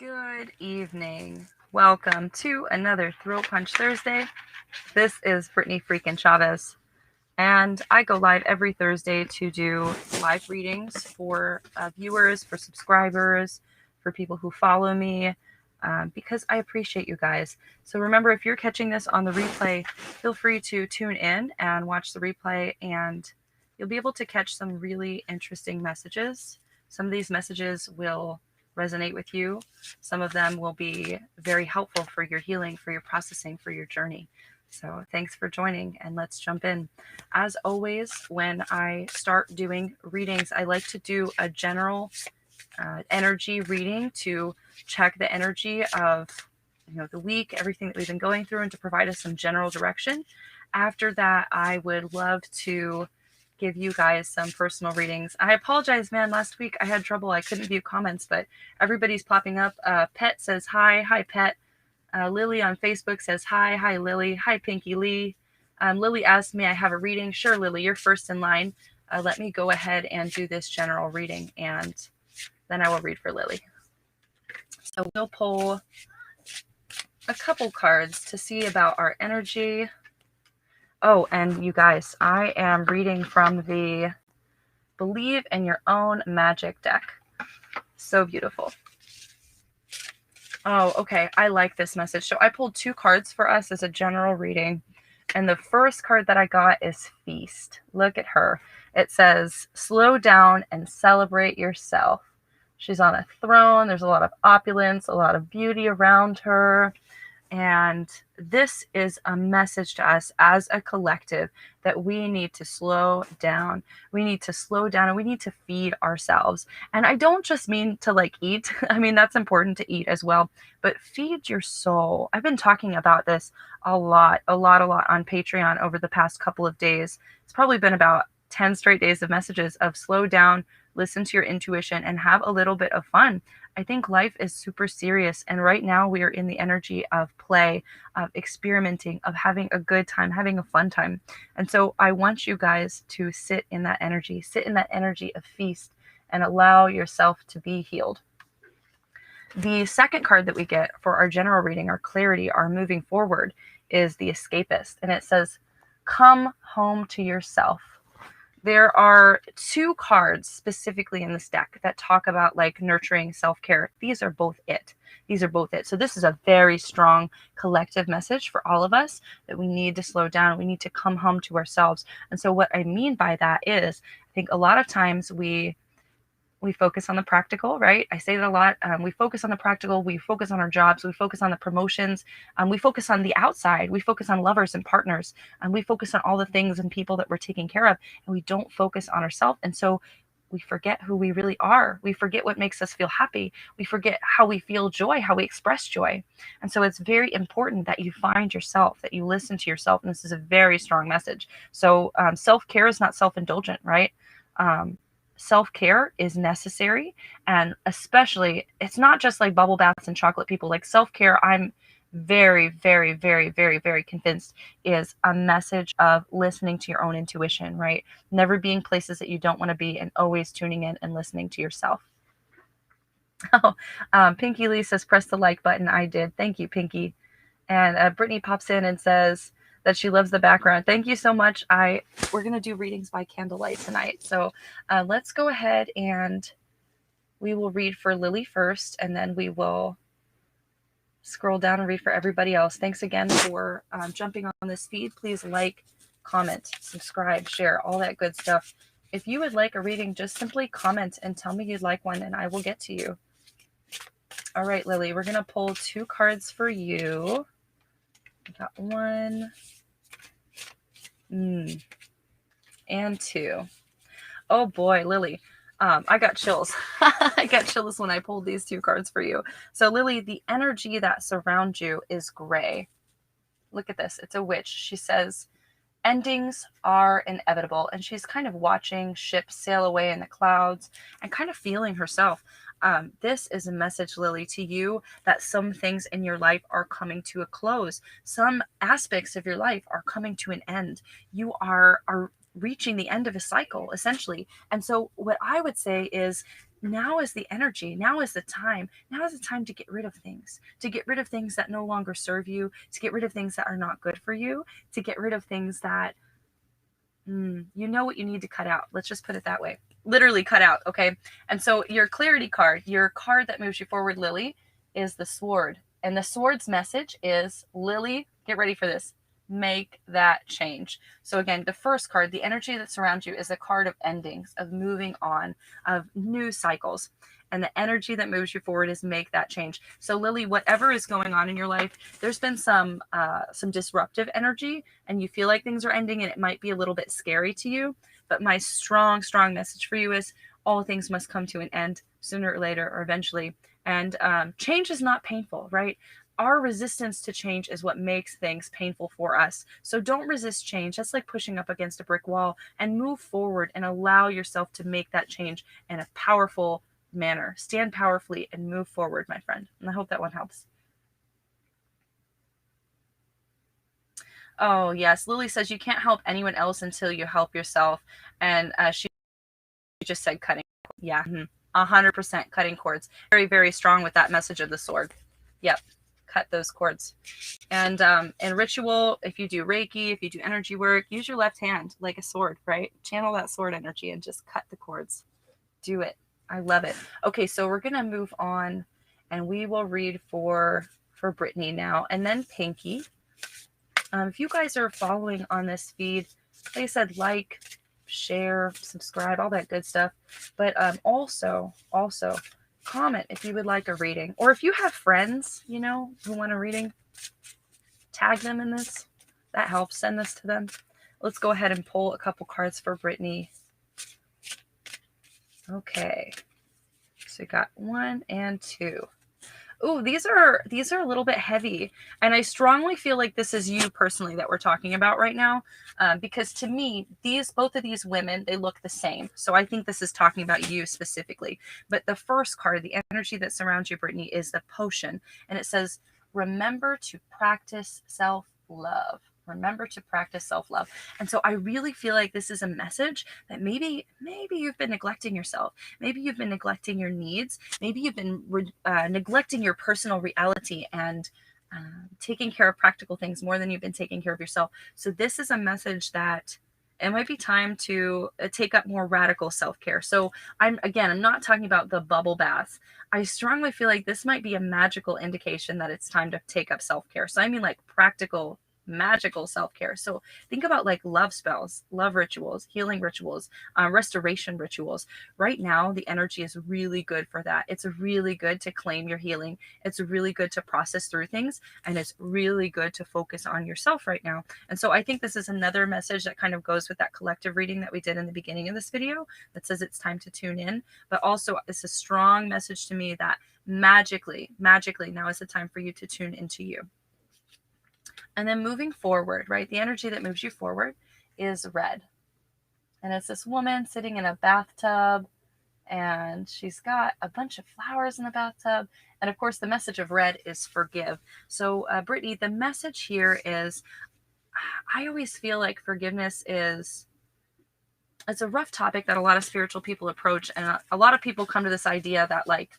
Good evening. Welcome to another Throat Punch Thursday. This is Brittany freaking Chavez, and I go live every Thursday to do live readings for viewers, for subscribers, for people who follow me, because I appreciate you guys. So remember, if you're catching this on the replay, feel free to tune in and watch the replay, and you'll be able to catch some really interesting messages. Some of these messages will resonate with you. Some of them will be very helpful for your healing, for your processing, for your journey. So thanks for joining, and let's jump in. As always, when I start doing readings, I like to do a general energy reading to check the energy of the week, everything that we've been going through, and to provide us some general direction. After that, I would love to give you guys some personal readings. I apologize, man. Last week I had trouble. I couldn't view comments, but everybody's popping up. Pet says hi. Hi, Pet. Lilli on Facebook says hi. Hi, Lilli. Hi, Pinky Lee. Lilli asked me I have a reading. Sure, Lilli, you're first in line. Let me go ahead and do this general reading, and then I will read for Lilli. So we'll pull a couple cards to see about our energy. Oh, and you guys, I am reading from the Believe in Your Own Magic deck. So beautiful. Oh, okay. I like this message. So I pulled two cards for us as a general reading. And the first card that I got is Feast. Look at her. It says, slow down and celebrate yourself. She's on a throne. There's a lot of opulence, a lot of beauty around her. And this is a message to us as a collective that we need to slow down. We need to slow down and we need to feed ourselves. And I don't just mean to eat. I mean, that's important to eat as well, but feed your soul. I've been talking about this a lot on Patreon over the past couple of days. It's probably been about 10 straight days of messages of slow down, listen to your intuition, and have a little bit of fun. I think life is super serious, and right now we are in the energy of play, of experimenting, of having a good time, having a fun time. And so I want you guys to sit in that energy of feast, and allow yourself to be healed. The second card that we get for our general reading, our clarity, our moving forward, is the Escapist, and it says, come home to yourself. There are two cards specifically in this deck that talk about nurturing self-care. These are both it. So this is a very strong collective message for all of us that we need to slow down. We need to come home to ourselves. And so what I mean by that is, I think a lot of times we focus on the practical, right? I say that a lot. We focus on the practical. We focus on our jobs. We focus on the promotions. We focus on the outside. We focus on lovers and partners. And we focus on all the things and people that we're taking care of. And we don't focus on ourselves. And so we forget who we really are. We forget what makes us feel happy. We forget how we feel joy, how we express joy. And so it's very important that you find yourself, that you listen to yourself. And this is a very strong message. So self-care is not self-indulgent, right? Self-care is necessary, and especially it's not just like bubble baths and chocolate people. Self-care, I'm very, very, very, very, very convinced is a message of listening to your own intuition, right? Never being places that you don't want to be, and always tuning in and listening to yourself. Pinky Lee says press the like button. I did. Thank you, Pinky. And Brittany pops in and says that she loves the background. Thank you so much. We're going to do readings by candlelight tonight. So let's go ahead and we will read for Lilli first, and then we will scroll down and read for everybody else. Thanks again for jumping on this feed. Please like, comment, subscribe, share, all that good stuff. If you would like a reading, just simply comment and tell me you'd like one, and I will get to you. All right, Lilli, we're going to pull two cards for you. I got one and two. Oh boy, Lilli. I got chills. I got chills when I pulled these two cards for you. So Lilli, the energy that surrounds you is gray. Look at this. It's a witch. She says, endings are inevitable. And she's kind of watching ships sail away in the clouds and kind of feeling herself. This is a message, Lilli, to you that some things in your life are coming to a close. Some aspects of your life are coming to an end. You are reaching the end of a cycle, essentially. And so what I would say is now is the energy. Now is the time. Now is the time to get rid of things, that no longer serve you, to get rid of things that are not good for you, to get rid of things that you know what you need to cut out. Let's just put it that way. Literally cut out, okay? And so your clarity card, your card that moves you forward, Lilli, is the sword. And the sword's message is, Lilli, get ready for this. Make that change. So again, the first card, the energy that surrounds you, is a card of endings, of moving on, of new cycles. And the energy that moves you forward is make that change. So Lilli, whatever is going on in your life, there's been some disruptive energy, and you feel like things are ending, and it might be a little bit scary to you. But my strong message for you is, all things must come to an end sooner or later, or eventually. And change is not painful, right? Our resistance to change is what makes things painful for us. So don't resist change. That's like pushing up against a brick wall, and move forward and allow yourself to make that change in a powerful manner. Stand powerfully and move forward, my friend. And I hope that one helps. Oh, yes. Lilli says you can't help anyone else until you help yourself. And she just said cutting. Yeah, 100% cutting cords. Very, very strong with that message of the sword. Yep. Cut those cords. And in ritual, if you do Reiki, if you do energy work, use your left hand like a sword, right? Channel that sword energy and just cut the cords. Do it. I love it. Okay, so we're going to move on, and we will read for Brittany now, and then Pinky. If you guys are following on this feed, like I said, like, share, subscribe, all that good stuff. But also comment if you would like a reading, or if you have friends, you know, who want a reading, tag them in this. That helps. Send this to them. Let's go ahead and pull a couple cards for Brittany. Okay, so we got 1 and 2. Ooh, these are a little bit heavy, and I strongly feel like this is you personally that we're talking about right now, because to me, both of these women, they look the same. So I think this is talking about you specifically. But the first card, the energy that surrounds you, Brittany, is the potion, and it says, "Remember to practice self-love." Remember to practice self-love. And so I really feel like this is a message that maybe you've been neglecting yourself. Maybe you've been neglecting your needs. Maybe you've been neglecting your personal reality and taking care of practical things more than you've been taking care of yourself. So this is a message that it might be time to take up more radical self-care. So I'm not talking about the bubble bath. I strongly feel like this might be a magical indication that it's time to take up self-care. So I mean like practical, magical self-care. So think about like love spells, love rituals, healing rituals, restoration rituals. Right now, the energy is really good for that. It's really good to claim your healing. It's really good to process through things, and it's really good to focus on yourself right now. And so I think this is another message that kind of goes with that collective reading that we did in the beginning of this video that says it's time to tune in. But also it's a strong message to me that magically now is the time for you to tune into you. And then moving forward, right? The energy that moves you forward is red. And it's this woman sitting in a bathtub, and she's got a bunch of flowers in the bathtub. And of course, the message of red is forgive. So Brittany, the message here is, I always feel like forgiveness it's a rough topic that a lot of spiritual people approach. And a lot of people come to this idea that like,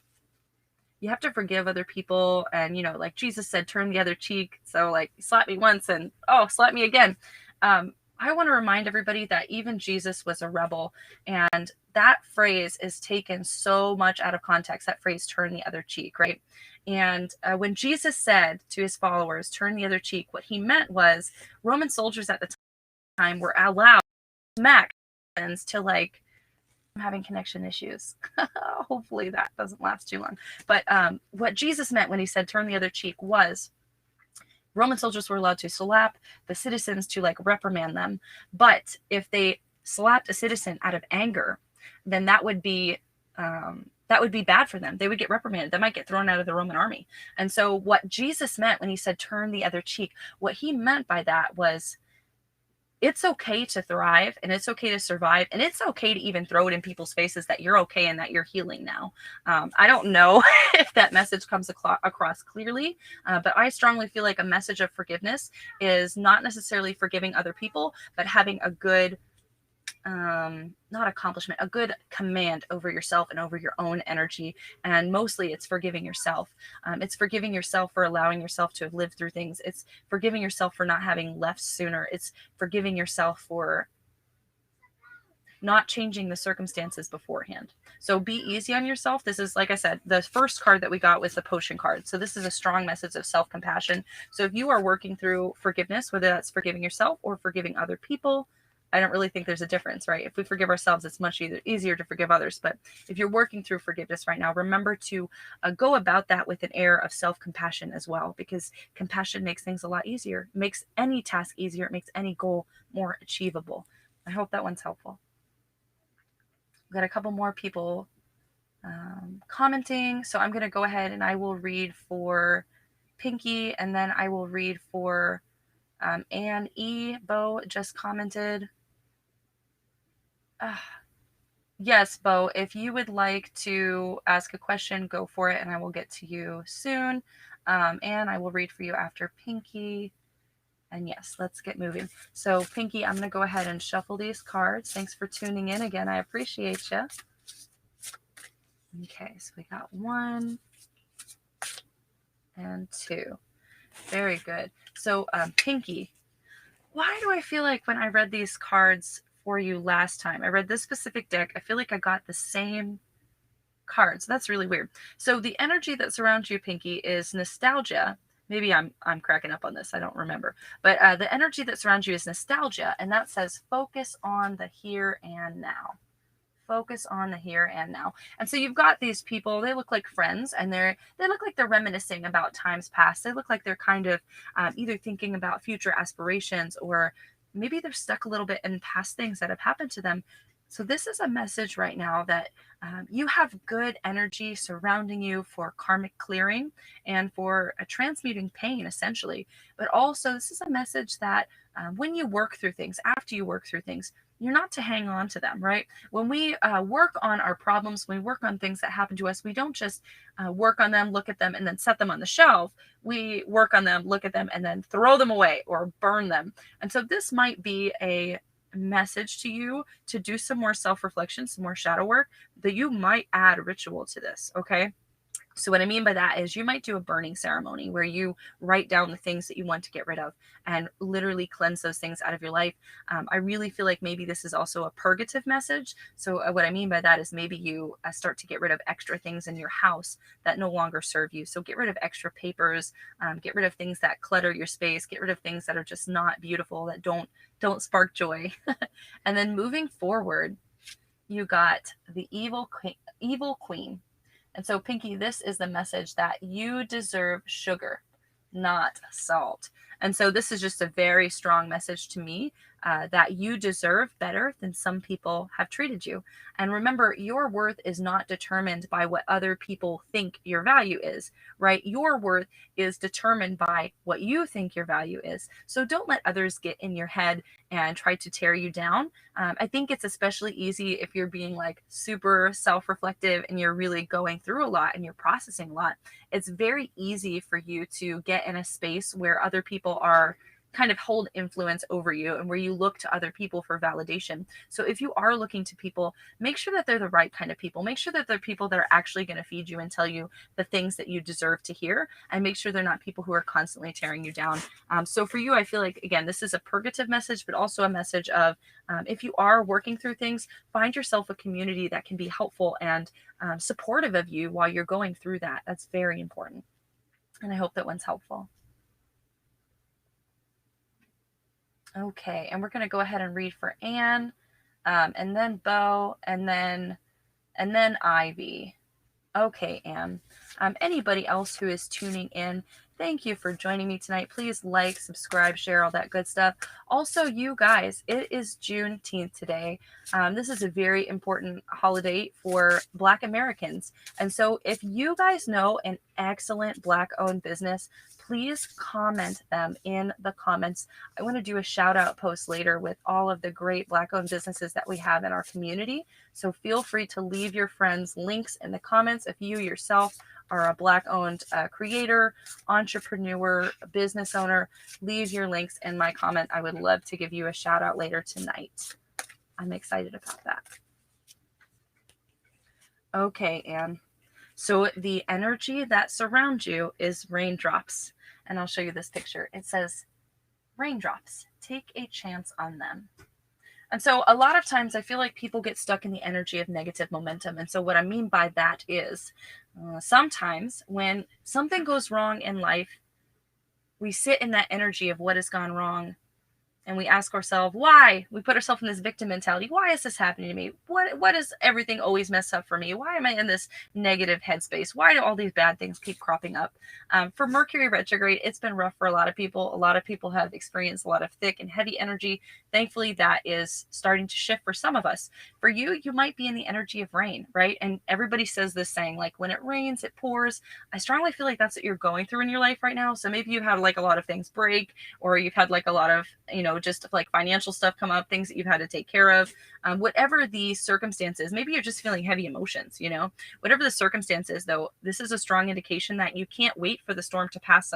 you have to forgive other people. And, you know, like Jesus said, turn the other cheek. So like, slap me once and, oh, slap me again. I want to remind everybody that even Jesus was a rebel. And that phrase is taken so much out of context, that phrase, turn the other cheek, right? And when Jesus said to his followers, turn the other cheek, what he meant was Roman soldiers at the time were allowed to like, I'm having connection issues. Hopefully that doesn't last too long. But what Jesus meant when he said turn the other cheek was Roman soldiers were allowed to slap the citizens to like reprimand them. But if they slapped a citizen out of anger, then that would be bad for them. They would get reprimanded. They might get thrown out of the Roman army. And so what Jesus meant when he said turn the other cheek, what he meant by that was it's okay to thrive, and it's okay to survive, and it's okay to even throw it in people's faces that you're okay and that you're healing now. I don't know if that message comes across clearly, but I strongly feel like a message of forgiveness is not necessarily forgiving other people, but having a good not accomplishment, a good command over yourself and over your own energy. And mostly it's forgiving yourself. It's forgiving yourself for allowing yourself to have lived through things. It's forgiving yourself for not having left sooner. It's forgiving yourself for not changing the circumstances beforehand. So be easy on yourself. This is, like I said, the first card that we got was the potion card. So this is a strong message of self-compassion. So if you are working through forgiveness, whether that's forgiving yourself or forgiving other people, I don't really think there's a difference, right? If we forgive ourselves, it's much easier to forgive others. But if you're working through forgiveness right now, remember to go about that with an air of self-compassion as well, because compassion makes things a lot easier. It makes any task easier. It makes any goal more achievable. I hope that one's helpful. We've got a couple more people commenting. So I'm going to go ahead and I will read for Pinky, and then I will read for Anne E. Beau just commented. Yes, Beau, if you would like to ask a question, go for it, and I will get to you soon. And I will read for you after Pinky. And yes, let's get moving. So Pinky, I'm going to go ahead and shuffle these cards. Thanks for tuning in again. I appreciate you. Okay, so we got 1 and 2. Very good. So Pinky, why do I feel like when I read these cards for you last time, I read this specific deck, I feel like I got the same cards. That's really weird. So the energy that surrounds you, Pinky, is nostalgia. Maybe I'm cracking up on this. I don't remember. But the energy that surrounds you is nostalgia, and that says focus on the here and now. Focus on the here and now. And so you've got these people, they look like friends, and they look like they're reminiscing about times past. They look like they're kind of either thinking about future aspirations, or maybe they're stuck a little bit in past things that have happened to them. So this is a message right now that you have good energy surrounding you for karmic clearing and for transmuting pain, essentially. But also, this is a message that when you work through things, after you work through things, you're not to hang on to them, right? When we work on our problems, when we work on things that happen to us, we don't just work on them, look at them, and then set them on the shelf. We work on them, look at them, and then throw them away or burn them. And so this might be a message to you to do some more self-reflection, some more shadow work, that you might add ritual to this, okay? So what I mean by that is you might do a burning ceremony where you write down the things that you want to get rid of and literally cleanse those things out of your life. I really feel like maybe this is also a purgative message. So what I mean by that is maybe you start to get rid of extra things in your house that no longer serve you. So get rid of extra papers, get rid of things that clutter your space, get rid of things that are just not beautiful, that don't spark joy. And then moving forward, you got the evil queen. And so, Pinky, this is the message that you deserve sugar, not salt. And so this is just a very strong message to me that you deserve better than some people have treated you. And remember, your worth is not determined by what other people think your value is, right? Your worth is determined by what you think your value is. So don't let others get in your head and try to tear you down. I think it's especially easy if you're being like super self-reflective and you're really going through a lot and you're processing a lot. It's very easy for you to get in a space where other people are kind of hold influence over you and where you look to other people for validation. So if you are looking to people, make sure that they're the right kind of people. Make sure that they're people that are actually going to feed you and tell you the things that you deserve to hear, and make sure they're not people who are constantly tearing you down. So for you, I feel like, again, this is a purgative message, but also a message of if you are working through things, find yourself a community that can be helpful and supportive of you while you're going through that. That's very important. And I hope that one's helpful. Okay, and we're going to go ahead and read for Anne, and then Beau, and then Ivy. Okay, Anne. Anybody else who is tuning in, thank you for joining me tonight. Please like, subscribe, share, all that good stuff. Also, you guys, it is Juneteenth today. This is a very important holiday for Black Americans. And so if you guys know an excellent Black-owned business, please comment them in the comments. I want to do a shout out post later with all of the great Black-owned businesses that we have in our community. So feel free to leave your friends links in the comments if you yourself are a Black-owned creator, entrepreneur, business owner. Leave your links in my comment. I would love to give you a shout out later tonight. I'm excited about that. Okay, Anne. So the energy that surrounds you is raindrops. And I'll show you this picture. It says, raindrops, take a chance on them. And so a lot of times I feel like people get stuck in the energy of negative momentum. And so what I mean by that is sometimes when something goes wrong in life, we sit in that energy of what has gone wrong, and we ask ourselves why. We put ourselves in this victim mentality. Why is this happening to me? What is everything always mess up for me? Why am I in this negative headspace? Why do all these bad things keep cropping up? For Mercury retrograde, it's been rough for a lot of people. A lot of people have experienced a lot of thick and heavy energy. Thankfully, that is starting to shift for some of us. For you, you might be in the energy of rain, right? And everybody says this saying, like, when it rains, it pours. I strongly feel like that's what you're going through in your life right now. So maybe you've had like a lot of things break, or you've had like a lot of, just like financial stuff come up, things that you've had to take care of, whatever the circumstances. Maybe you're just feeling heavy emotions, whatever the circumstances, though, this is a strong indication that you can't wait for the storm to pass.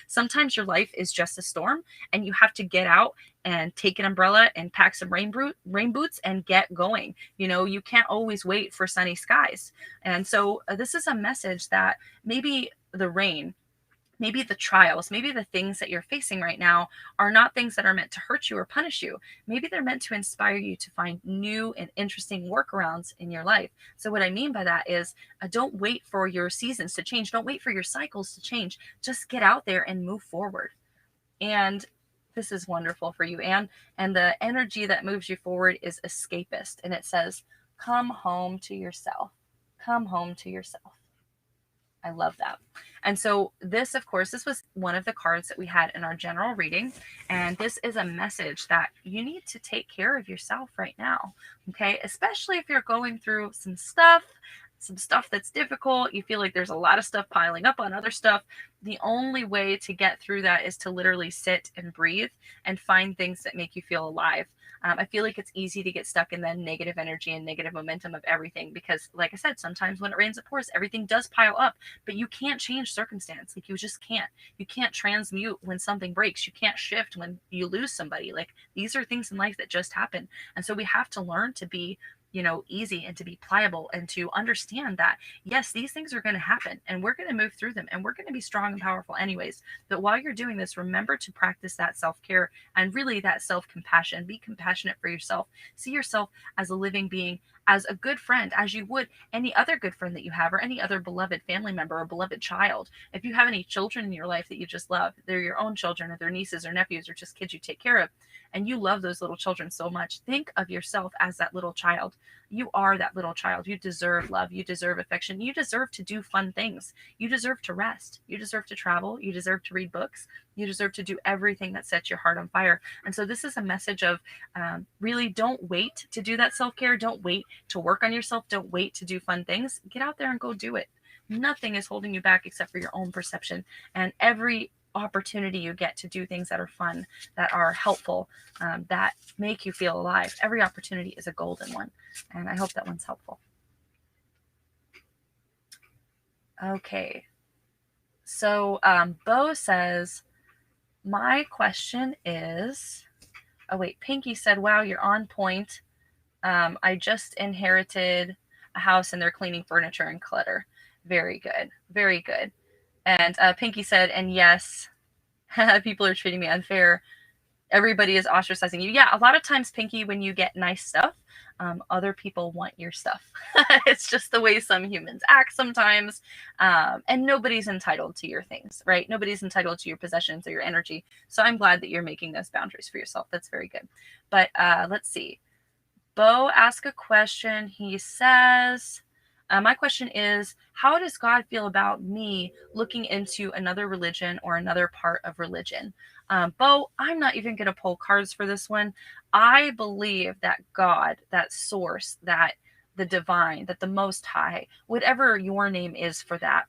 Sometimes your life is just a storm, and you have to get out and take an umbrella and pack some rain boots and get going. You can't always wait for sunny skies. And so this is a message that maybe the rain, maybe the trials, maybe the things that you're facing right now are not things that are meant to hurt you or punish you. Maybe they're meant to inspire you to find new and interesting workarounds in your life. So what I mean by that is don't wait for your seasons to change. Don't wait for your cycles to change. Just get out there and move forward. And this is wonderful for you, Anne. And the energy that moves you forward is escapist. And it says, come home to yourself. Come home to yourself. I love that. And so this, of course, this was one of the cards that we had in our general reading. And this is a message that you need to take care of yourself right now. Okay. Especially if you're going through some stuff that's difficult. You feel like there's a lot of stuff piling up on other stuff. The only way to get through that is to literally sit and breathe and find things that make you feel alive. I feel like it's easy to get stuck in the negative energy and negative momentum of everything because, like I said, sometimes when it rains, it pours, everything does pile up, but you can't change circumstance. Like, you just can't. You can't transmute when something breaks. You can't shift when you lose somebody. Like, these are things in life that just happen. And so we have to learn to be easy and to be pliable and to understand that, yes, these things are going to happen and we're going to move through them and we're going to be strong and powerful anyways. But while you're doing this, remember to practice that self-care and really that self-compassion. Be compassionate for yourself. See yourself as a living being, as a good friend, as you would any other good friend that you have or any other beloved family member or beloved child. If you have any children in your life that you just love, they're your own children or they're nieces or nephews or just kids you take care of, and you love those little children so much, think of yourself as that little child. You are that little child. You deserve love. You deserve affection. You deserve to do fun things. You deserve to rest. You deserve to travel. You deserve to read books. You deserve to do everything that sets your heart on fire. And so this is a message of really don't wait to do that self-care. Don't wait to work on yourself. Don't wait to do fun things. Get out there and go do it. Nothing is holding you back except for your own perception. And every opportunity you get to do things that are fun, that are helpful, that make you feel alive, every opportunity is a golden one. And I hope that one's helpful. Okay. So Beau says, my question is, oh wait, Pinky said, wow, you're on point. I just inherited a house and they're cleaning furniture and clutter. Very good. Very good. And Pinky said, and yes, people are treating me unfair. Everybody is ostracizing you. Yeah, a lot of times, Pinky, when you get nice stuff, other people want your stuff. It's just the way some humans act sometimes. And nobody's entitled to your things, right? Nobody's entitled to your possessions or your energy. So I'm glad that you're making those boundaries for yourself. That's very good. But let's see. Beau asked a question. He says, my question is, how does God feel about me looking into another religion or another part of religion? Beau, I'm not even going to pull cards for this one. I believe that God, that source, that the divine, that the Most High, whatever your name is for that,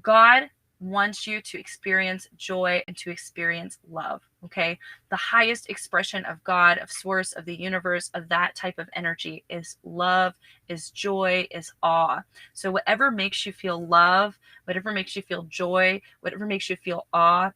God wants you to experience joy and to experience love. Okay. The highest expression of God, of source, of the universe, of that type of energy is love, is joy, is awe. So whatever makes you feel love, whatever makes you feel joy, whatever makes you feel awe,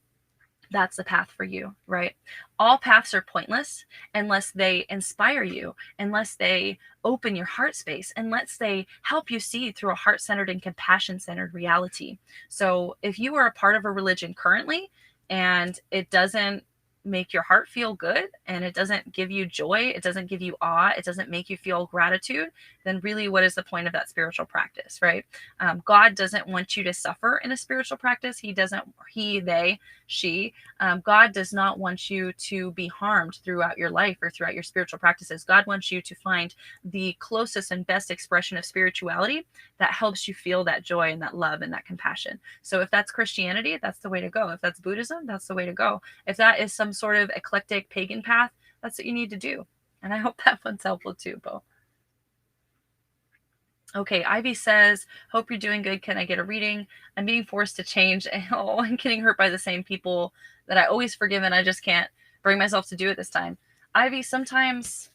that's the path for you, right? All paths are pointless unless they inspire you, unless they open your heart space, unless they help you see through a heart-centered and compassion-centered reality. So if you are a part of a religion currently and it doesn't make your heart feel good and it doesn't give you joy, it doesn't give you awe, it doesn't make you feel gratitude, then really what is the point of that spiritual practice, right? God doesn't want you to suffer in a spiritual practice. He doesn't, he, they, she, God does not want you to be harmed throughout your life or throughout your spiritual practices. God wants you to find the closest and best expression of spirituality that helps you feel that joy and that love and that compassion. So if that's Christianity, that's the way to go. If that's Buddhism, that's the way to go. If that is some sort of eclectic pagan path, that's what you need to do. And I hope that one's helpful too, Beau. Okay, Ivy says, hope you're doing good. Can I get a reading? I'm being forced to change. Oh, I'm getting hurt by the same people that I always forgive, and I just can't bring myself to do it this time. Ivy, sometimes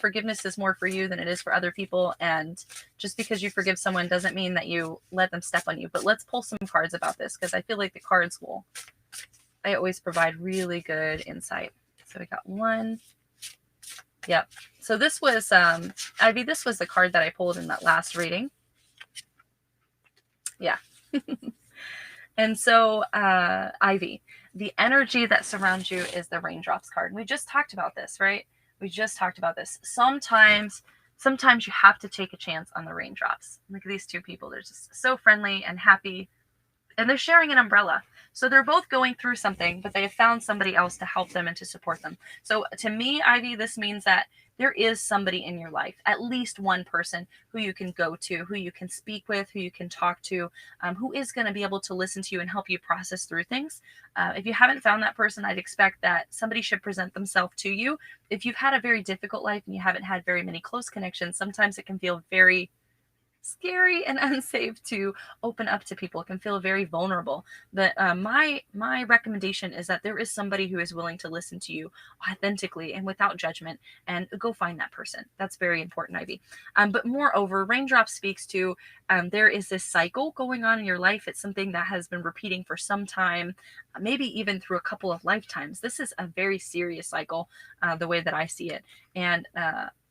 forgiveness is more for you than it is for other people. And just because you forgive someone doesn't mean that you let them step on you. But let's pull some cards about this, because I feel like the cards I always provide really good insight. So we got one. Yep. So this was, Ivy, this was the card that I pulled in that last reading. Yeah. And so, Ivy, the energy that surrounds you is the raindrops card. We just talked about this, right? We just talked about this. Sometimes you have to take a chance on the raindrops. Look at these two people. They're just so friendly and happy, and they're sharing an umbrella. So they're both going through something, but they have found somebody else to help them and to support them. So to me, Ivy, this means that there is somebody in your life, at least one person who you can go to, who you can speak with, who you can talk to, who is going to be able to listen to you and help you process through things. If you haven't found that person, I'd expect that somebody should present themselves to you. If you've had a very difficult life and you haven't had very many close connections, sometimes it can feel very scary and unsafe to open up to people. It can feel very vulnerable. But my recommendation is that there is somebody who is willing to listen to you authentically and without judgment, and go find that person. That's very important, Ivy. But moreover, raindrop speaks to there is this cycle going on in your life. It's something that has been repeating for some time, maybe even through a couple of lifetimes. This is a very serious cycle, the way that I see it. And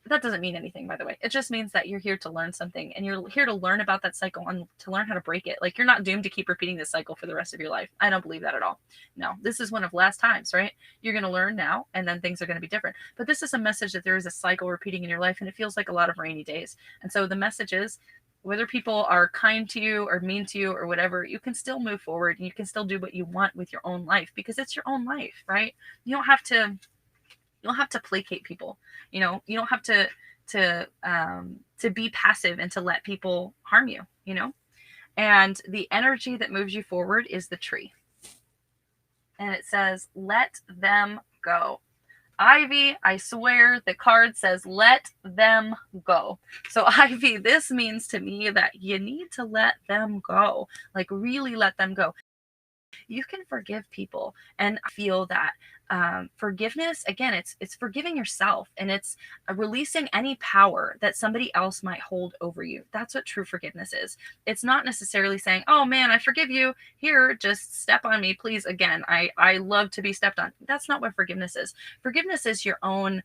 that doesn't mean anything, by the way. It just means that you're here to learn something, and you're here to learn about that cycle and to learn how to break it. Like, you're not doomed to keep repeating this cycle for the rest of your life. I don't believe that at all. No, this is one of last times, right? You're going to learn now, and then things are going to be different. But this is a message that there is a cycle repeating in your life, and it feels like a lot of rainy days. And so the message is, whether people are kind to you or mean to you or whatever, you can still move forward, and you can still do what you want with your own life, because it's your own life, right? You don't have to placate people. You don't have to be passive and to let people harm you, and the energy that moves you forward is the tree. And it says, let them go. Ivy, I swear the card says, let them go. So Ivy, this means to me that you need to let them go, like really let them go. You can forgive people and feel that forgiveness, again, it's forgiving yourself, and it's releasing any power that somebody else might hold over you. That's what true forgiveness is. It's not necessarily saying, oh man, I forgive you, here, just step on me, please. Again, I love to be stepped on. That's not what forgiveness is. Forgiveness is your own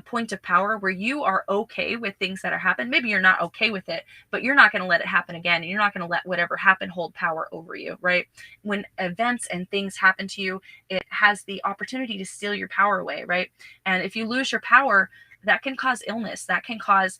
point of power, where you are okay with things that are happened. Maybe you're not okay with it, but you're not going to let it happen again, and you're not going to let whatever happened hold power over you, right? When events and things happen to you, it has the opportunity to steal your power away, right? And if you lose your power, that can cause illness, that can cause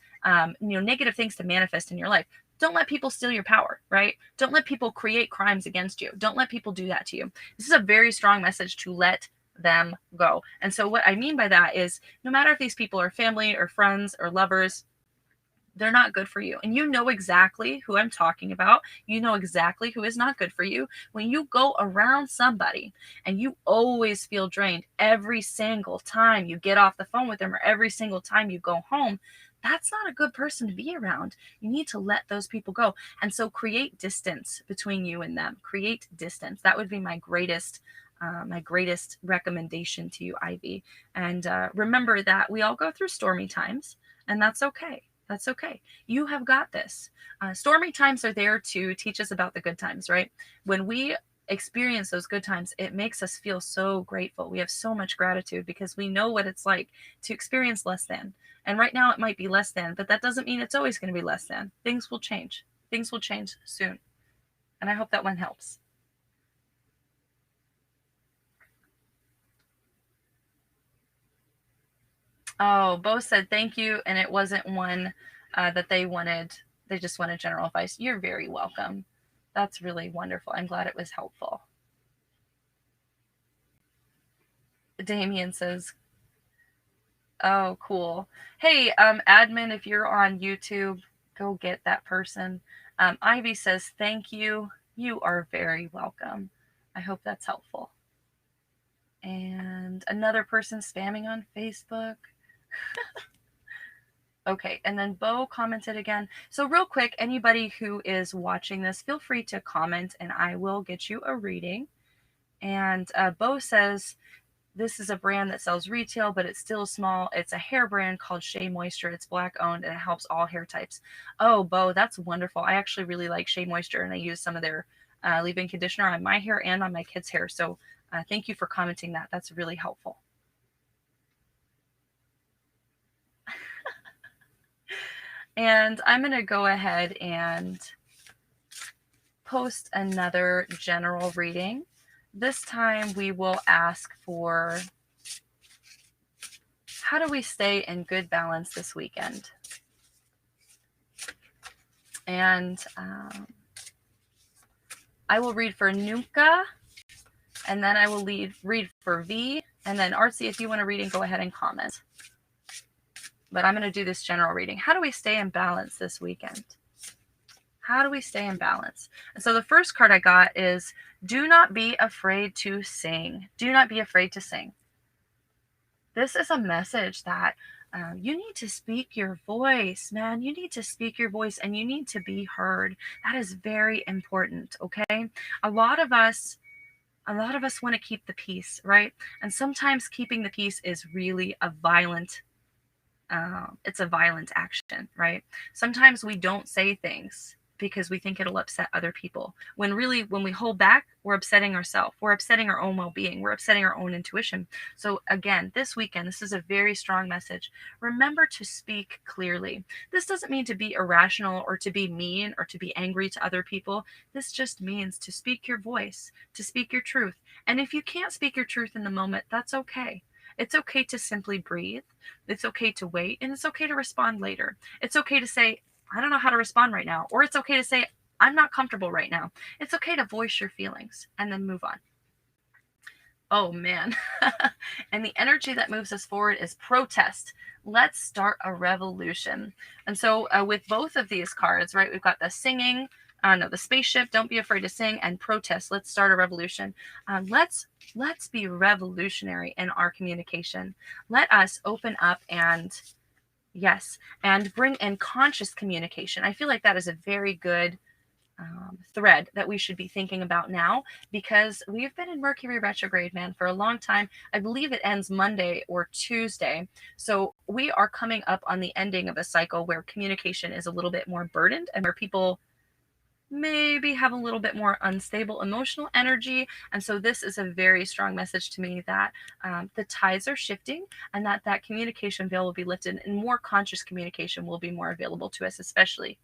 negative things to manifest in your life. Don't let people steal your power, right? Don't let people create crimes against you. Don't let people do that to you. This is a very strong message to let them go. And so what I mean by that is, no matter if these people are family or friends or lovers, they're not good for you. And you know exactly who I'm talking about. You know exactly who is not good for you. When you go around somebody and you always feel drained every single time you get off the phone with them, or every single time you go home, that's not a good person to be around. You need to let those people go. And so create distance between you and them. Create distance. That would be my greatest recommendation to you, Ivy. And remember that we all go through stormy times, and that's okay. That's okay. You have got this. Stormy times are there to teach us about the good times, right? When we experience those good times, it makes us feel so grateful. We have so much gratitude because we know what it's like to experience less than. And right now it might be less than, but that doesn't mean it's always going to be less than. Things will change. Things will change soon. And I hope that one helps. Oh, Beau said thank you, and it wasn't one that they wanted. They just wanted general advice. You're very welcome. That's really wonderful. I'm glad it was helpful. Damien says, oh, cool. Hey, admin, if you're on YouTube, go get that person. Ivy says, thank you. You are very welcome. I hope that's helpful. And another person spamming on Facebook. Okay, and then Beau commented again. So real quick, anybody who is watching this, feel free to comment and I will get you a reading. And Beau says, this is a brand that sells retail, but it's still small. It's a hair brand called Shea Moisture. It's Black owned and it helps all hair types. Oh, Beau, that's wonderful. I actually really like Shea Moisture and I use some of their leave-in conditioner on my hair and on my kids' hair. So thank you for commenting that. That's really helpful. And I'm going to go ahead and post another general reading. This time we will ask for, how do we stay in good balance this weekend? And I will read for Nucha, and then I will read for V, and then Artsy, if you want a reading, go ahead and comment. But I'm going to do this general reading. How do we stay in balance this weekend? How do we stay in balance? And so the first card I got is, do not be afraid to sing. Do not be afraid to sing. This is a message that you need to speak your voice, man. You need to speak your voice and you need to be heard. That is very important, okay? A lot of us want to keep the peace, right? And sometimes keeping the peace is really a violent it's a violent action, right? Sometimes we don't say things because we think it'll upset other people. When really, when we hold back, we're upsetting ourselves. We're upsetting our own well-being. We're upsetting our own intuition. So again, this weekend, this is a very strong message. Remember to speak clearly. This doesn't mean to be irrational or to be mean or to be angry to other people. This just means to speak your voice, to speak your truth. And if you can't speak your truth in the moment, that's okay. It's okay to simply breathe. It's okay to wait, and it's okay to respond later. It's okay to say, I don't know how to respond right now. Or it's okay to say, I'm not comfortable right now. It's okay to voice your feelings and then move on. Oh, man. And the energy that moves us forward is protest. Let's start a revolution. And so with both of these cards, right, we've got the singing, the spaceship, don't be afraid to sing, and protest. Let's start a revolution. Let's be revolutionary in our communication. Let us open up and bring in conscious communication. I feel like that is a very good thread that we should be thinking about now, because we've been in Mercury retrograde, man, for a long time. I believe it ends Monday or Tuesday. So we are coming up on the ending of a cycle where communication is a little bit more burdened and where people maybe have a little bit more unstable emotional energy. And so this is a very strong message to me that the tides are shifting and that communication veil will be lifted and more conscious communication will be more available to us, especially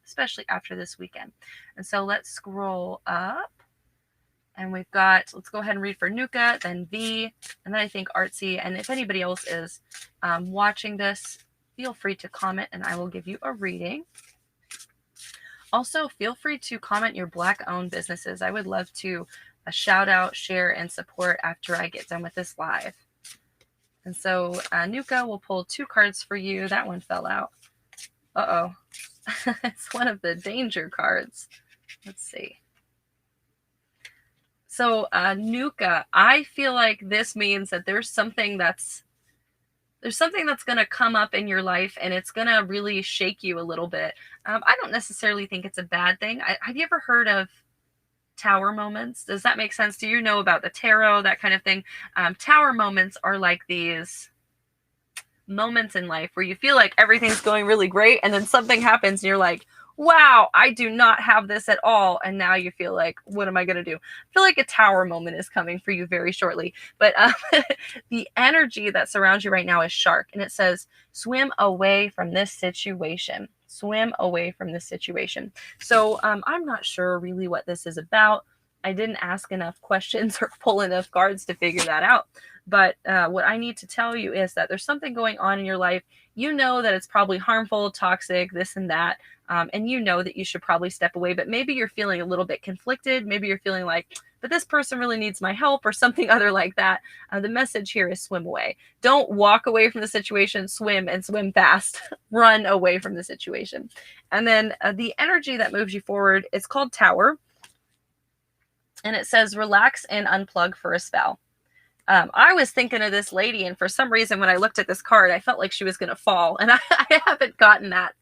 after this weekend. And so let's scroll up and we've got, let's go ahead and read for Nucha, then V, and then I think Artsy. And if anybody else is watching this, feel free to comment and I will give you a reading. Also, feel free to comment your Black-owned businesses. I would love to shout out, share, and support after I get done with this live. And so Nucha will pull 2 cards for you. That one fell out. Uh-oh. It's one of the danger cards. Let's see. So Nucha, I feel like this means that there's something that's going to come up in your life and it's going to really shake you a little bit. I don't necessarily think it's a bad thing. Have you ever heard of tower moments? Does that make sense? Do you know about the tarot, that kind of thing? Tower moments are like these moments in life where you feel like everything's going really great and then something happens and you're like, wow, I do not have this at all. And now you feel like, what am I going to do? I feel like a tower moment is coming for you very shortly. But the energy that surrounds you right now is shark. And it says, swim away from this situation. Swim away from this situation. So I'm not sure really what this is about. I didn't ask enough questions or pull enough cards to figure that out. But what I need to tell you is that there's something going on in your life. You know that it's probably harmful, toxic, this and that. And you know that you should probably step away, but maybe you're feeling a little bit conflicted. Maybe you're feeling like, but this person really needs my help or something other like that. The message here is swim away. Don't walk away from the situation, swim and swim fast. Run away from the situation. And then the energy that moves you forward, it's called Tower. And it says, relax and unplug for a spell. I was thinking of this lady, and for some reason, when I looked at this card, I felt like she was going to fall. And I haven't gotten that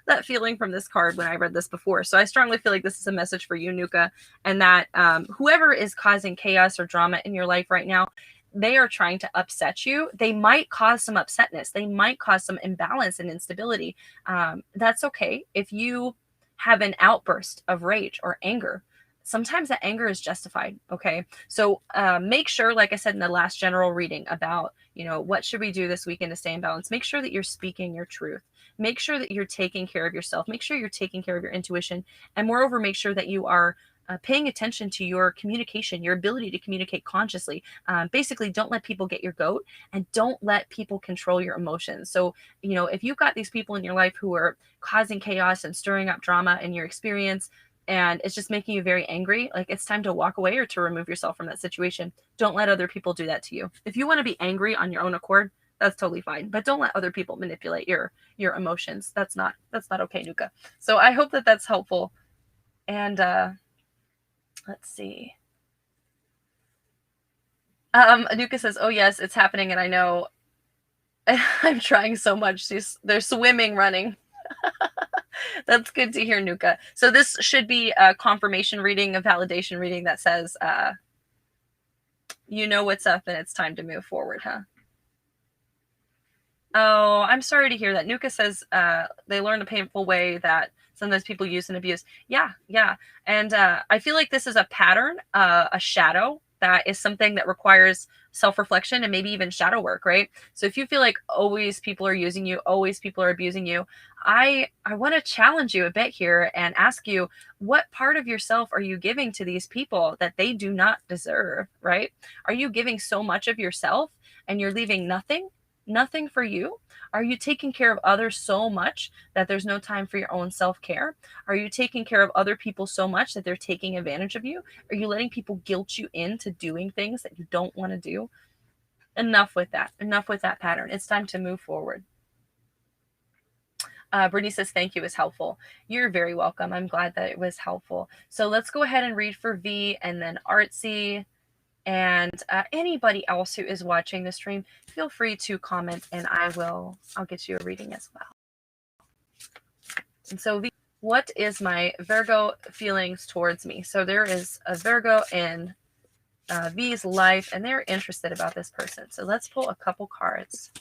that feeling from this card when I read this before. So I strongly feel like this is a message for you, Nucha, and that whoever is causing chaos or drama in your life right now, they are trying to upset you. They might cause some upsetness. They might cause some imbalance and instability. That's okay. If you have an outburst of rage or anger, sometimes that anger is justified. Okay. So make sure, like I said in the last general reading about, what should we do this weekend to stay in balance? Make sure that you're speaking your truth. Make sure that you're taking care of yourself. Make sure you're taking care of your intuition. And moreover, make sure that you are paying attention to your communication, your ability to communicate consciously. Basically, don't let people get your goat, and don't let people control your emotions. So, if you've got these people in your life who are causing chaos and stirring up drama in your experience, and it's just making you very angry, like, it's time to walk away or to remove yourself from that situation. Don't let other people do that to you. If you want to be angry on your own accord, that's totally fine. But don't let other people manipulate your emotions. That's not okay, Nucha. So I hope that that's helpful. And let's see. Nucha says, oh yes, it's happening, and I know. I'm trying so much. They're swimming, running. That's good to hear, Nucha. So this should be a confirmation reading, a validation reading that says, you know what's up and it's time to move forward, huh? Oh, I'm sorry to hear that. Nucha says they learn a painful way that sometimes people use and abuse. Yeah. And I feel like this is a pattern, a shadow that is something that requires self-reflection and maybe even shadow work, right? So if you feel like always people are using you, always people are abusing you, I want to challenge you a bit here and ask you, what part of yourself are you giving to these people that they do not deserve, right? Are you giving so much of yourself and you're leaving nothing for you? Are you taking care of others so much that there's no time for your own self-care? Are you taking care of other people so much that they're taking advantage of you? Are you letting people guilt you into doing things that you don't want to do? Enough with that. Enough with that pattern. It's time to move forward. Brittany says, thank you, is helpful. You're very welcome. I'm glad that it was helpful. So let's go ahead and read for V and then Artsy. And anybody else who is watching the stream, feel free to comment and I'll get you a reading as well. And so, what is my Virgo feelings towards me? So there is a Virgo in V's life and they're interested about this person. So let's pull a couple cards.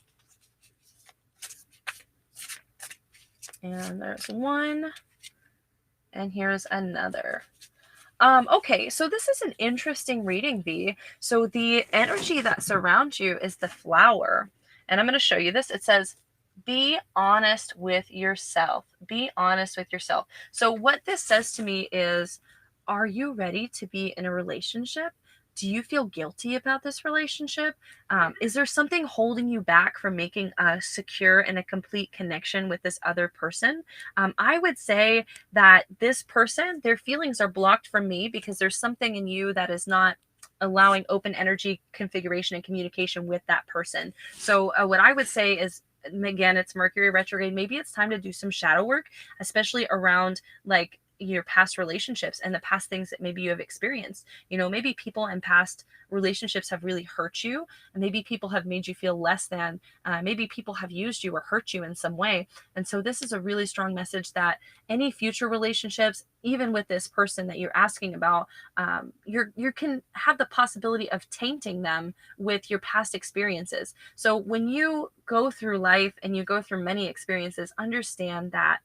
And there's one. And here's another. Okay, so this is an interesting reading, V. So the energy that surrounds you is the flower. And I'm going to show you this. It says, be honest with yourself. Be honest with yourself. So what this says to me is, are you ready to be in a relationship? Do you feel guilty about this relationship? Is there something holding you back from making a secure and a complete connection with this other person? I would say that this person, their feelings are blocked from me because there's something in you that is not allowing open energy configuration and communication with that person. So what I would say is, again, it's Mercury retrograde. Maybe it's time to do some shadow work, especially around like your past relationships and the past things that maybe you have experienced. Maybe people in past relationships have really hurt you, and maybe people have made you feel less than, maybe people have used you or hurt you in some way. And so this is a really strong message that any future relationships, even with this person that you're asking about, you can have the possibility of tainting them with your past experiences. So when you go through life and you go through many experiences, understand that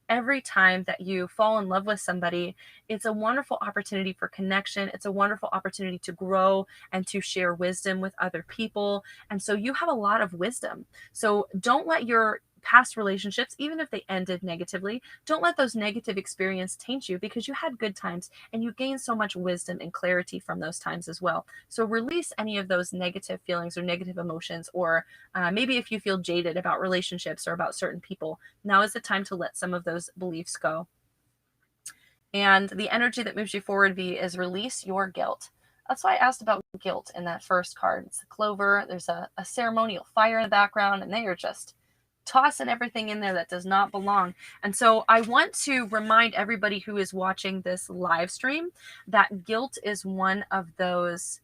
every time that you fall in love with somebody, it's a wonderful opportunity for connection. It's a wonderful opportunity to grow and to share wisdom with other people. And so you have a lot of wisdom. So don't let your past relationships, even if they ended negatively, don't let those negative experiences taint you, because you had good times and you gained so much wisdom and clarity from those times as well. So release any of those negative feelings or negative emotions, or maybe if you feel jaded about relationships or about certain people, now is the time to let some of those beliefs go. And the energy that moves you forward, V, is release your guilt. That's why I asked about guilt in that first card. It's the clover. There's a ceremonial fire in the background, and they are just tossing everything in there that does not belong. And so I want to remind everybody who is watching this live stream that guilt is one of those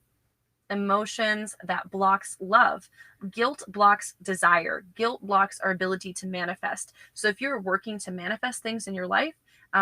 emotions that blocks love. Guilt blocks desire. Guilt blocks our ability to manifest. So if you're working to manifest things in your life,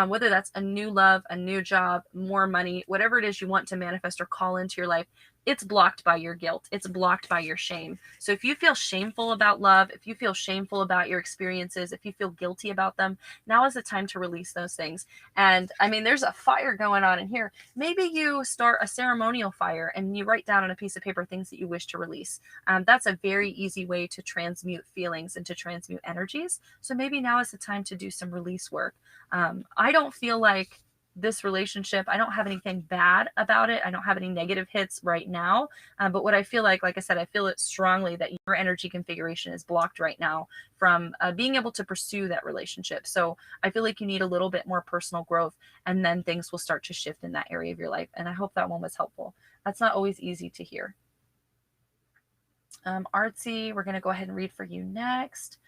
whether that's a new love, a new job, more money, whatever it is you want to manifest or call into your life, it's blocked by your guilt. It's blocked by your shame. So if you feel shameful about love, if you feel shameful about your experiences, if you feel guilty about them, now is the time to release those things. And I mean, there's a fire going on in here. Maybe you start a ceremonial fire and you write down on a piece of paper things that you wish to release. That's a very easy way to transmute feelings and to transmute energies. So maybe now is the time to do some release work. I don't feel like this relationship, I don't have anything bad about it. I don't have any negative hits right now. But what I feel like I said, I feel it strongly that your energy configuration is blocked right now from being able to pursue that relationship. So I feel like you need a little bit more personal growth, and then things will start to shift in that area of your life. And I hope that one was helpful. That's not always easy to hear. Artsy, we're going to go ahead and read for you next.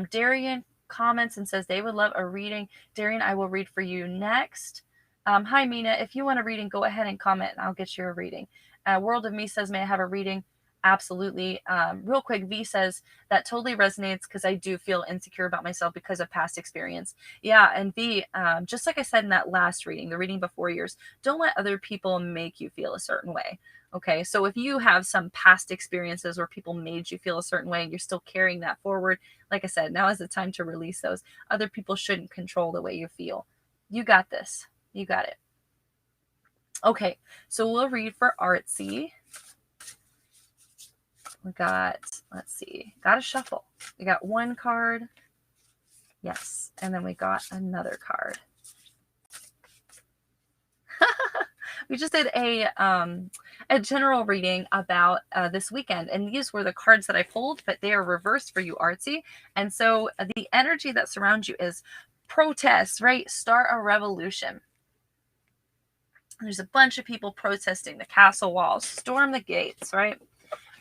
Darian comments and says they would love a reading. Darian, I will read for you next. Hi, Mina. If you want a reading, go ahead and comment and I'll get you a reading. World of Me says, may I have a reading? Absolutely. Real quick, V says, that totally resonates because I do feel insecure about myself because of past experience. Yeah, and V, just like I said in that last reading, the reading before yours, don't let other people make you feel a certain way. Okay, so if you have some past experiences where people made you feel a certain way and you're still carrying that forward, like I said, now is the time to release those. Other people shouldn't control the way you feel. You got this. You got it. Okay, so we'll read for Artsy. We got, let's see, got a shuffle. We got one card. Yes, and then we got another card. We just did a general reading about this weekend, and these were the cards that I pulled, but they are reversed for you, Artsy. And so the energy that surrounds you is protest, right? Start a revolution. There's a bunch of people protesting the castle walls, storm the gates, right?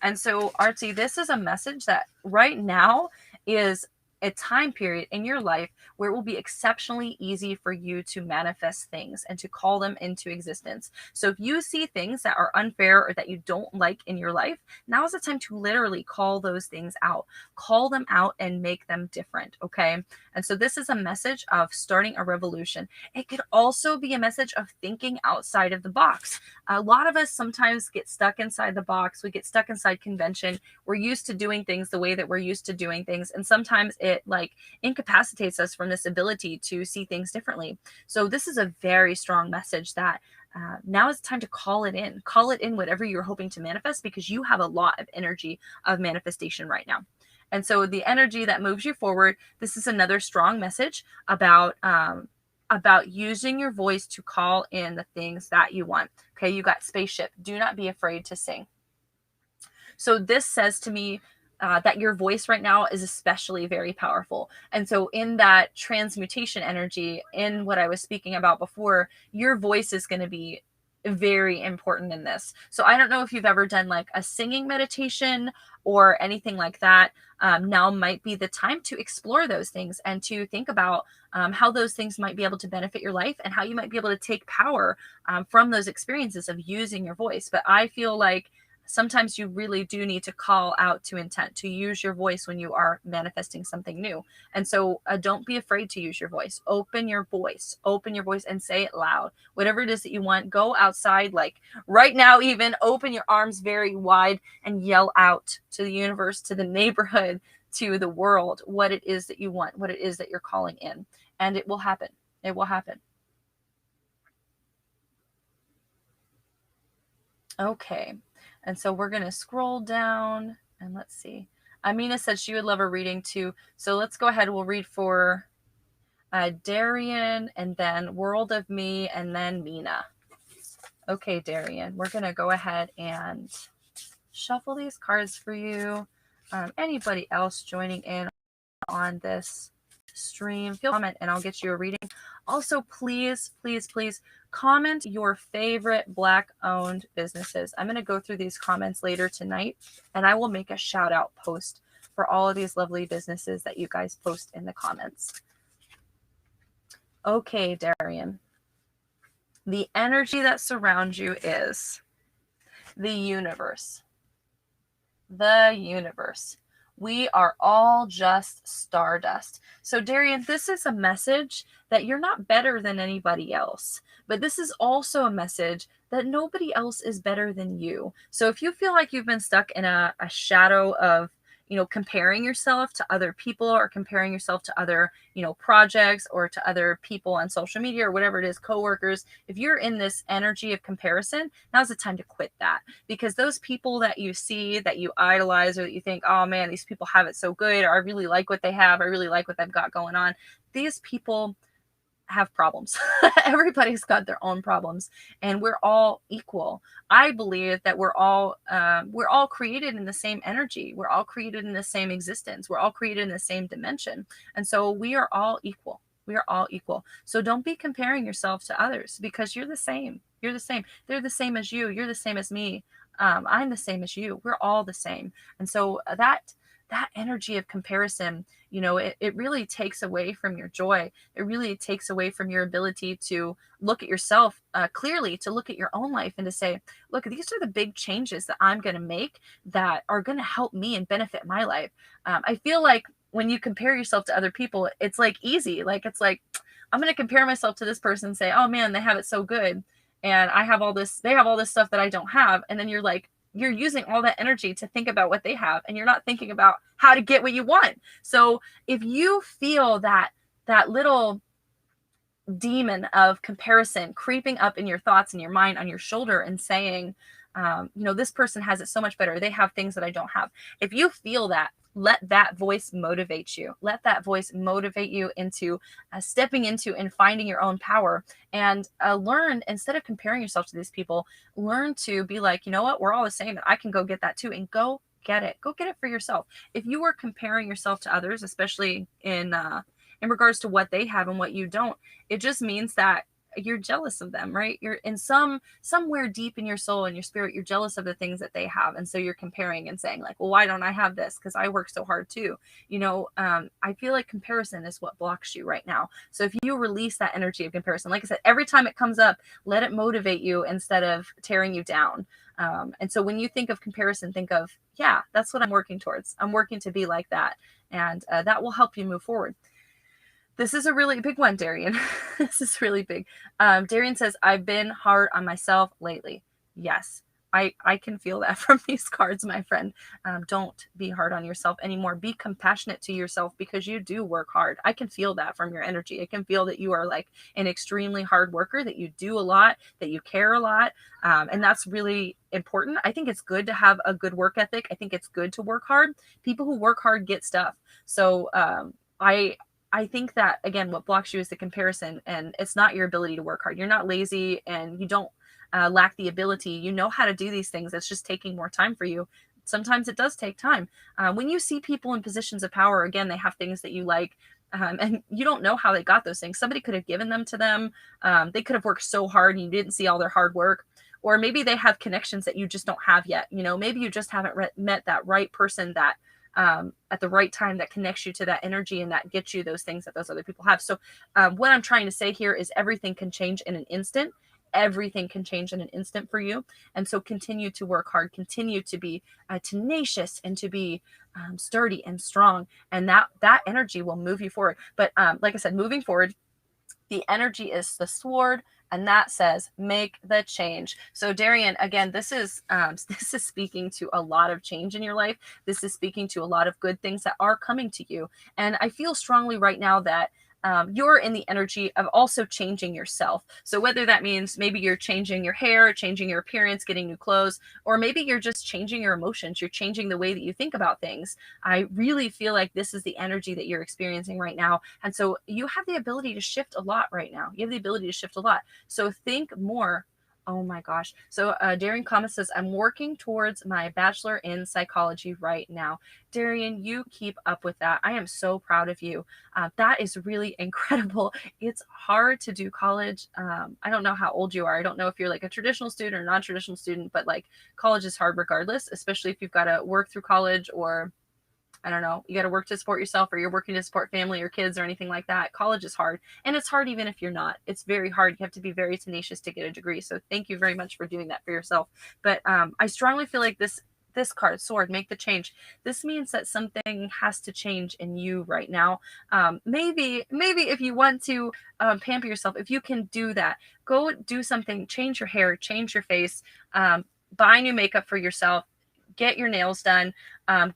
And so, Artsy, this is a message that right now is a time period in your life where it will be exceptionally easy for you to manifest things and to call them into existence. So if you see things that are unfair or that you don't like in your life, now is the time to literally call those things out. Call them out and make them different, okay? And so this is a message of starting a revolution. It could also be a message of thinking outside of the box. A lot of us sometimes get stuck inside the box. We get stuck inside convention. We're used to doing things the way that we're used to doing things. And sometimes it like incapacitates us from this ability to see things differently. So this is a very strong message that now is time to call it in. Call it in whatever you're hoping to manifest, because you have a lot of energy of manifestation right now. And so the energy that moves you forward, this is another strong message about using your voice to call in the things that you want. Okay, you got spaceship. Do not be afraid to sing. So this says to me that your voice right now is especially very powerful. And so in that transmutation energy, in what I was speaking about before, your voice is going to be very important in this. So I don't know if you've ever done like a singing meditation or anything like that. Now might be the time to explore those things and to think about how those things might be able to benefit your life and how you might be able to take power from those experiences of using your voice. But I feel like sometimes you really do need to call out to intent, to use your voice when you are manifesting something new. And so don't be afraid to use your voice. Open your voice and say it loud. Whatever it is that you want, go outside, like right now, even open your arms very wide and yell out to the universe, to the neighborhood, to the world what it is that you want, what it is that you're calling in, and it will happen. It will happen. Okay, and so we're going to scroll down and let's see. Mina said she would love a reading too. So let's go ahead. We'll read for Darian, and then World of Me, and then Mina. Okay, Darian, we're going to go ahead and shuffle these cards for you. Anybody else joining in on this stream, feel free to comment and I'll get you a reading. Also, please, please, please comment your favorite Black-owned businesses. I'm going to go through these comments later tonight, and I will make a shout-out post for all of these lovely businesses that you guys post in the comments. Okay, Darian. The energy that surrounds you is the universe. The universe. We are all just stardust. So, Darian, this is a message that you're not better than anybody else. But this is also a message that nobody else is better than you. So if you feel like you've been stuck in a shadow of, comparing yourself to other people, or comparing yourself to other, projects, or to other people on social media, or whatever it is, coworkers, if you're in this energy of comparison, now's the time to quit that. Because those people that you see, that you idolize, or that you think, oh man, these people have it so good, or I really like what they have, I really like what they've got going on, these people have problems. Everybody's got their own problems, and we're all equal. I believe that we're all created in the same energy. We're all created in the same existence. We're all created in the same dimension. And so we are all equal. We are all equal. So don't be comparing yourself to others, because you're the same. You're the same. They're the same as you. You're the same as me. I'm the same as you. We're all the same. And so that energy of comparison, it really takes away from your joy. It really takes away from your ability to look at yourself clearly, to look at your own life and to say, look, these are the big changes that I'm going to make that are going to help me and benefit my life. I feel like when you compare yourself to other people, it's like easy. Like, it's like, I'm going to compare myself to this person and say, oh man, they have it so good. And I have all this, they have all this stuff that I don't have. And then you're like, you're using all that energy to think about what they have, and you're not thinking about how to get what you want. So if you feel that little demon of comparison creeping up in your thoughts and your mind on your shoulder and saying, this person has it so much better, they have things that I don't have. If you feel that, let that voice motivate you. Let that voice motivate you into stepping into and finding your own power, and learn, instead of comparing yourself to these people, learn to be like, you know what, we're all the same. I can go get that too, and go get it. Go get it for yourself. If you are comparing yourself to others, especially in regards to what they have and what you don't, it just means that you're jealous of them, right? You're in somewhere deep in your soul and your spirit, you're jealous of the things that they have. And so you're comparing and saying like, well, why don't I have this? Because I work so hard too. I feel like comparison is what blocks you right now. So if you release that energy of comparison, like I said, every time it comes up, let it motivate you instead of tearing you down. And so when you think of comparison, think of, yeah, that's what I'm working towards. I'm working to be like that. And that will help you move forward. This is a really big one, Darian. This is really big. Darian says, I've been hard on myself lately. Yes, I can feel that from these cards, my friend. Don't be hard on yourself anymore. Be compassionate to yourself, because you do work hard. I can feel that from your energy. I can feel that you are like an extremely hard worker, that you do a lot, that you care a lot. And that's really important. I think it's good to have a good work ethic. I think it's good to work hard. People who work hard get stuff. So I think that, again, what blocks you is the comparison, and it's not your ability to work hard. You're not lazy, and you don't lack the ability. You know how to do these things. It's just taking more time for you. Sometimes it does take time. When you see people in positions of power, again, they have things that you like, and you don't know how they got those things. Somebody could have given them to them. They could have worked so hard and you didn't see all their hard work. Or maybe they have connections that you just don't have yet. Maybe you just haven't met that right person that at the right time that connects you to that energy and that gets you those things that those other people have. So what I'm trying to say here is everything can change in an instant. Everything can change in an instant for you. And so continue to work hard, continue to be tenacious, and to be sturdy and strong. And that energy will move you forward. But like I said, moving forward, The energy is the sword, and that says make the change. So Darian, again, this is speaking to a lot of change in your life. This is speaking to a lot of good things that are coming to you. And I feel strongly right now that you're in the energy of also changing yourself. So whether that means maybe you're changing your hair, changing your appearance, getting new clothes, or maybe you're just changing your emotions, you're changing the way that you think about things. I really feel like this is the energy that you're experiencing right now. And so you have the ability to shift a lot right now. You have the ability to shift a lot. So think more. Oh my gosh. So Darian Kama says, I'm working towards my bachelor in psychology right now. Darian, you keep up with that. I am so proud of you. That is really incredible. It's hard to do college. I don't know how old you are. I don't know if you're like a traditional student or non-traditional student, but like college is hard regardless, especially if you've got to work through college, or I don't know, you got to work to support yourself, or you're working to support family or kids or anything like that. College is hard. And it's hard even if you're not. It's very hard. You have to be very tenacious to get a degree. So thank you very much for doing that for yourself. But I strongly feel like this card, sword, make the change. This means that something has to change in you right now. Maybe if you want to pamper yourself, if you can do that, go do something, change your hair, change your face, buy new makeup for yourself, get your nails done,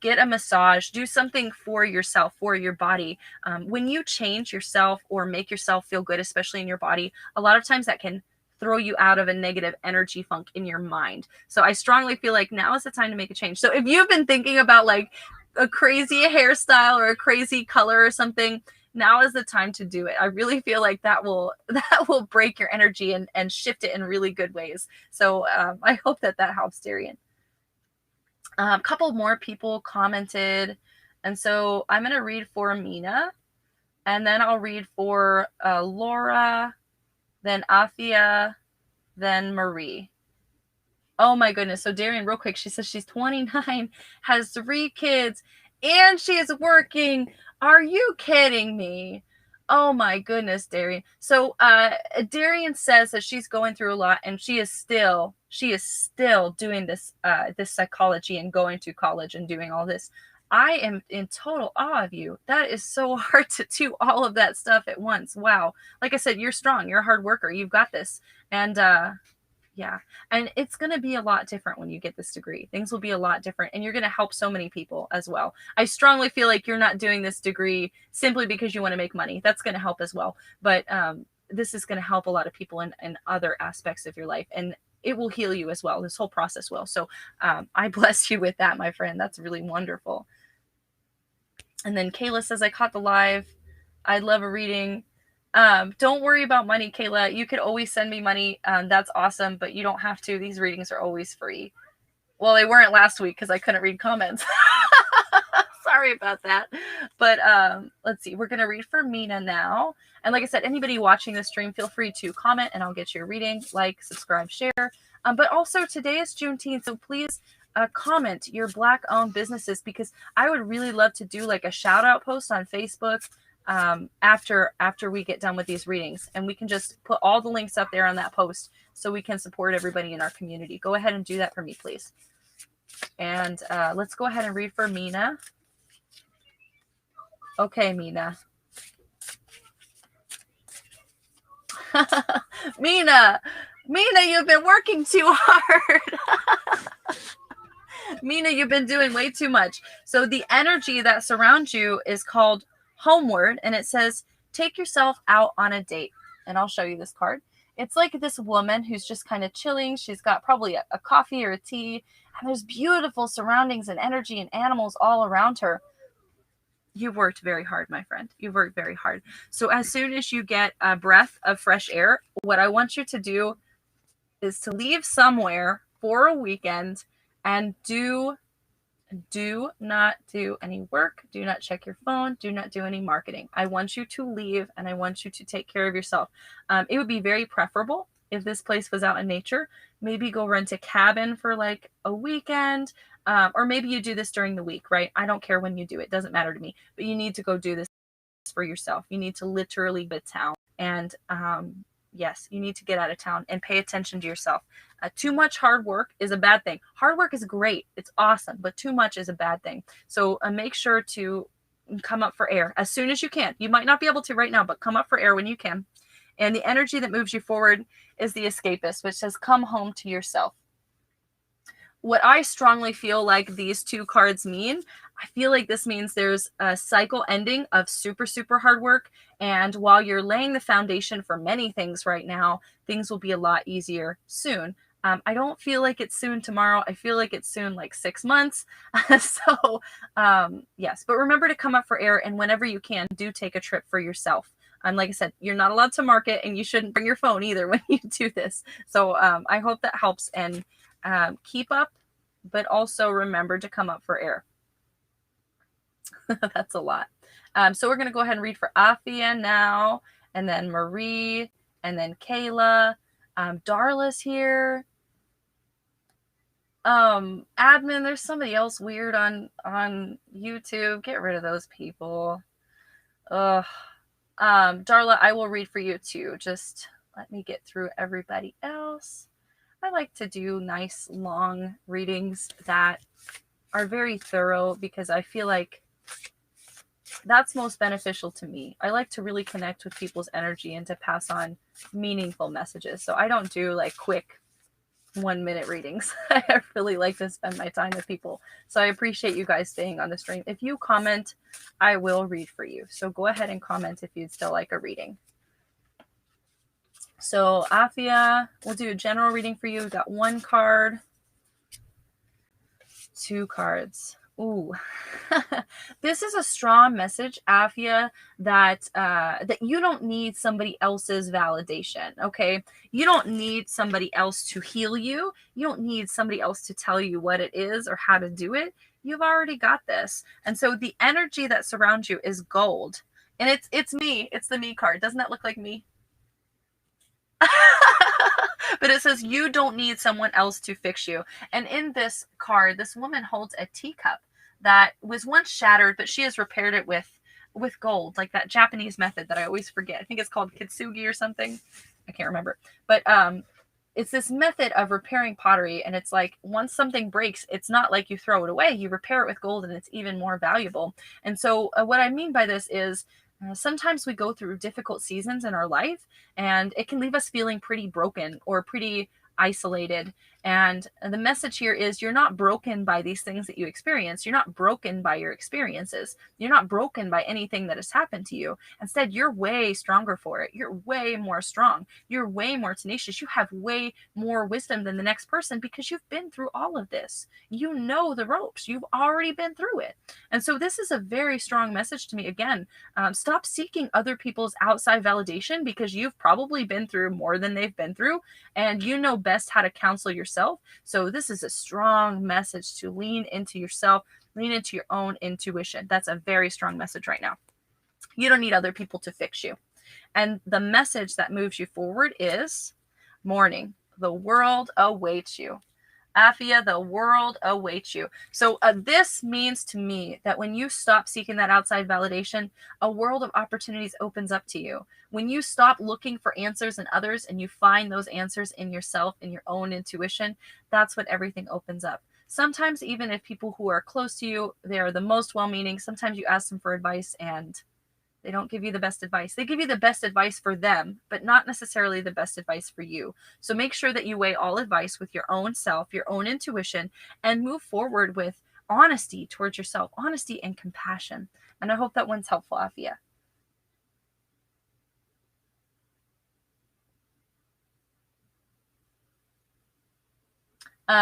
get a massage, do something for yourself, for your body. When you change yourself or make yourself feel good, especially in your body, a lot of times that can throw you out of a negative energy funk in your mind. So I strongly feel like now is the time to make a change. So if you've been thinking about like a crazy hairstyle or a crazy color or something, now is the time to do it. I really feel like that will break your energy and shift it in really good ways. So I hope that helps, Darian. A couple more people commented, and so I'm going to read for Mina, and then I'll read for Laura, then Afia, then Marie. Oh my goodness. So Darian, real quick, she says she's 29, has 3 kids, and she is working. Are you kidding me? Oh my goodness, Darian. So Darian says that she's going through a lot, and she is still doing this this psychology and going to college and doing all this. I am in total awe of you. That is so hard to do all of that stuff at once. Wow. Like I said, you're strong. You're a hard worker. You've got this. And yeah. And it's going to be a lot different when you get this degree. Things will be a lot different, and you're going to help so many people as well. I strongly feel like you're not doing this degree simply because you want to make money. That's going to help as well. But this is going to help a lot of people in other aspects of your life, and it will heal you as well. This whole process will. So I bless you with that, my friend. That's really wonderful. And then Kayla says, I caught the live. I'd love a reading. Don't worry about money, Kayla. You could always send me money. That's awesome, but you don't have to. These readings are always free. Well, they weren't last week because I couldn't read comments. Sorry about that. But let's see. We're going to read for Mina now. And like I said, anybody watching this stream, feel free to comment and I'll get you a reading. Like, subscribe, share. But also today is Juneteenth, so please comment your Black-owned businesses, because I would really love to do like a shout-out post on Facebook after we get done with these readings, and we can just put all the links up there on that post so we can support everybody in our community. Go ahead and do that for me, please. And let's go ahead and read for Mina. Okay, Mina. Mina, you've been working too hard. Mina, you've been doing way too much. So the energy that surrounds you is called homeward, and it says take yourself out on a date. And I'll show you this card. It's like this woman who's just kind of chilling. She's got probably a coffee or a tea, and there's beautiful surroundings and energy and animals all around her. You've worked very hard, my friend. You've worked very hard. So as soon as you get a breath of fresh air, what I want you to do is to leave somewhere for a weekend and do not do any work. Do not check your phone. Do not do any marketing. I want you to leave, and I want you to take care of yourself. It would be very preferable if this place was out in nature. Maybe go rent a cabin for like a weekend, or maybe you do this during the week, right? I don't care when you do it. It doesn't matter to me. But you need to go do this for yourself. You need to literally get town. And yes, you need to get out of town and pay attention to yourself. Too much hard work is a bad thing. Hard work is great. It's awesome. But too much is a bad thing. So make sure to come up for air as soon as you can. You might not be able to right now, but come up for air when you can. And the energy that moves you forward is the escapist, which says come home to yourself. What I strongly feel like these two cards mean, I feel like this means there's a cycle ending of super, super hard work. And while you're laying the foundation for many things right now, things will be a lot easier soon. I don't feel like it's soon tomorrow. I feel like it's soon, like 6 months. So yes, but remember to come up for air, and whenever you can, do take a trip for yourself. Like I said, you're not allowed to market, and you shouldn't bring your phone either when you do this. So I hope that helps, and keep up, but also remember to come up for air. That's a lot. So we're going to go ahead and read for Afia now, and then Marie, and then Kayla. Darla's here. Admin, there's somebody else weird on YouTube. Get rid of those people. Ugh. Darla, I will read for you too. Just let me get through everybody else. I like to do nice long readings that are very thorough because I feel like that's most beneficial to me. I like to really connect with people's energy and to pass on meaningful messages. So I don't do like quick 1-minute readings. I really like to spend my time with people. So I appreciate you guys staying on the stream. If you comment, I will read for you. So go ahead and comment if you'd still like a reading. So Afia, we'll do a general reading for you. We've got 1 card, 2 cards. Ooh, this is a strong message, Afia, that you don't need somebody else's validation, okay? You don't need somebody else to heal you. You don't need somebody else to tell you what it is or how to do it. You've already got this. And so the energy that surrounds you is gold. And it's me. It's the me card. Doesn't that look like me? But it says you don't need someone else to fix you. And in this card, this woman holds a teacup that was once shattered, but she has repaired it with gold, like that Japanese method that I always forget. I think it's called kintsugi or something. I can't remember. But it's this method of repairing pottery, and it's like once something breaks, it's not like you throw it away. You repair it with gold, and it's even more valuable. And so what I mean by this is sometimes we go through difficult seasons in our life, and it can leave us feeling pretty broken or pretty isolated. And the message here is you're not broken by these things that you experience. You're not broken by your experiences. You're not broken by anything that has happened to you. Instead, you're way stronger for it. You're way more strong. You're way more tenacious. You have way more wisdom than the next person because you've been through all of this. You know the ropes. You've already been through it. And so this is a very strong message to me. Again, stop seeking other people's outside validation because you've probably been through more than they've been through, and you know best how to counsel yourself. So this is a strong message to lean into yourself, lean into your own intuition. That's a very strong message right now. You don't need other people to fix you. And the message that moves you forward is morning. The world awaits you. Afia, the world awaits you. So this means to me that when you stop seeking that outside validation, a world of opportunities opens up to you. When you stop looking for answers in others and you find those answers in yourself, in your own intuition, that's when everything opens up. Sometimes even if people who are close to you, they are the most well-meaning, sometimes you ask them for advice and they don't give you the best advice. They give you the best advice for them, but not necessarily the best advice for you. So make sure that you weigh all advice with your own self, your own intuition, and move forward with honesty towards yourself, honesty and compassion. And I hope that one's helpful, Afia.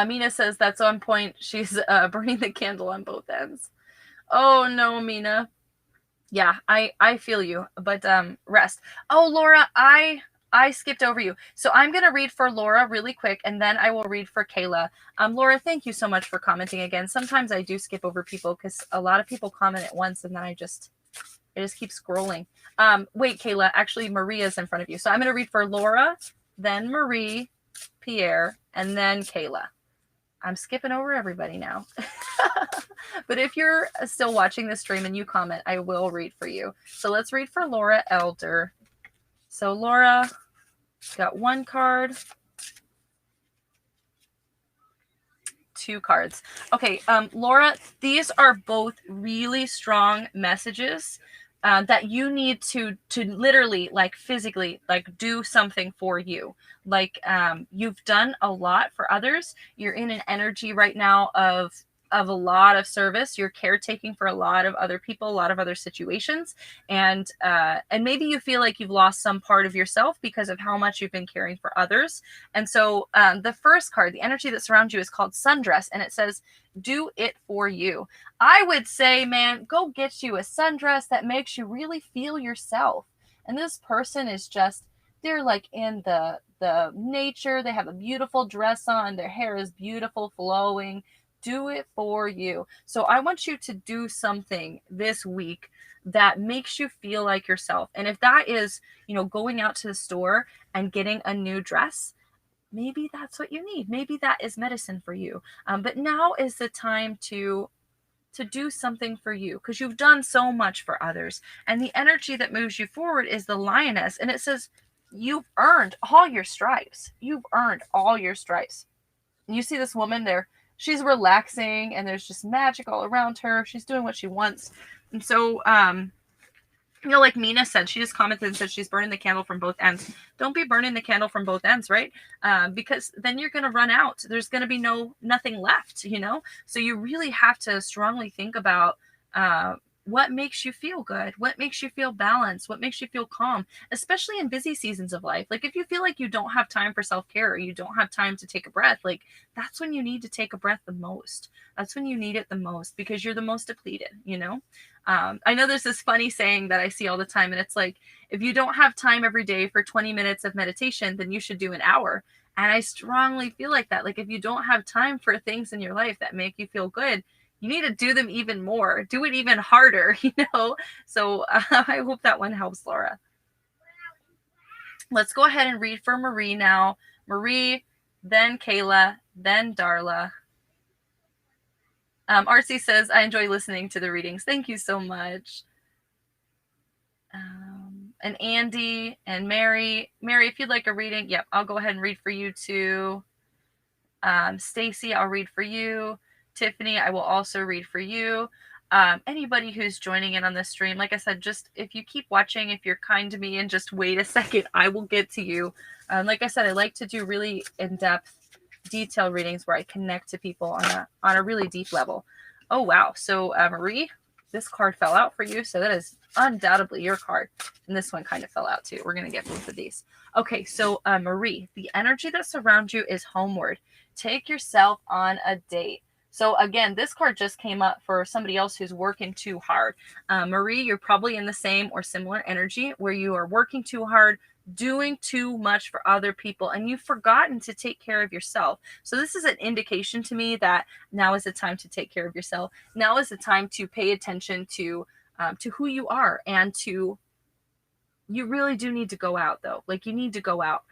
Mina says that's on point. She's burning the candle on both ends. Oh no, Mina. Yeah, I feel you, but rest. Oh, Laura, I skipped over you. So I'm going to read for Laura really quick, and then I will read for Kayla. Laura, thank you so much for commenting again. Sometimes I do skip over people because a lot of people comment at once, and then I just keep scrolling. Wait, Kayla, actually Maria's in front of you. So I'm going to read for Laura, then Marie, Pierre, and then Kayla. I'm skipping over everybody now. But if you're still watching this stream and you comment, I will read for you. So let's read for Laura Elder. So Laura got 1 card, 2 cards. Okay, Laura, these are both really strong messages that you need to literally, like, physically, like, do something for you. Like, you've done a lot for others. You're in an energy right now of a lot of service. You're caretaking for a lot of other people, a lot of other situations, and maybe you feel like you've lost some part of yourself because of how much you've been caring for others. And so the first card, the energy that surrounds you, is called Sundress, and it says, do it for you. I would say, man, go get you a sundress that makes you really feel yourself. And this person is just, they're like in the nature. They have a beautiful dress on. Their hair is beautiful, flowing. Do it for you. So I want you to do something this week that makes you feel like yourself. And if that is, going out to the store and getting a new dress, maybe that's what you need. Maybe that is medicine for you. But now is the time to do something for you, because you've done so much for others. And the energy that moves you forward is the lioness. And it says, you've earned all your stripes. You've earned all your stripes. You see this woman there, she's relaxing, and there's just magic all around her. She's doing what she wants. And so, like Mina said, she just commented and said she's burning the candle from both ends. Don't be burning the candle from both ends, right? Because then you're going to run out. There's going to be nothing left, So you really have to strongly think about what makes you feel good, what makes you feel balanced, what makes you feel calm, especially in busy seasons of life. Like if you feel like you don't have time for self-care, or you don't have time to take a breath, like that's when you need to take a breath the most. That's when you need it the most, because you're the most depleted, I know there's this funny saying that I see all the time, and it's like, if you don't have time every day for 20 minutes of meditation, then you should do an hour. And I strongly feel like that. Like if you don't have time for things in your life that make you feel good, you need to do them even more, do it even harder, So I hope that one helps, Laura. Let's go ahead and read for Marie now. Marie, then Kayla, then Darla. Artsy says, I enjoy listening to the readings. Thank you so much. And Andy and Mary. Mary, if you'd like a reading, yep, I'll go ahead and read for you too. Stacey, I'll read for you. Tiffany, I will also read for you. Anybody who's joining in on this stream, like I said, just if you keep watching, if you're kind to me and just wait a second, I will get to you. Like I said, I like to do really in-depth, detailed readings where I connect to people on a really deep level. Oh, wow. So Marie, this card fell out for you. So that is undoubtedly your card. And this one kind of fell out too. We're going to get both of these. Okay. So Marie, the energy that surrounds you is homeward. Take yourself on a date. So again, this card just came up for somebody else who's working too hard. Marie, you're probably in the same or similar energy where you are working too hard, doing too much for other people, and you've forgotten to take care of yourself. So this is an indication to me that now is the time to take care of yourself. Now is the time to pay attention to who you are, and you really do need to go out though. Like you need to go out.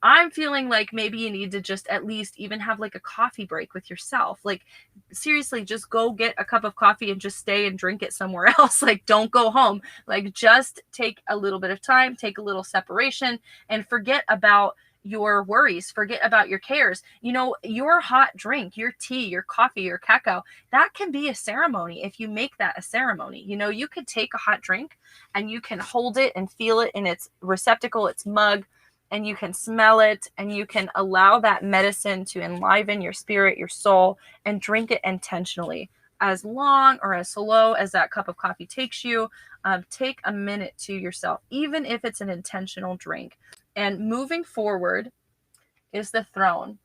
I'm feeling like maybe you need to just at least even have like a coffee break with yourself. Like seriously, just go get a cup of coffee and just stay and drink it somewhere else. Like don't go home. Like just take a little bit of time, take a little separation, and forget about your worries, forget about your cares. Your hot drink, your tea, your coffee, your cacao, that can be a ceremony. If you make that a ceremony, you could take a hot drink and you can hold it and feel it in its receptacle, its mug, and you can smell it, and you can allow that medicine to enliven your spirit, your soul, and drink it intentionally. As long or as slow as that cup of coffee takes you, take a minute to yourself, even if it's an intentional drink. And moving forward is the throne.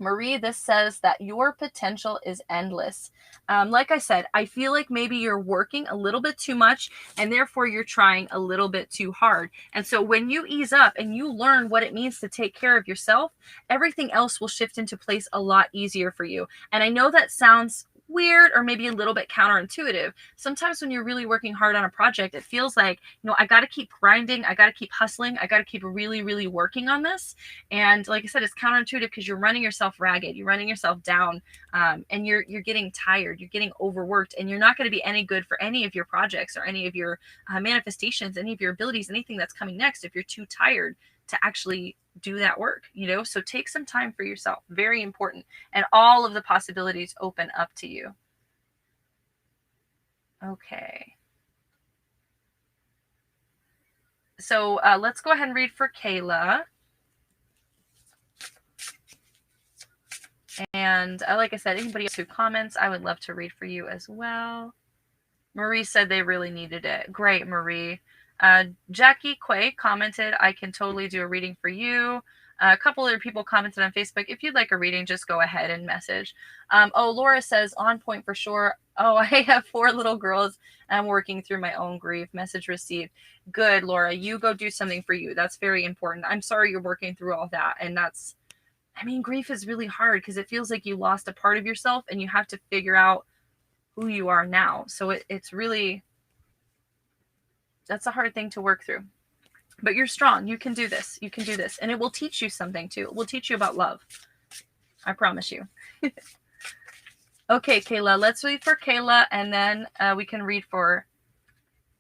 Marie, this says that your potential is endless. Like I said, I feel like maybe you're working a little bit too much, and therefore you're trying a little bit too hard. And so when you ease up and you learn what it means to take care of yourself, everything else will shift into place a lot easier for you. And I know that sounds weird or maybe a little bit counterintuitive. Sometimes when you're really working hard on a project, it feels like, I got to keep grinding. I got to keep hustling. I got to keep really, really working on this. And like I said, it's counterintuitive because you're running yourself ragged. You're running yourself down, and you're getting tired. You're getting overworked, and you're not going to be any good for any of your projects or any of your manifestations, any of your abilities, anything that's coming next if you're too tired to actually do that work, so take some time for yourself. Very important. And all of the possibilities open up to you. Okay. So let's go ahead and read for Kayla. And like I said, anybody else who comments, I would love to read for you as well. Marie said they really needed it. Great, Marie. Jacquie Quay commented, I can totally do a reading for you. A couple other people commented on Facebook. If you'd like a reading, just go ahead and message. Oh, Laura says, on point for sure. Oh, I have 4 little girls. I'm working through my own grief. Message received. Good, Laura. You go do something for you. That's very important. I'm sorry you're working through all that. And that's, I mean, grief is really hard because it feels like you lost a part of yourself and you have to figure out who you are now. So it's really, that's a hard thing to work through. But you're strong. You can do this. You can do this. And it will teach you something too. It will teach you about love. I promise you. Okay, Kayla, let's read for Kayla and then we can read for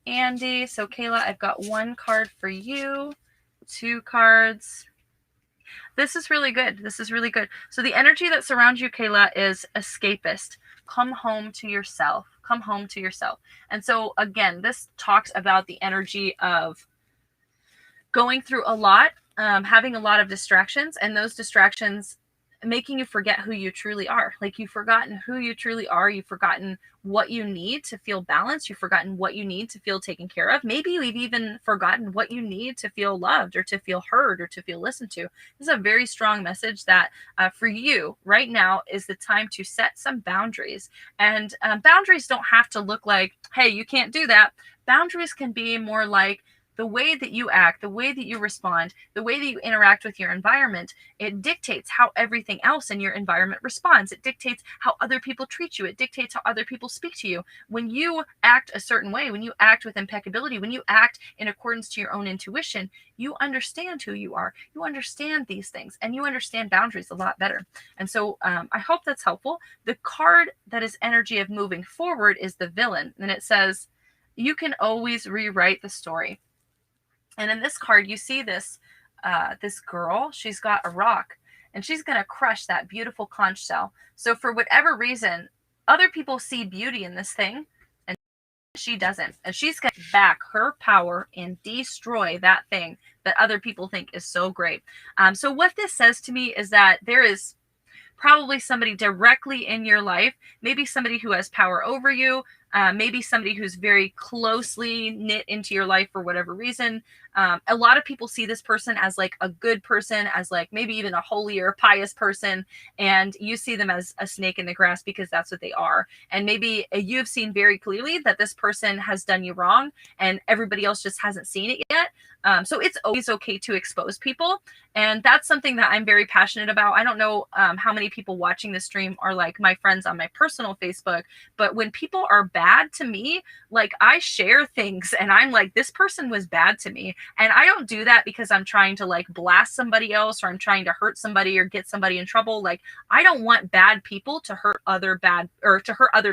Andy. So Kayla, I've got 1 card for you, 2 cards. This is really good. This is really good. So the energy that surrounds you, Kayla, is escapist. Come home to yourself. Come home to yourself. And so again, this talks about the energy of going through a lot, having a lot of distractions, and those distractions making you forget who you truly are. Like you've forgotten who you truly are. You've forgotten what you need to feel balanced. You've forgotten what you need to feel taken care of. Maybe you've even forgotten what you need to feel loved or to feel heard or to feel listened to. This is a very strong message that for you right now is the time to set some boundaries. And boundaries don't have to look like, hey, you can't do that. Boundaries can be more like, the way that you act, the way that you respond, the way that you interact with your environment, it dictates how everything else in your environment responds. It dictates how other people treat you. It dictates how other people speak to you. When you act a certain way, when you act with impeccability, when you act in accordance to your own intuition, you understand who you are. You understand these things and you understand boundaries a lot better. And so I hope that's helpful. The card that is energy of moving forward is the villain. And it says, you can always rewrite the story. And in this card, you see this this girl. She's got a rock, and she's going to crush that beautiful conch shell. So for whatever reason, other people see beauty in this thing, and she doesn't. And she's going to back her power and destroy that thing that other people think is so great. So what this says to me is that there is probably somebody directly in your life, maybe somebody who has power over you, maybe somebody who's very closely knit into your life for whatever reason. A lot of people see this person as like a good person, as like maybe even a holy or pious person, and you see them as a snake in the grass because that's what they are. And maybe you've seen very clearly that this person has done you wrong and everybody else just hasn't seen it yet. So it's always okay to expose people. And that's something that I'm very passionate about. I don't know how many people watching this stream are like my friends on my personal Facebook, but when people are bad to me, like I share things and I'm like, this person was bad to me. And I don't do that because I'm trying to like blast somebody else or I'm trying to hurt somebody or get somebody in trouble. Like I don't want bad people to hurt other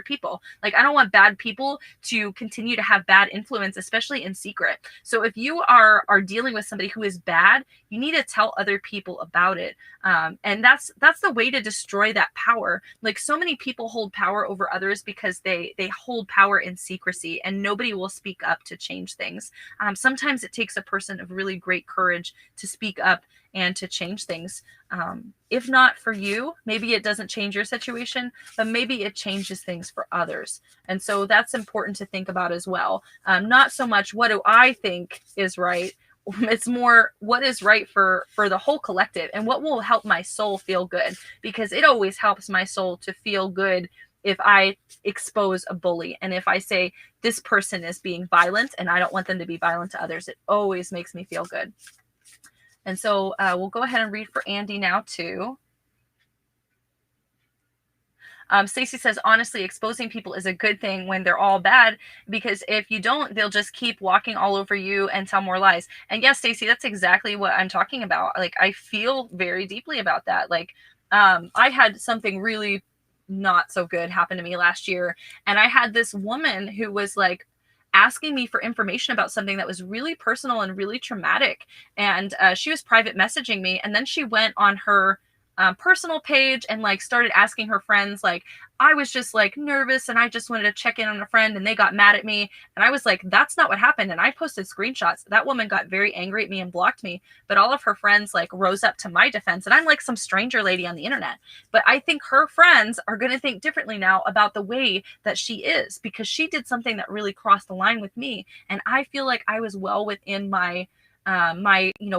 people. Like I don't want bad people to continue to have bad influence, especially in secret. So if you are dealing with somebody who is bad, you need to tell other people about it. And that's the way to destroy that power. Like so many people hold power over others because they hold power in secrecy and nobody will speak up to change things. Sometimes it takes a person of really great courage to speak up and to change things. If not for you, maybe it doesn't change your situation, but maybe it changes things for others. And so that's important to think about as well. Not so much what do I think is right. It's more what is right for the whole collective and what will help my soul feel good, because it always helps my soul to feel good if I expose a bully and if I say this person is being violent and I don't want them to be violent to others. It always makes me feel good. And so we'll go ahead and read for Andy now too. Stacey says, honestly, exposing people is a good thing when they're all bad, because if you don't, they'll just keep walking all over you and tell more lies. And yes, Stacey, that's exactly what I'm talking about. Like, I feel very deeply about that. Like, I had something really not so good happen to me last year. And I had this woman who was like asking me for information about something that was really personal and really traumatic. And she was private messaging me. And then she went on her personal page and like started asking her friends, like, I was just like nervous and I just wanted to check in on a friend and they got mad at me. And I was like, that's not what happened. And I posted screenshots. That woman got very angry at me and blocked me. But all of her friends like rose up to my defense. And I'm like some stranger lady on the internet. But I think her friends are going to think differently now about the way that she is, because she did something that really crossed the line with me. And I feel like I was well within my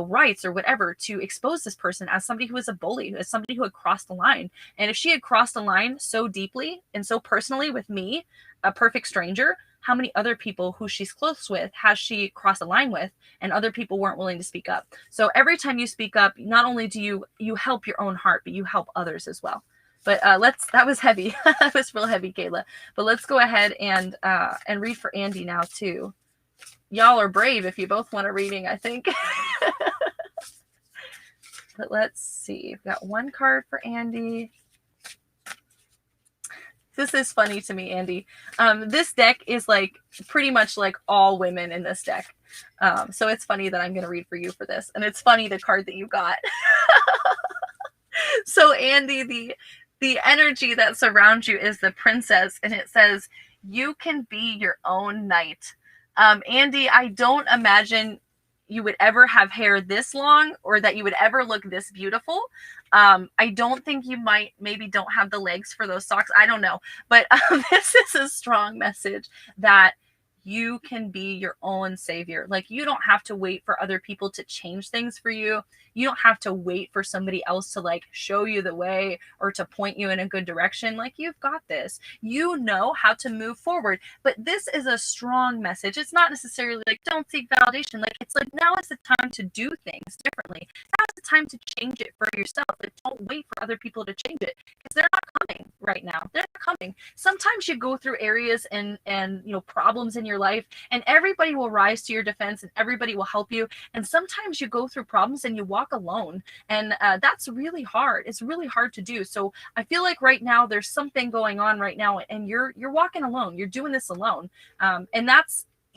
rights or whatever to expose this person as somebody who was a bully, as somebody who had crossed the line. And if she had crossed the line so deeply and so personally with me, a perfect stranger, how many other people who she's close with has she crossed the line with, and other people weren't willing to speak up? So every time you speak up, not only do you help your own heart, but you help others as well. But that was heavy. That was real heavy, Kayla. But let's go ahead and read for Andy now too. Y'all are brave if you both want a reading, I think. But let's see. We've got one card for Andy. This is funny to me, Andy. This deck is like pretty much like all women in this deck. So it's funny that I'm going to read for you for this. And it's funny the card that you got. So Andy, the energy that surrounds you is the princess. And it says, you can be your own knight. Andy, I don't imagine you would ever have hair this long or that you would ever look this beautiful. I don't think you maybe don't have the legs for those socks. I don't know. But this is a strong message that you can be your own savior. Like, you don't have to wait for other people to change things for you. You don't have to wait for somebody else to like show you the way or to point you in a good direction. Like, you've got this. You know how to move forward. But this is a strong message. It's not necessarily like don't seek validation. Like, it's like now is the time to do things differently. Now's the time to change it for yourself. Like, don't wait for other people to change it, because they're not coming right now. They're not coming. Sometimes you go through areas and problems in your life, and everybody will rise to your defense and everybody will help you. And sometimes you go through problems and you walk alone, and that's really hard. It's really hard to do. So I feel like right now there's something going on right now, and you're walking alone. You're doing this alone, and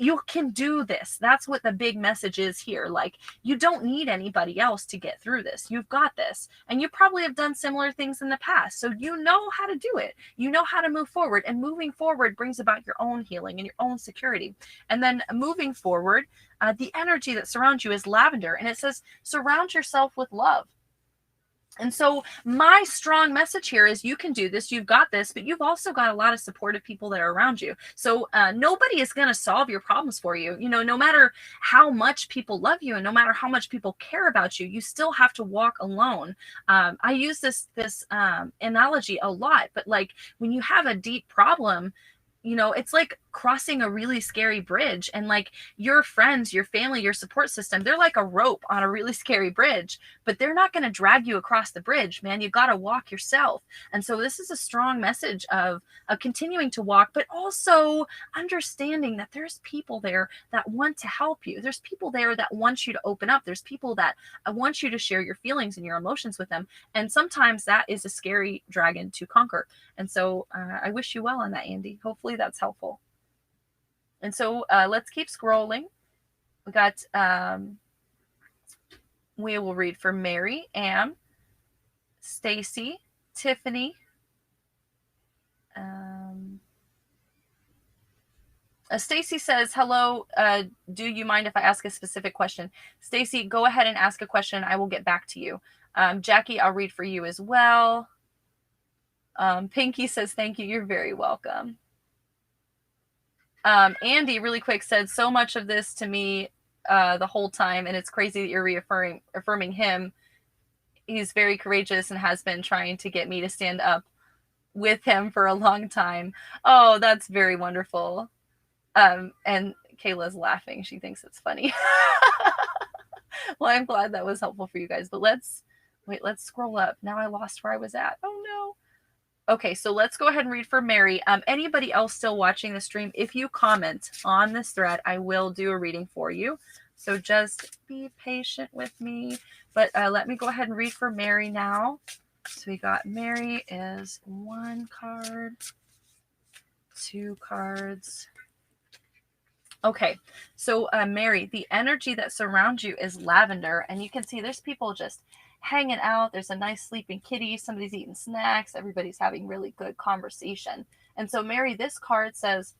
you can do this. That's what the big message is here. Like, you don't need anybody else to get through this. You've got this. And you probably have done similar things in the past. So you know how to do it. You know how to move forward. And moving forward brings about your own healing and your own security. And then moving forward, the energy that surrounds you is lavender. And it says, surround yourself with love. And so my strong message here is you can do this, you've got this, but you've also got a lot of supportive people that are around you. So nobody is going to solve your problems for you. No matter how much people love you and no matter how much people care about you, you still have to walk alone. I use this analogy a lot, but like when you have a deep problem, it's like crossing a really scary bridge, and like your friends, your family, your support system, they're like a rope on a really scary bridge, but they're not going to drag you across the bridge, man. You got to walk yourself. And so this is a strong message of continuing to walk, but also understanding that there's people there that want to help you. There's people there that want you to open up. There's people that want you to share your feelings and your emotions with them. And sometimes that is a scary dragon to conquer. And so I wish you well on that, Andy. Hopefully that's helpful. And so let's keep scrolling. We got, we will read for Mary, Anne, Stacey, Tiffany. Stacey says, hello, do you mind if I ask a specific question? Stacey, go ahead and ask a question. I will get back to you. Jacquie, I'll read for you as well. Pinky says, thank you. You're very welcome. Andy, really quick, said so much of this to me the whole time, and it's crazy that you're affirming him. He's very courageous and has been trying to get me to stand up with him for a long time. Oh, that's very wonderful. And Kayla's laughing. She thinks it's funny. Well, I'm glad that was helpful for you guys. But let's scroll up. Now I lost where I was at. Oh, no. Okay, so let's go ahead and read for Mary. Anybody else still watching the stream, if you comment on this thread, I will do a reading for you. So just be patient with me. But let me go ahead and read for Mary now. So we got Mary is 1 card, 2 cards. Okay, so Mary, the energy that surrounds you is lavender. And you can see there's people just hanging out. There's a nice sleeping kitty. Somebody's eating snacks. Everybody's having really good conversation. And so, Mary, this card says,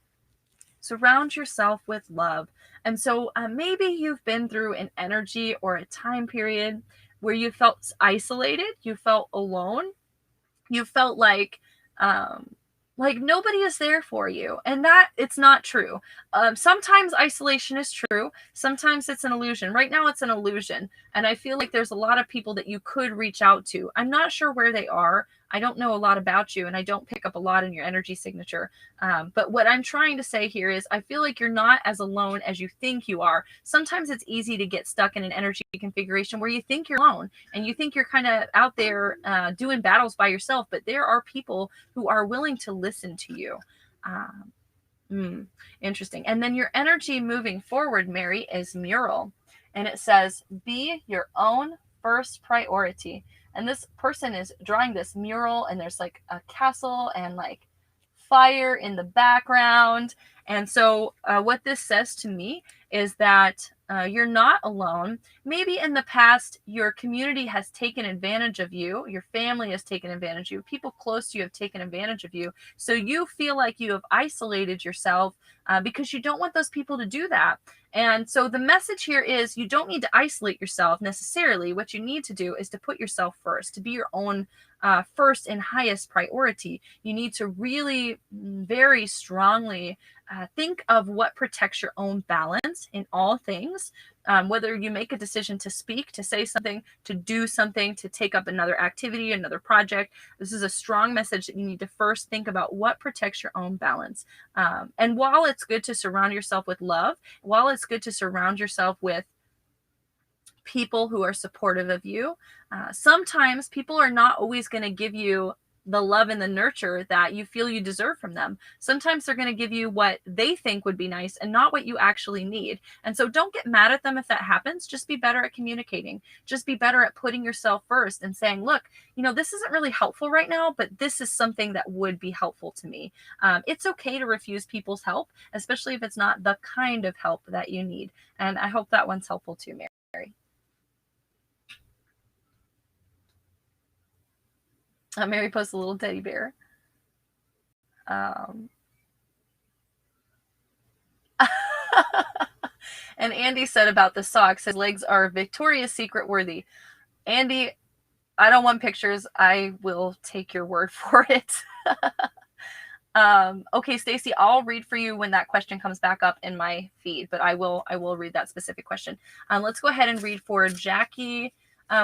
surround yourself with love. And so maybe you've been through an energy or a time period where you felt isolated, you felt alone, you felt like nobody is there for you, and that it's not true. Sometimes isolation is true, sometimes it's an illusion. Right now it's an illusion, and I feel like there's a lot of people that you could reach out to. I'm not sure where they are. I don't know a lot about you, and I don't pick up a lot in your energy signature. But what I'm trying to say here is I feel like you're not as alone as you think you are. Sometimes it's easy to get stuck in an energy configuration where you think you're alone and you think you're kind of out there doing battles by yourself, but there are people who are willing to listen to you. Interesting. And then your energy moving forward, Mary, is mural. And it says, be your own first priority. And this person is drawing this mural, and there's like a castle and like fire in the background. And so what this says to me is that you're not alone. Maybe in the past, your community has taken advantage of you. Your family has taken advantage of you. People close to you have taken advantage of you. So you feel like you have isolated yourself because you don't want those people to do that. And so the message here is you don't need to isolate yourself necessarily. What you need to do is to put yourself first, to be your own first and highest priority. You need to really very strongly think of what protects your own balance in all things. Whether you make a decision to speak, to say something, to do something, to take up another activity, another project, this is a strong message that you need to first think about what protects your own balance. And while it's good to surround yourself with love, while it's good to surround yourself with people who are supportive of you, sometimes people are not always going to give you the love and the nurture that you feel you deserve from them. Sometimes they're going to give you what they think would be nice and not what you actually need. And so don't get mad at them if that happens. Just be better at communicating. Just be better at putting yourself first and saying, look, this isn't really helpful right now, but this is something that would be helpful to me. It's okay to refuse people's help, especially if it's not the kind of help that you need. And I hope that one's helpful too, Mary. Mary posts a little teddy bear. And Andy said about the socks, his legs are Victoria's Secret worthy. Andy, I don't want pictures. I will take your word for it. Okay, Stacey, I'll read for you when that question comes back up in my feed, but I will read that specific question. Let's go ahead and read for Jacquie.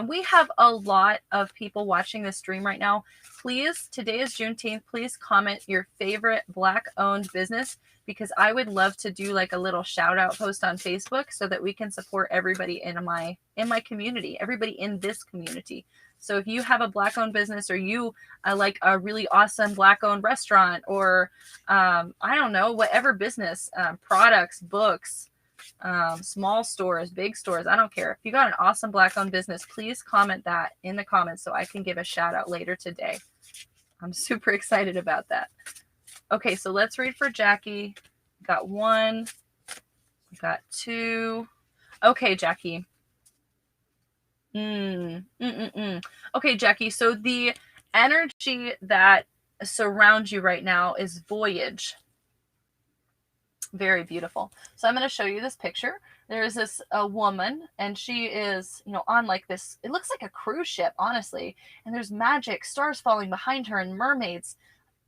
We have a lot of people watching this stream right now. Please, today is Juneteenth. Please comment your favorite Black-owned business, because I would love to do like a little shout out post on Facebook so that we can support everybody in my community, everybody in this community. So if you have a Black-owned business, or you like a really awesome Black-owned restaurant, or I don't know, whatever business, products, books, small stores, big stores, I don't care. If you got an awesome Black-owned business, please comment that in the comments so I can give a shout out later today. I'm super excited about that. Okay, so let's read for Jacquie. Got one, got two. Okay, Jacquie. Okay, Jacquie, so the energy that surrounds you right now is voyage. Very beautiful. So I'm going to show you this picture. There's this woman, and she is, on like this, it looks like a cruise ship, honestly. And there's magic, stars falling behind her, and mermaids.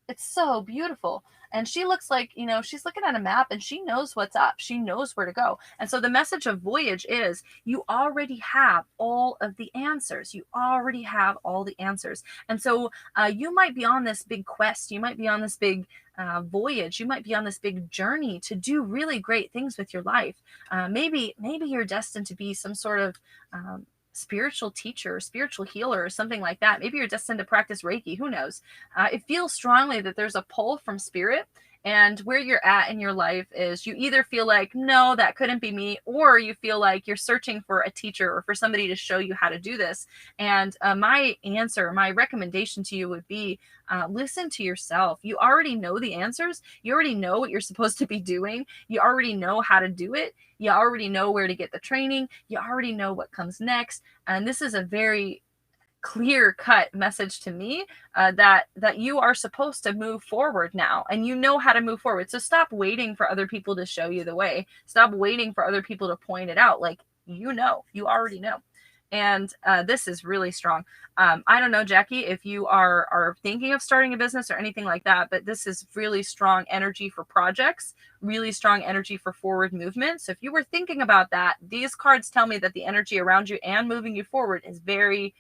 It's so beautiful. And she looks like, she's looking at a map, and she knows what's up. She knows where to go. And so the message of voyage is you already have all of the answers. You already have all the answers. And so you might be on this big quest. You might be on this big voyage. You might be on this big journey to do really great things with your life. Maybe you're destined to be some sort of spiritual teacher, spiritual healer, or something like that. Maybe you're destined to practice Reiki. Who knows? It feels strongly that there's a pull from spirit. And where you're at in your life is you either feel like, no, that couldn't be me, or you feel like you're searching for a teacher or for somebody to show you how to do this. And my recommendation to you would be listen to yourself. You already know the answers. You already know what you're supposed to be doing. You already know how to do it. You already know where to get the training. You already know what comes next. And this is a very clear-cut message to me that you are supposed to move forward now, and you know how to move forward. So stop waiting for other people to show you the way. Stop waiting for other people to point it out. Like, you already know. And this is really strong. I don't know, Jacquie, if you are thinking of starting a business or anything like that, but this is really strong energy for projects, really strong energy for forward movement. So if you were thinking about that, these cards tell me that the energy around you and moving you forward is very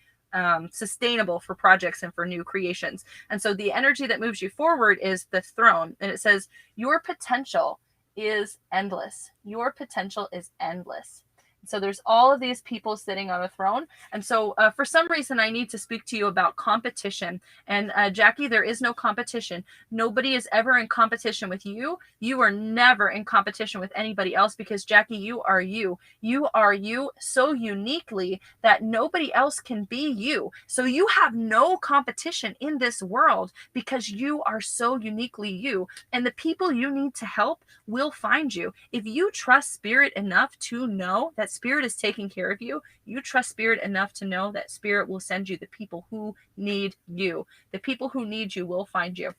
sustainable for projects and for new creations. And so the energy that moves you forward is the throne. And it says, your potential is endless. Your potential is endless. So there's all of these people sitting on a throne. And so for some reason, I need to speak to you about competition. And Jacquie, there is no competition. Nobody is ever in competition with you. You are never in competition with anybody else, because Jacquie, you are you. You are you so uniquely that nobody else can be you. So you have no competition in this world because you are so uniquely you. And the people you need to help will find you. If you trust spirit enough to know that spirit is taking care of you, you trust spirit enough to know that spirit will send you the people who need you. The people who need you will find you.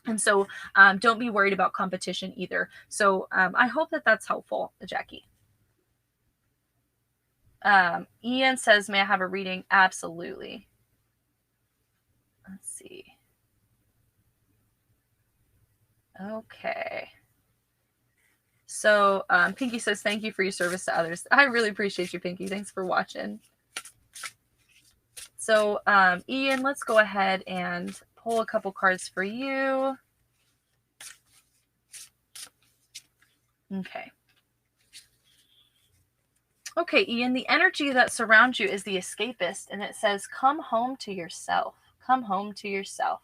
And so don't be worried about competition either. So I hope that that's helpful, Jacquie. Ian says, may I have a reading? Absolutely. Let's see. Okay. So Pinky says, thank you for your service to others. I really appreciate you, Pinky. Thanks for watching. So Ian, let's go ahead and pull a couple cards for you. Okay. Okay, Ian, the energy that surrounds you is the escapist, and it says, come home to yourself. Come home to yourself.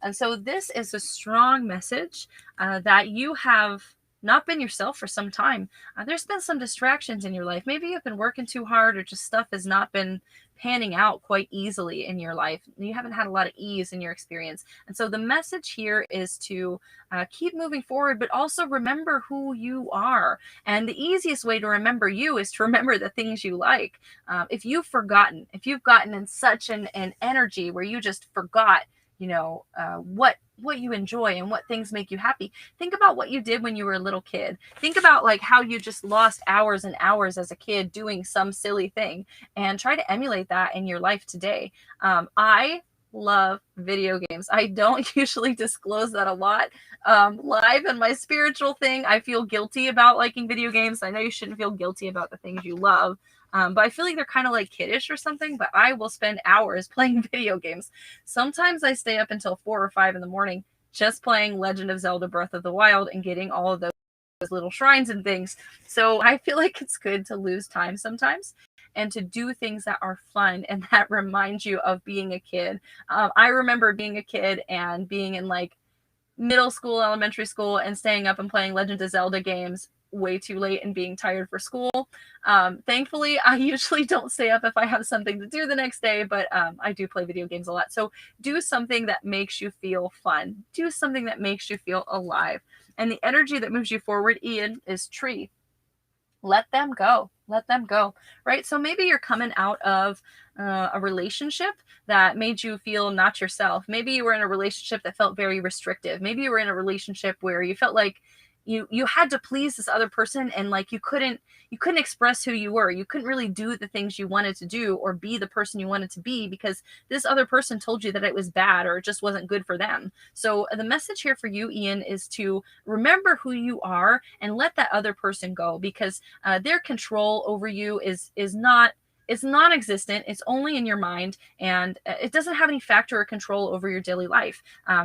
And so this is a strong message that you have not been yourself for some time. There's been some distractions in your life. Maybe you've been working too hard, or just stuff has not been panning out quite easily in your life. You haven't had a lot of ease in your experience. And so the message here is to keep moving forward, but also remember who you are. And the easiest way to remember you is to remember the things you like. If you've gotten in such an energy where you just forgot, what you enjoy and what things make you happy. Think about what you did when you were a little kid. Think about like how you just lost hours and hours as a kid doing some silly thing, and try to emulate that in your life today. I love video games. I don't usually disclose that a lot live in my spiritual thing. I feel guilty about liking video games. I know you shouldn't feel guilty about the things you love. But I feel like they're kind of like kiddish or something, but I will spend hours playing video games. Sometimes I stay up until 4 or 5 in the morning just playing Legend of Zelda Breath of the Wild and getting all of those little shrines and things. So I feel like it's good to lose time sometimes and to do things that are fun and that remind you of being a kid. I remember being a kid and being in like middle school, elementary school, and staying up and playing Legend of Zelda games way too late and being tired for school. Thankfully, I usually don't stay up if I have something to do the next day, but I do play video games a lot. So do something that makes you feel fun. Do something that makes you feel alive. And the energy that moves you forward, Ian, is tree. Let them go. Let them go, right? So maybe you're coming out of a relationship that made you feel not yourself. Maybe you were in a relationship that felt very restrictive. Maybe you were in a relationship where you felt like you had to please this other person, and like you couldn't express who you were. You couldn't really do the things you wanted to do or be the person you wanted to be because this other person told you that it was bad or it just wasn't good for them. So the message here for you, Ian, is to remember who you are and let that other person go, because their control over you is not, it's non-existent. It's only in your mind, and it doesn't have any factor or control over your daily life.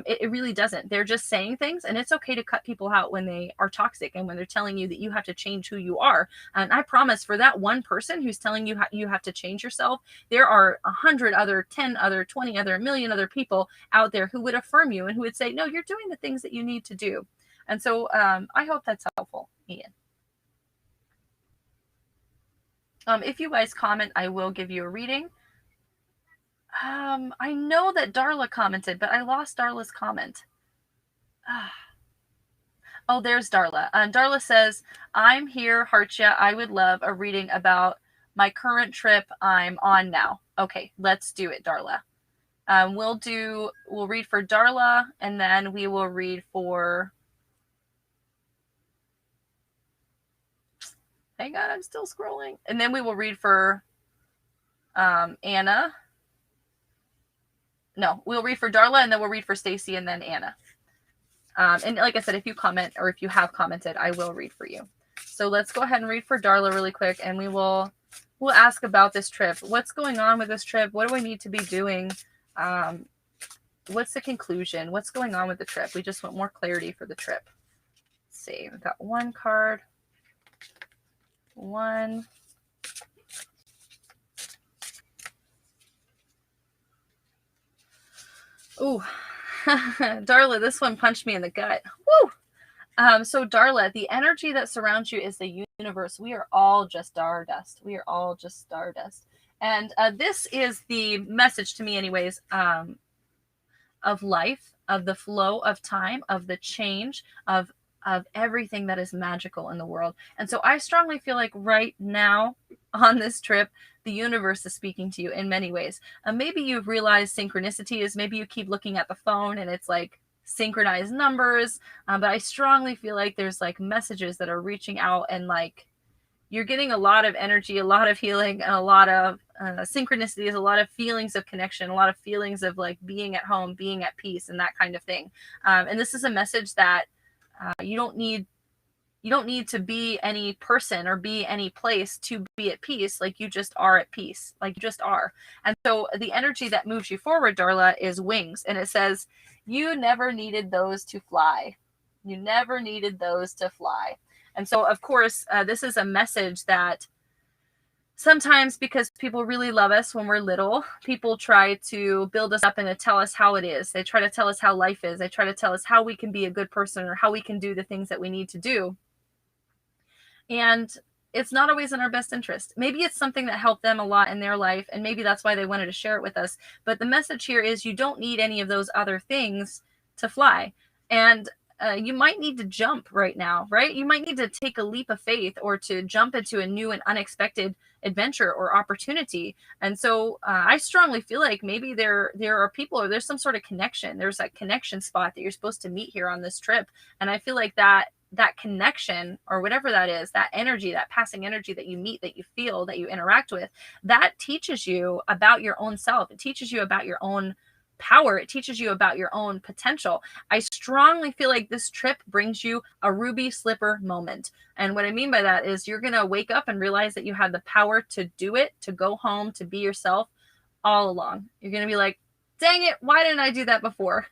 It really doesn't. They're just saying things, and it's okay to cut people out when they are toxic and when they're telling you that you have to change who you are. And I promise, for that one person who's telling you you have to change yourself, there are 100 other, 10 other, 20 other, a million other people out there who would affirm you and who would say, no, you're doing the things that you need to do. And so I hope that's helpful, Ian. If you guys comment, I will give you a reading. I know that Darla commented, but I lost Darla's comment. Oh, there's Darla. Darla says, I'm here, Hartia. I would love a reading about my current trip I'm on now. Okay, let's do it, Darla. We'll read for Darla, and then we will read for, hang on, I'm still scrolling. And then we will read for Anna. No, we'll read for Darla, and then we'll read for Stacey, and then Anna. And like I said, if you comment, or if you have commented, I will read for you. So let's go ahead and read for Darla really quick, and we'll ask about this trip. What's going on with this trip? What do I need to be doing? What's the conclusion? What's going on with the trip? We just want more clarity for the trip. Let's see. We've got one card. One. Ooh. Darla, this one punched me in the gut. Woo! So Darla, the energy that surrounds you is the universe. We are all just stardust. We are all just stardust. And this is the message to me anyways, of life, of the flow of time, of the change, of everything that is magical in the world. And so I strongly feel like right now on this trip, the universe is speaking to you in many ways. Maybe you've realized synchronicity is, maybe you keep looking at the phone and it's like synchronized numbers. But I strongly feel like there's like messages that are reaching out, and like you're getting a lot of energy, a lot of healing, and a lot of synchronicities, a lot of feelings of connection, a lot of feelings of like being at home, being at peace, and that kind of thing. And this is a message that you don't need to be any person or be any place to be at peace. Like you just are at peace. Like you just are. And so the energy that moves you forward, Darla, is wings. And it says, you never needed those to fly. You never needed those to fly. And so, of course, this is a message that sometimes, because people really love us when we're little, people try to build us up and to tell us how it is. They try to tell us how life is. They try to tell us how we can be a good person or how we can do the things that we need to do. And it's not always in our best interest. Maybe it's something that helped them a lot in their life, and maybe that's why they wanted to share it with us. But the message here is you don't need any of those other things to fly. And you might need to jump right now, right? You might need to take a leap of faith or to jump into a new and unexpected adventure or opportunity. And so I strongly feel like maybe there are people, or there's some sort of connection. There's a connection spot that you're supposed to meet here on this trip. And I feel like that connection, or whatever that is, that energy, that passing energy that you meet, that you feel, that you interact with, that teaches you about your own self. It teaches you about your own power. It teaches you about your own potential. I strongly feel like this trip brings you a ruby slipper moment. And what I mean by that is you're going to wake up and realize that you have the power to do it, to go home, to be yourself all along. You're going to be like, dang it, why didn't I do that before?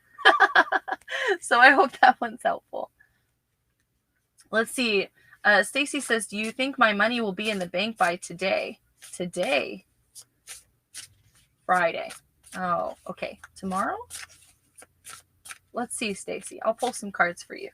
So I hope that one's helpful. Let's see. Stacey says, do you think my money will be in the bank by today? Today? Friday. Oh, okay. Tomorrow? Let's see, Stacey. I'll pull some cards for you.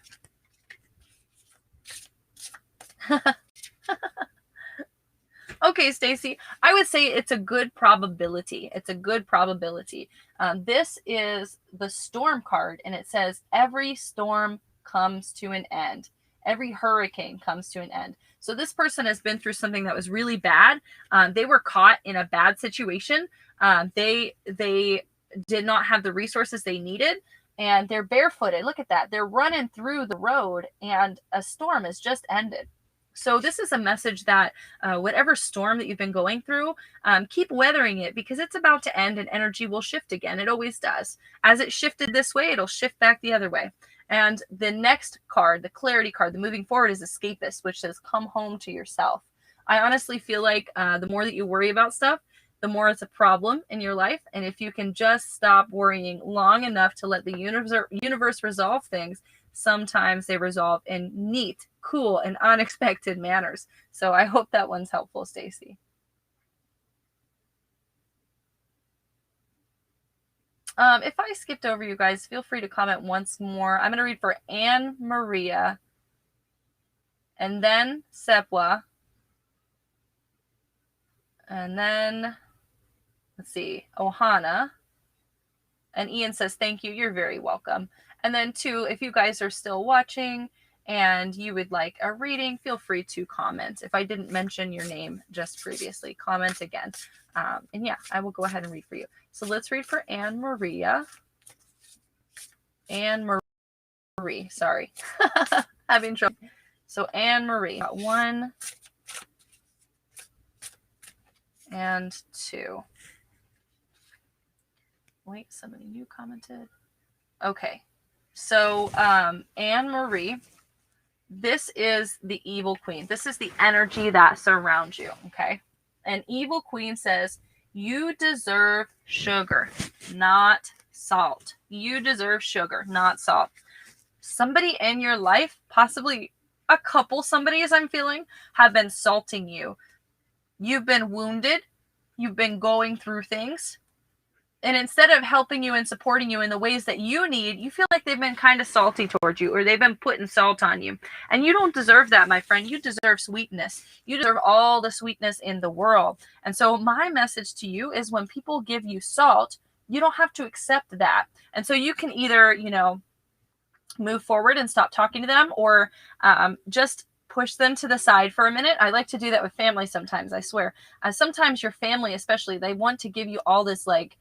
Okay, Stacey. I would say it's a good probability. It's a good probability. This is the storm card, and it says every storm comes to an end. Every hurricane comes to an end. So this person has been through something that was really bad. They were caught in a bad situation. They did not have the resources they needed, and they're barefooted. Look at that. They're running through the road, and a storm has just ended. So this is a message that whatever storm that you've been going through, keep weathering it, because it's about to end and energy will shift again. It always does. As it shifted this way, it'll shift back the other way. And the next card, the clarity card, the moving forward, is escapist, which says come home to yourself. I honestly feel like the more that you worry about stuff, the more it's a problem in your life. And if you can just stop worrying long enough to let the universe resolve things, sometimes they resolve in neat, cool, and unexpected manners. So I hope that one's helpful, Stacey. If I skipped over you guys, feel free to comment once more. I'm going to read for AnnMarie, and then Sephwa, and then, let's see, Ohana. And Ian says, thank you. You're very welcome. And then two, if you guys are still watching and you would like a reading, feel free to comment. If I didn't mention your name just previously, comment again. And yeah, I will go ahead and read for you. So let's read for AnnMarie. AnnMarie, sorry. Having trouble. So AnnMarie, got 1 and 2. Wait, somebody new commented. Okay. So AnnMarie, this is the evil queen. This is the energy that surrounds you, okay? An evil queen says, you deserve sugar, not salt. You deserve sugar, not salt. Somebody in your life, possibly a couple somebodies I'm feeling, have been salting you. You've been wounded. You've been going through things. And instead of helping you and supporting you in the ways that you need, you feel like they've been kind of salty towards you, or they've been putting salt on you. And you don't deserve that, my friend. You deserve sweetness. You deserve all the sweetness in the world. And so my message to you is, when people give you salt, you don't have to accept that. And so you can either, move forward and stop talking to them, or just push them to the side for a minute. I like to do that with family sometimes, I swear. Sometimes your family especially, they want to give you all this like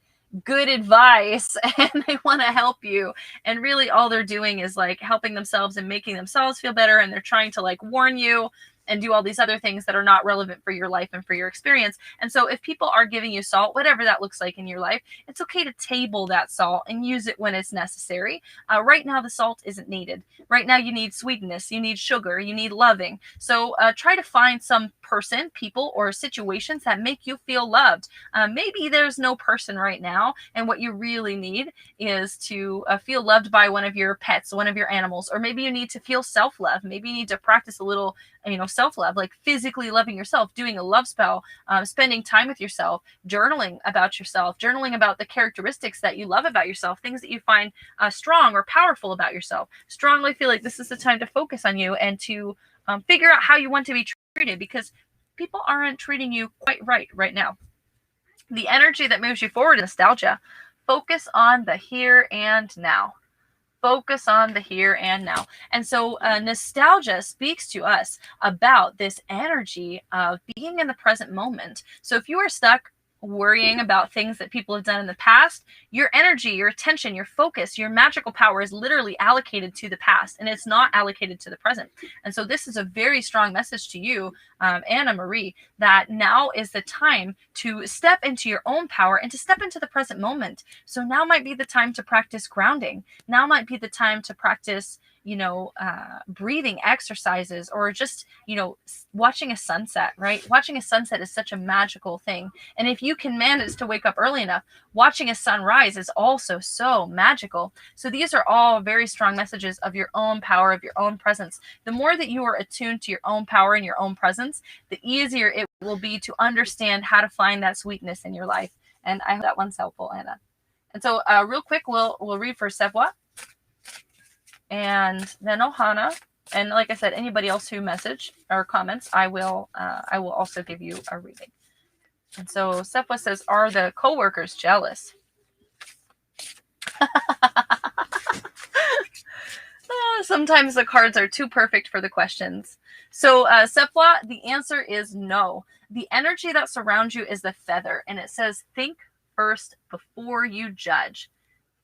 good advice and they want to help you, and really all they're doing is like helping themselves and making themselves feel better, and they're trying to like warn you and do all these other things that are not relevant for your life and for your experience. And so if people are giving you salt, whatever that looks like in your life, it's okay to table that salt and use it when it's necessary. Right now, the salt isn't needed. Right now, you need sweetness, you need sugar, you need loving. So try to find some person, people, or situations that make you feel loved. Maybe there's no person right now, and what you really need is to feel loved by one of your pets, one of your animals, or maybe you need to feel self-love. Maybe you need to practice a little self-love, like physically loving yourself, doing a love spell, spending time with yourself, journaling about yourself, journaling about the characteristics that you love about yourself, things that you find strong or powerful about yourself. Strongly feel like this is the time to focus on you and to figure out how you want to be treated, because people aren't treating you quite right now. The energy that moves you forward is nostalgia. Focus on the here and now. Focus on the here and now. And so nostalgia speaks to us about this energy of being in the present moment. So if you are stuck worrying about things that people have done in the past, your energy, your attention, your focus, your magical power is literally allocated to the past, and it's not allocated to the present. And so this is a very strong message to you, AnnMarie, that now is the time to step into your own power and to step into the present moment. So now might be the time to practice grounding. Now might be the time to practice breathing exercises, or just, watching a sunset, right? Watching a sunset is such a magical thing. And if you can manage to wake up early enough, watching a sunrise is also so magical. So these are all very strong messages of your own power, of your own presence. The more that you are attuned to your own power and your own presence, the easier it will be to understand how to find that sweetness in your life. And I hope that one's helpful, Anna. And so real quick, we'll read for Sephwa, and then Ohana, and like I said, anybody else who message or comments, I will also give you a reading. And so Sephwa says, are the CoWorkers jealous? Sometimes the cards are too perfect for the questions. So Sephwa, the answer is no. The energy that surrounds you is the feather, and it says, think first before you judge.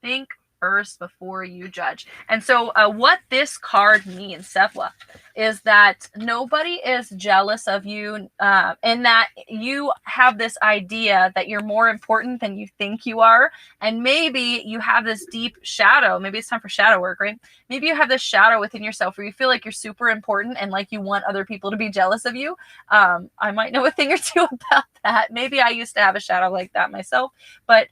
Think first before you judge. And so what this card means, Sephwa, is that nobody is jealous of you, and that you have this idea that you're more important than you think you are. And maybe you have this deep shadow. Maybe it's time for shadow work, right? Maybe you have this shadow within yourself where you feel like you're super important and like you want other people to be jealous of you. I might know a thing or two about that. Maybe I used to have a shadow like that myself, but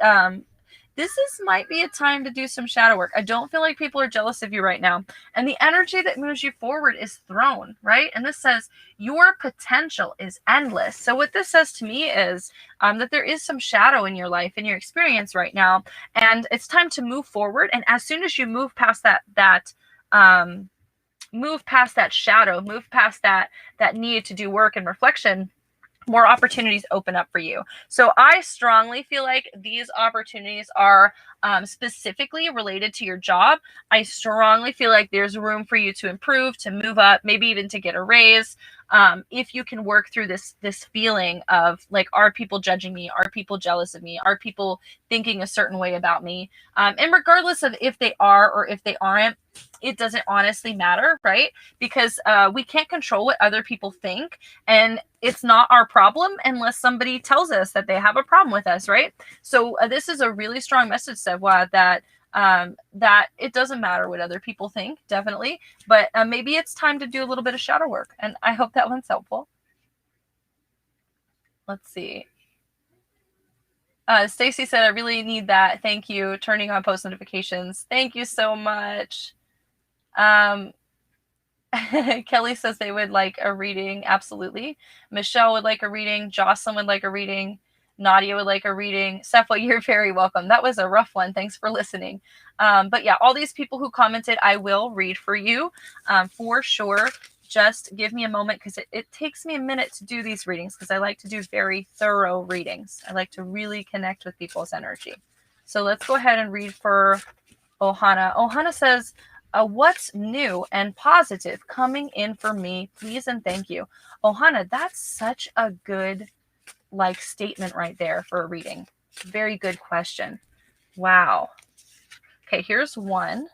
might be a time to do some shadow work. I don't feel like people are jealous of you right now. And the energy that moves you forward is throne, right? And this says your potential is endless. So what this says to me is that there is some shadow in your life, in your experience right now. And it's time to move forward. And as soon as you move past move past that shadow, move past that need to do work and reflection, more opportunities open up for you. So I strongly feel like these opportunities are specifically related to your job. I strongly feel like there's room for you to improve, to move up, maybe even to get a raise. If you can work through this feeling of like, are people judging me? Are people jealous of me? Are people thinking a certain way about me? And regardless of if they are or if they aren't, it doesn't honestly matter, right? Because we can't control what other people think, and it's not our problem unless somebody tells us that they have a problem with us, right? So this is a really strong message, Sephwa, that that it doesn't matter what other people think, definitely, but maybe it's time to do a little bit of shadow work, and I hope that one's helpful. Let's see. Stacey said, I really need that. Thank you. Turning on post notifications. Thank you so much. Kelly says they would like a reading. Absolutely. Michelle would like a reading. Jocelyn would like a reading. Nadia would like a reading. Sephwa, you're very welcome. That was a rough one. Thanks for listening. But yeah, all these people who commented, I will read for you for sure. Just give me a moment, because it takes me a minute to do these readings, because I like to do very thorough readings. I like to really connect with people's energy. So let's go ahead and read for Ohana. Ohana says, what's new and positive coming in for me, please and thank you. Ohana, that's such a good like statement right there for a reading. Very good question. Wow. Okay, here's one.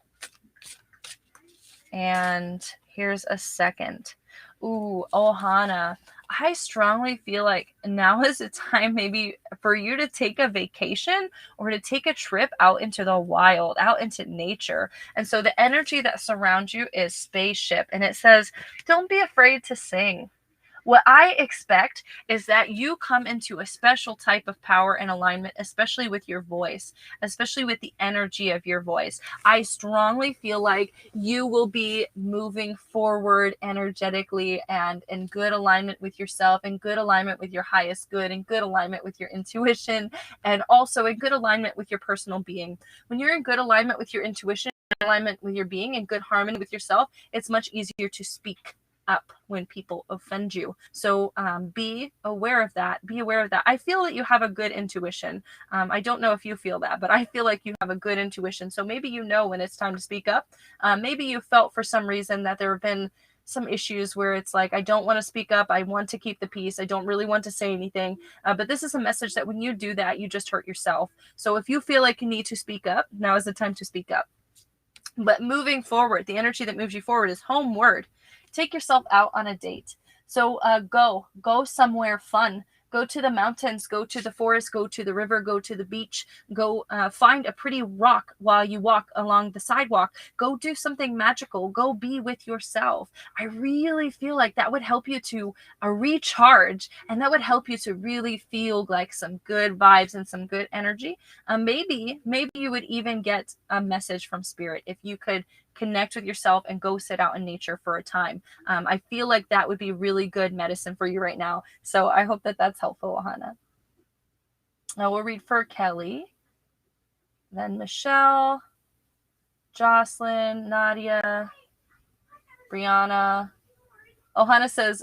And here's a second. Ooh, Ohana. I strongly feel like now is the time maybe for you to take a vacation or to take a trip out into the wild, out into nature. And so the energy that surrounds you is spaceship. And it says, don't be afraid to sing. What I expect is that you come into a special type of power and alignment, especially with your voice, especially with the energy of your voice. I strongly feel like you will be moving forward energetically and in good alignment with yourself, in good alignment with your highest good, in good alignment with your intuition, and also in good alignment with your personal being. When you're in good alignment with your intuition, alignment with your being, in good harmony with yourself, it's much easier to speak up when people offend you. So be aware of that. Be aware of that. I feel that you have a good intuition. I don't know if you feel that, but I feel like you have a good intuition. So maybe you know when it's time to speak up. Maybe you felt for some reason that there have been some issues where it's like, I don't want to speak up. I want to keep the peace. I don't really want to say anything. But this is a message that when you do that, you just hurt yourself. So if you feel like you need to speak up, now is the time to speak up. But moving forward, the energy that moves you forward is homeward. Take yourself out on a date. So go somewhere fun. Go to the mountains, go to the forest, go to the river, go to the beach, go find a pretty rock while you walk along the sidewalk. Go do something magical. Go be with yourself. I really feel like that would help you to recharge, and that would help you to really feel like some good vibes and some good energy. Maybe you would even get a message from spirit if you could connect with yourself and go sit out in nature for a time. I feel like that would be really good medicine for you right now. So I hope that that's helpful, Ohana. Now we'll read for Kelly, then Michelle, Jocelyn, Nadia, Brianna. Ohana says,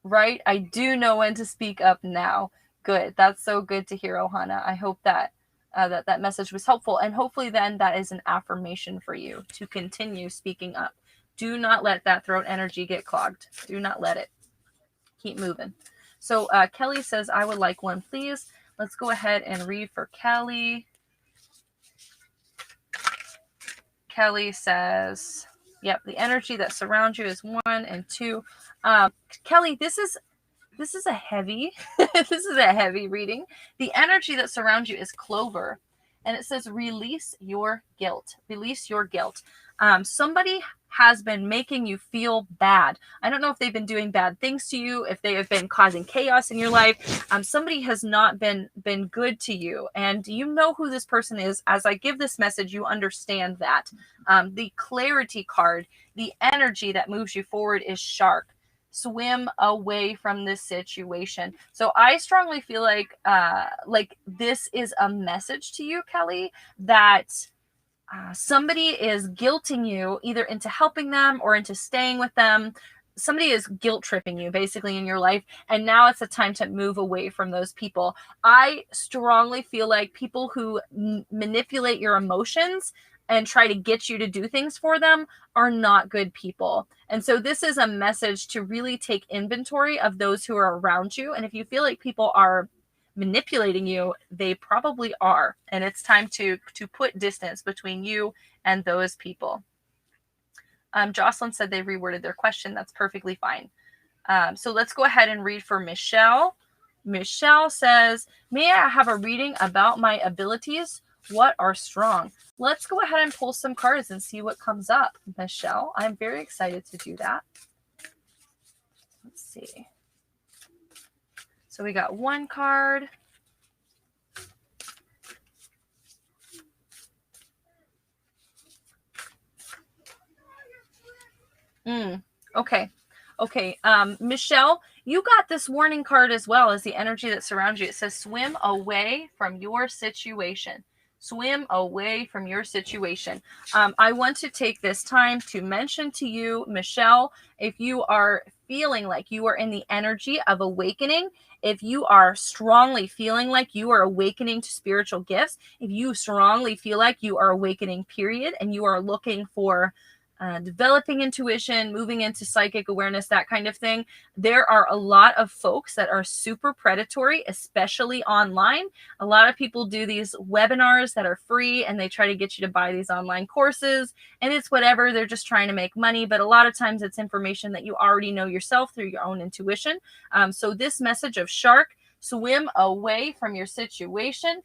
right, I do know when to speak up now. Good. That's so good to hear, Ohana. I hope that that message was helpful. And hopefully then that is an affirmation for you to continue speaking up. Do not let that throat energy get clogged. Do not let it. Keep moving. So Kelly says, I would like one, please. Let's go ahead and read for Kelly. Kelly says, yep, the energy that surrounds you is 1 and 2. Kelly, this is a heavy this is a heavy reading. The energy that surrounds you is clover, and it says release your guilt. Release your guilt. Somebody has been making you feel bad. I don't know if they've been doing bad things to you, if they have been causing chaos in your life. Somebody has not been good to you, and you know who this person is. As I give this message, you understand that. The clarity card, the energy that moves you forward is shark. Swim away from this situation. So I strongly feel like this is a message to you, Kelly, that somebody is guilting you either into helping them or into staying with them. somebody is guilt tripping you basically in your life, and now it's a time to move away from those people. I strongly feel like people who manipulate your emotions and try to get you to do things for them are not good people. And so this is a message to really take inventory of those who are around you. And if you feel like people are manipulating you, they probably are. And it's time to put distance between you and those people. Jocelyn said they reworded their question. That's perfectly fine. So let's go ahead and read for Michelle. Michelle says, may I have a reading about my abilities? What are strong? Let's go ahead and pull some cards and see what comes up, Michelle. I'm very excited to do that. Let's see. So we got one card. Okay. Michelle, you got this warning card as well as the energy that surrounds you. It says swim away from your situation. Swim away from your situation. I want to take this time to mention to you, Michelle, if you are feeling like you are in the energy of awakening, if you are strongly feeling like you are awakening to spiritual gifts, if you strongly feel like you are awakening, period, and you are looking for developing intuition, moving into psychic awareness, that kind of thing, there are a lot of folks that are super predatory, especially online. A lot of people do these webinars that are free and they try to get you to buy these online courses, and it's whatever. They're just trying to make money. But a lot of times it's information that you already know yourself through your own intuition. So this message of shark, swim away from your situation.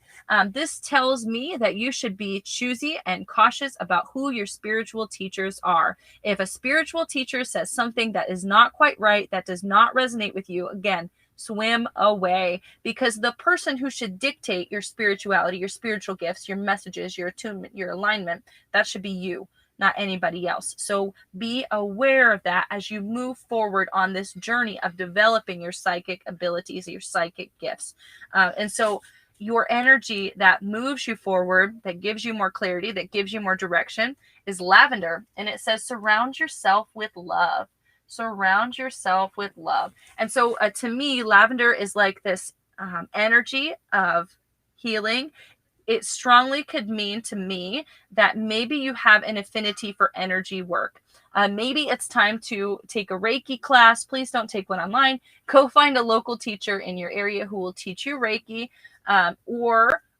This tells me that you should be choosy and cautious about who your spiritual teachers are. If a spiritual teacher says something that is not quite right, that does not resonate with you, again, swim away, because the person who should dictate your spirituality, your spiritual gifts, your messages, your attunement, your alignment, that should be you, not anybody else. So be aware of that as you move forward on this journey of developing your psychic abilities, your psychic gifts. And so your energy that moves you forward, that gives you more clarity, that gives you more direction, is lavender. And it says, surround yourself with love. Surround yourself with love. And so to me, lavender is like this energy of healing. It strongly could mean to me that maybe you have an affinity for energy work. Maybe it's time to take a Reiki class. Please don't take one online. Go find a local teacher in your area who will teach you Reiki,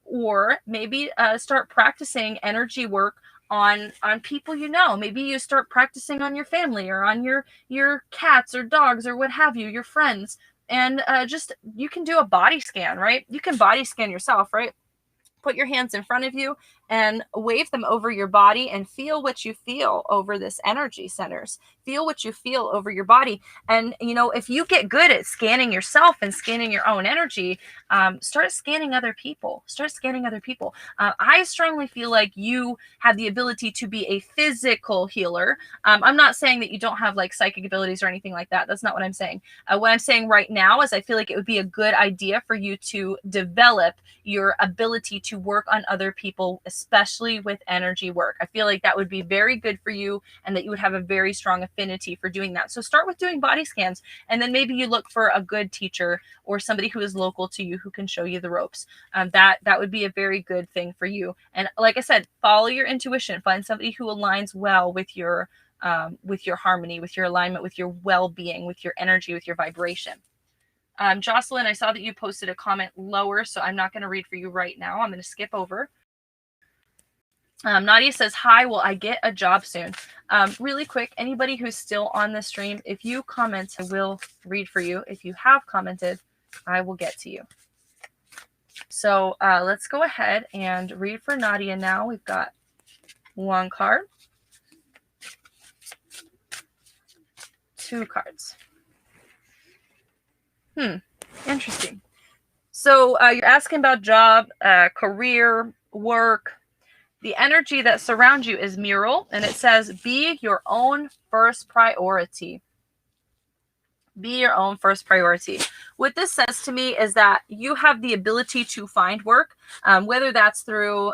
or maybe start practicing energy work on people you know. Maybe you start practicing on your family or on your cats or dogs or what have you, your friends. And just, you can do a body scan, right? You can body scan yourself, right? Put your hands in front of you and wave them over your body and feel what you feel over this energy centers. Feel what you feel over your body. And, you know, if you get good at scanning yourself and scanning your own energy, start scanning other people. Start scanning other people. I strongly feel like you have the ability to be a physical healer. I'm not saying that you don't have like psychic abilities or anything like that. That's not what I'm saying. What I'm saying right now is I feel like it would be a good idea for you to develop your ability to work on other people, especially with energy work. I feel like that would be very good for you and that you would have a very strong affinity for doing that. So start with doing body scans, and then maybe you look for a good teacher or somebody who is local to you who can show you the ropes. That would be a very good thing for you. And like I said, follow your intuition. Find somebody who aligns well with your harmony, with your alignment, with your well-being, with your energy, with your vibration. Jocelyn, I saw that you posted a comment lower, so I'm not going to read for you right now. I'm going to skip over. Nadia says, hi, will I get a job soon? Really quick, anybody who's still on the stream, if you comment, I will read for you. If you have commented, I will get to you. So let's go ahead and read for Nadia now. We've got one card, two cards. Interesting. So you're asking about job, career, work. The energy that surrounds you is mural, and it says, be your own first priority. Be your own first priority. what this says to me is that you have the ability to find work, whether that's through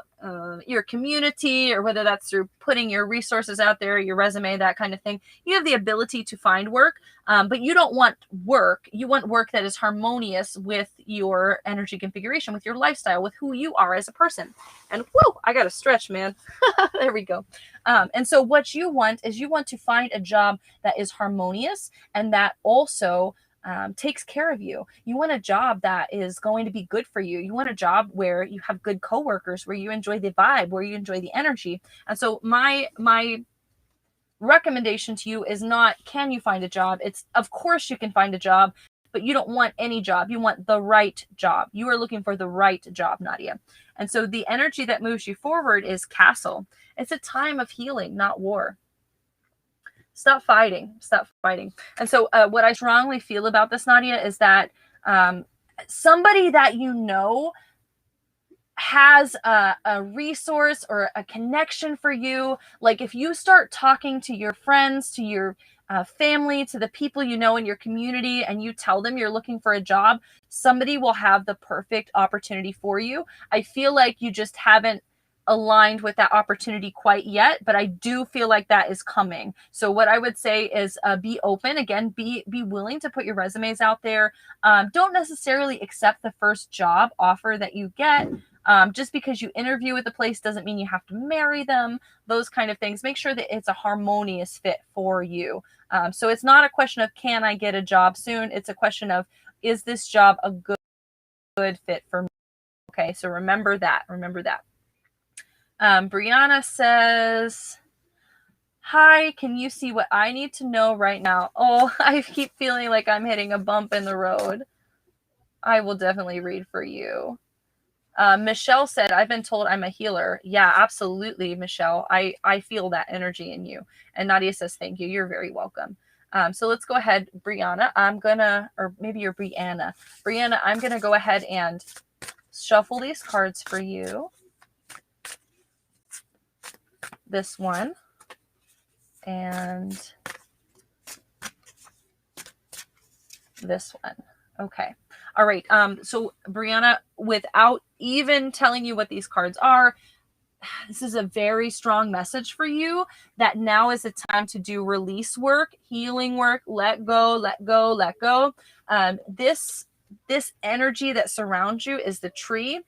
your community or whether that's through putting your resources out there, your resume, that kind of thing. You have the ability to find work, but you don't want work. You want work that is harmonious with your energy configuration, with your lifestyle, with who you are as a person. And whoa, I got to stretch, man. There we go. And so what you want is you want to find a job that is harmonious and that also takes care of you. You want a job that is going to be good for you. You want a job where you have good coworkers, where you enjoy the vibe, where you enjoy the energy. And so my recommendation to you is not, can you find a job? It's, of course you can find a job, but you don't want any job. You want the right job. You are looking for the right job, Nadia. And so the energy that moves you forward is castle. It's a time of healing, not war. Stop fighting. Stop fighting. And so what I strongly feel about this, Nadia, is that somebody that you know has a resource or a connection for you. Like if you start talking to your friends, to your family, to the people you know in your community, and you tell them you're looking for a job, somebody will have the perfect opportunity for you. I feel like you just haven't aligned with that opportunity quite yet, but I do feel like that is coming. So what I would say is be open. Again, be willing to put your resumes out there. Don't necessarily accept the first job offer that you get. Just because you interview with the place doesn't mean you have to marry them. Those kind of things. Make sure that it's a harmonious fit for you. So it's not a question of, can I get a job soon? It's a question of, is this job a good fit for me? Okay, so remember that. Remember that. Brianna says, hi, can you see what I need to know right now? Oh, I keep feeling like I'm hitting a bump in the road. I will definitely read for you. Michelle said, I've been told I'm a healer. Yeah, absolutely, Michelle. I feel that energy in you. And Nadia says, thank you. You're very welcome. So let's go ahead, Brianna. Or maybe you're Brianna. Brianna, I'm going to go ahead and shuffle these cards for you. This one and this one. Okay. All right. So Brianna, without even telling you what these cards are, this is a very strong message for you that now is the time to do release work, healing work, let go, let go, let go. This energy that surrounds you is the tree.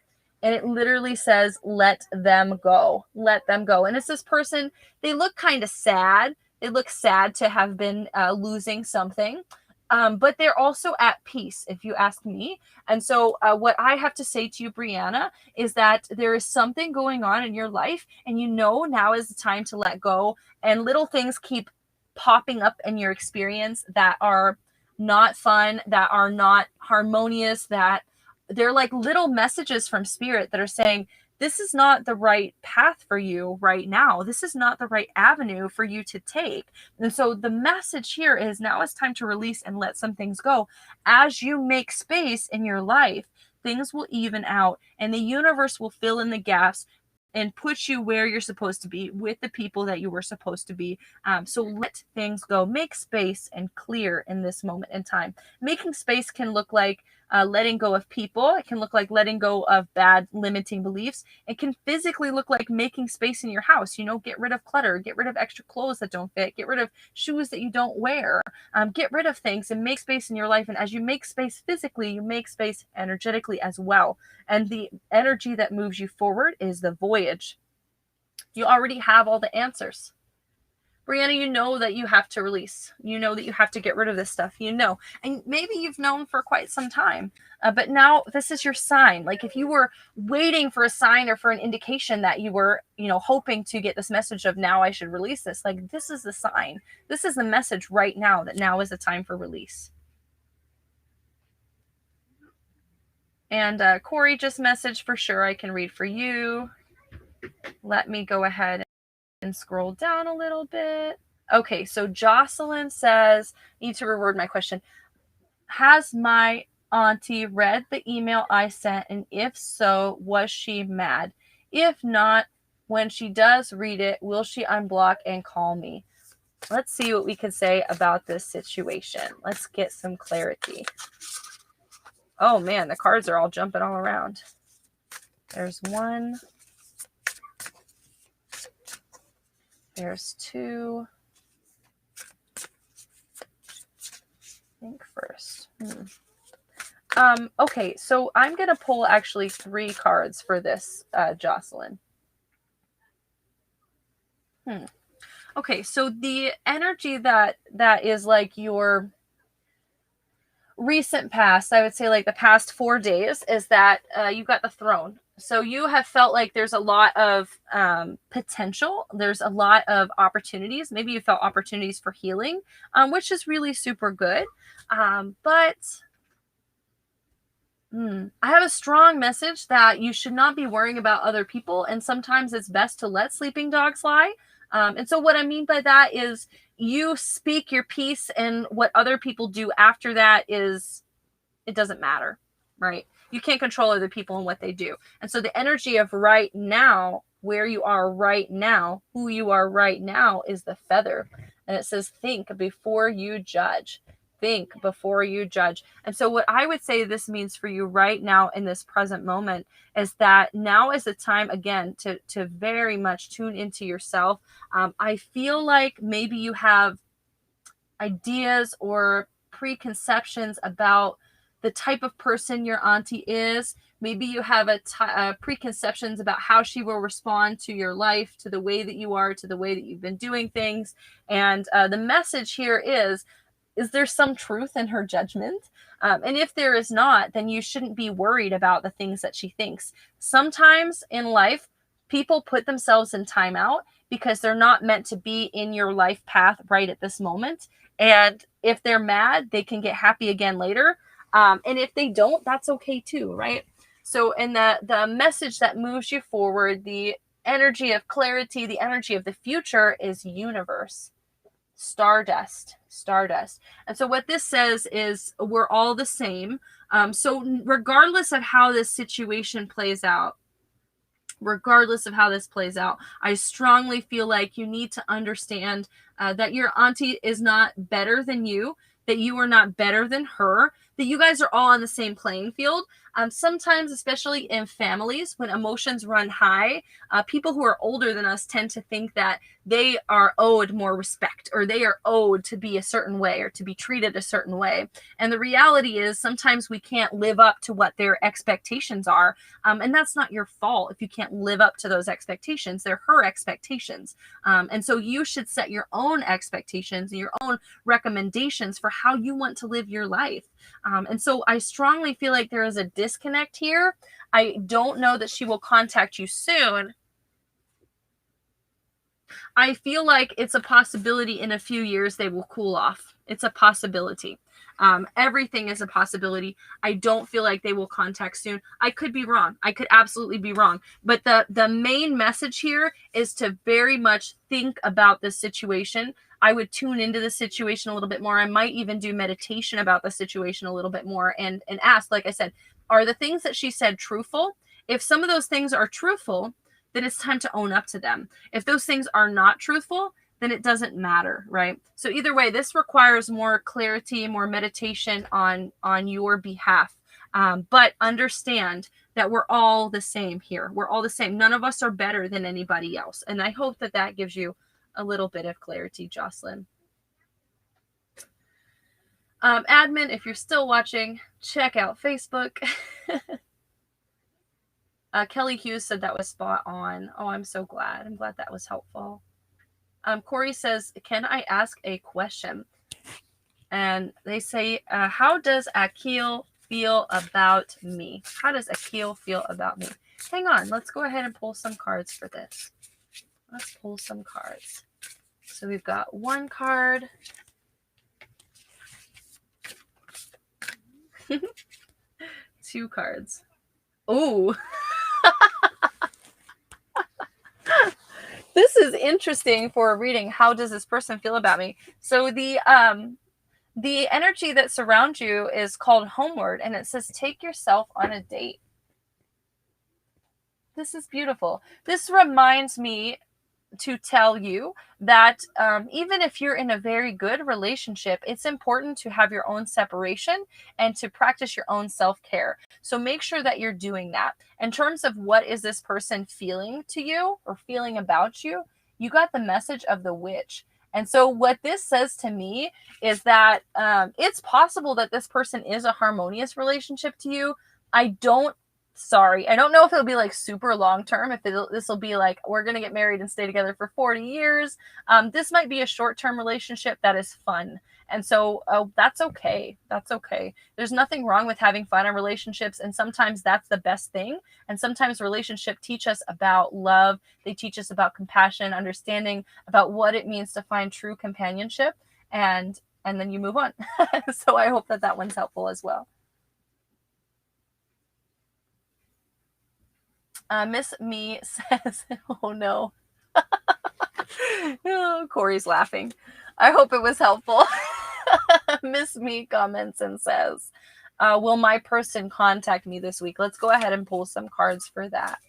And it literally says, let them go. Let them go. And it's this person, they look kind of sad. They look sad to have been losing something. But they're also at peace, if you ask me. And so what I have to say to you, Brianna, is that there is something going on in your life. And you know now is the time to let go. And little things keep popping up in your experience that are not fun, that are not harmonious, that they're like little messages from spirit that are saying, this is not the right path for you right now. This is not the right avenue for you to take. And so the message here is now it's time to release and let some things go. As you make space in your life, things will even out and the universe will fill in the gaps and put you where you're supposed to be with the people that you were supposed to be. So let things go. Make space and clear in this moment in time. Making space can look like letting go of people. It can look like letting go of bad limiting beliefs. It can physically look like making space in your house. You know, get rid of clutter, get rid of extra clothes that don't fit, get rid of shoes that you don't wear, get rid of things and make space in your life. And as you make space physically, you make space energetically as well. And the energy that moves you forward is the voyage. You already have all the answers. Brianna, you know that you have to release. You know that you have to get rid of this stuff. You know, and maybe you've known for quite some time, but now this is your sign. Like if you were waiting for a sign or for an indication that you were, you know, hoping to get this message of now I should release this, like this is the sign. This is the message right now that now is the time for release. And Cori just messaged for sure. I can read for you. Let me go ahead and scroll down a little bit. Okay, so Jocelyn says, need to reword my question. Has my auntie read the email I sent? And if so, was she mad? If not, when she does read it, will she unblock and call me? Let's see what we can say about this situation. Let's get some clarity. Oh man, the cards are all jumping all around. There's 1. There's 2. Think first. Okay, so I'm going to pull actually 3 cards for this, Jocelyn. Okay, so the energy that is like your recent past, I would say like the past 4 days, is that you got the Throne. So you have felt like there's a lot of potential. There's a lot of opportunities. Maybe you felt opportunities for healing, which is really super good. But I have a strong message that you should not be worrying about other people. And sometimes it's best to let sleeping dogs lie. And so what I mean by that is you speak your piece, and what other people do after that is, it doesn't matter, right? You can't control other people and what they do. And so the energy of right now, where you are right now, who you are right now, is the feather. And it says, think before you judge. Think before you judge. And so what I would say this means for you right now in this present moment is that now is the time, again, to very much tune into yourself. I feel like maybe you have ideas or preconceptions about the type of person your auntie is. Maybe you have preconceptions about how she will respond to your life, to the way that you are, to the way that you've been doing things. And the message here is there some truth in her judgment? And if there is not, then you shouldn't be worried about the things that she thinks. Sometimes in life, people put themselves in timeout because they're not meant to be in your life path right at this moment. And if they're mad, they can get happy again later. And if they don't, that's okay too, right? So in the message that moves you forward, the energy of clarity, the energy of the future is universe. Stardust. And so what this says is we're all the same. So regardless of how this situation plays out, I strongly feel like you need to understand that your auntie is not better than you, that you are not better than her, that you guys are all on the same playing field. Sometimes, especially in families, when emotions run high, people who are older than us tend to think that they are owed more respect, or they are owed to be a certain way, or to be treated a certain way. And the reality is sometimes we can't live up to what their expectations are. And that's not your fault if you can't live up to those expectations. They're her expectations. And so you should set your own expectations and your own recommendations for how you want to live your life. And so I strongly feel like there is a disconnect here. I don't know that she will contact you soon. I feel like it's a possibility in a few years they will cool off. It's a possibility. Everything is a possibility. I don't feel like they will contact soon. I could be wrong. I could absolutely be wrong. But the main message here is to very much think about this situation. I would tune into the situation a little bit more. I might even do meditation about the situation a little bit more and ask, like I said, are the things that she said truthful? If some of those things are truthful, then it's time to own up to them. If those things are not truthful, then it doesn't matter, right? So either way, this requires more clarity, more meditation on your behalf. But understand that we're all the same here. We're all the same. None of us are better than anybody else. And I hope that that gives you a little bit of clarity, Jocelyn. Admin, if you're still watching, check out Facebook. Kelly Hughes said that was spot on. Oh, I'm so glad. I'm glad that was helpful. Cori says, can I ask a question? And they say, how does Akil feel about me? How does Akil feel about me? Hang on. Let's go ahead and pull some cards for this. Let's pull some cards. So we've got one card. Two cards. Ooh. This is interesting for a reading. How does this person feel about me? So the energy that surrounds you is called homeward, and it says take yourself on a date. This is beautiful. This reminds me to tell you that even if you're in a very good relationship, it's important to have your own separation and to practice your own self-care. So make sure that you're doing that. In terms of what is this person feeling to you or feeling about you, you got the message of the witch. And so what this says to me is that it's possible that this person is a harmonious relationship to you. I don't know if it'll be like super long term, if this will be like, we're going to get married and stay together for 40 years. This might be a short-term relationship that is fun. And so that's okay. That's okay. There's nothing wrong with having fun in relationships. And sometimes that's the best thing. And sometimes relationships teach us about love. They teach us about compassion, understanding about what it means to find true companionship. And then you move on. So I hope that one's helpful as well. Miss Me says, oh no. Oh, Cori's laughing. I hope it was helpful. Miss Me comments and says, will my person contact me this week? Let's go ahead and pull some cards for that.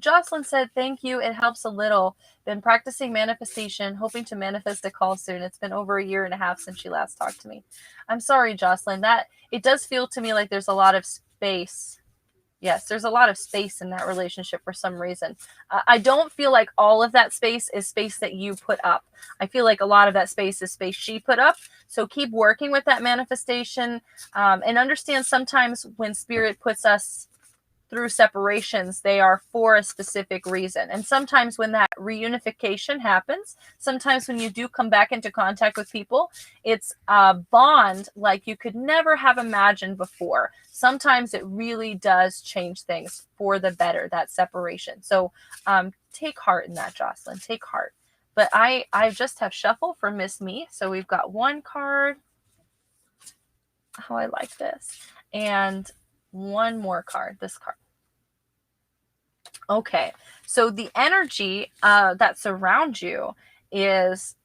Jocelyn said, thank you. It helps a little. Been practicing manifestation, hoping to manifest a call soon. It's been over 1.5 years since she last talked to me. I'm sorry, Jocelyn. That it does feel to me like there's a lot of space. Yes, there's a lot of space in that relationship for some reason. I don't feel like all of that space is space that you put up. I feel like a lot of that space is space she put up. So keep working with that manifestation and understand sometimes when spirit puts us through separations, they are for a specific reason. And sometimes when that reunification happens, sometimes when you do come back into contact with people, it's a bond like you could never have imagined before. Sometimes it really does change things for the better, that separation. So take heart in that, Jocelyn. Take heart. But I just have shuffle for Miss Me. So we've got one card. Oh, I like this. And one more card, this card. Okay, so the energy that surrounds you is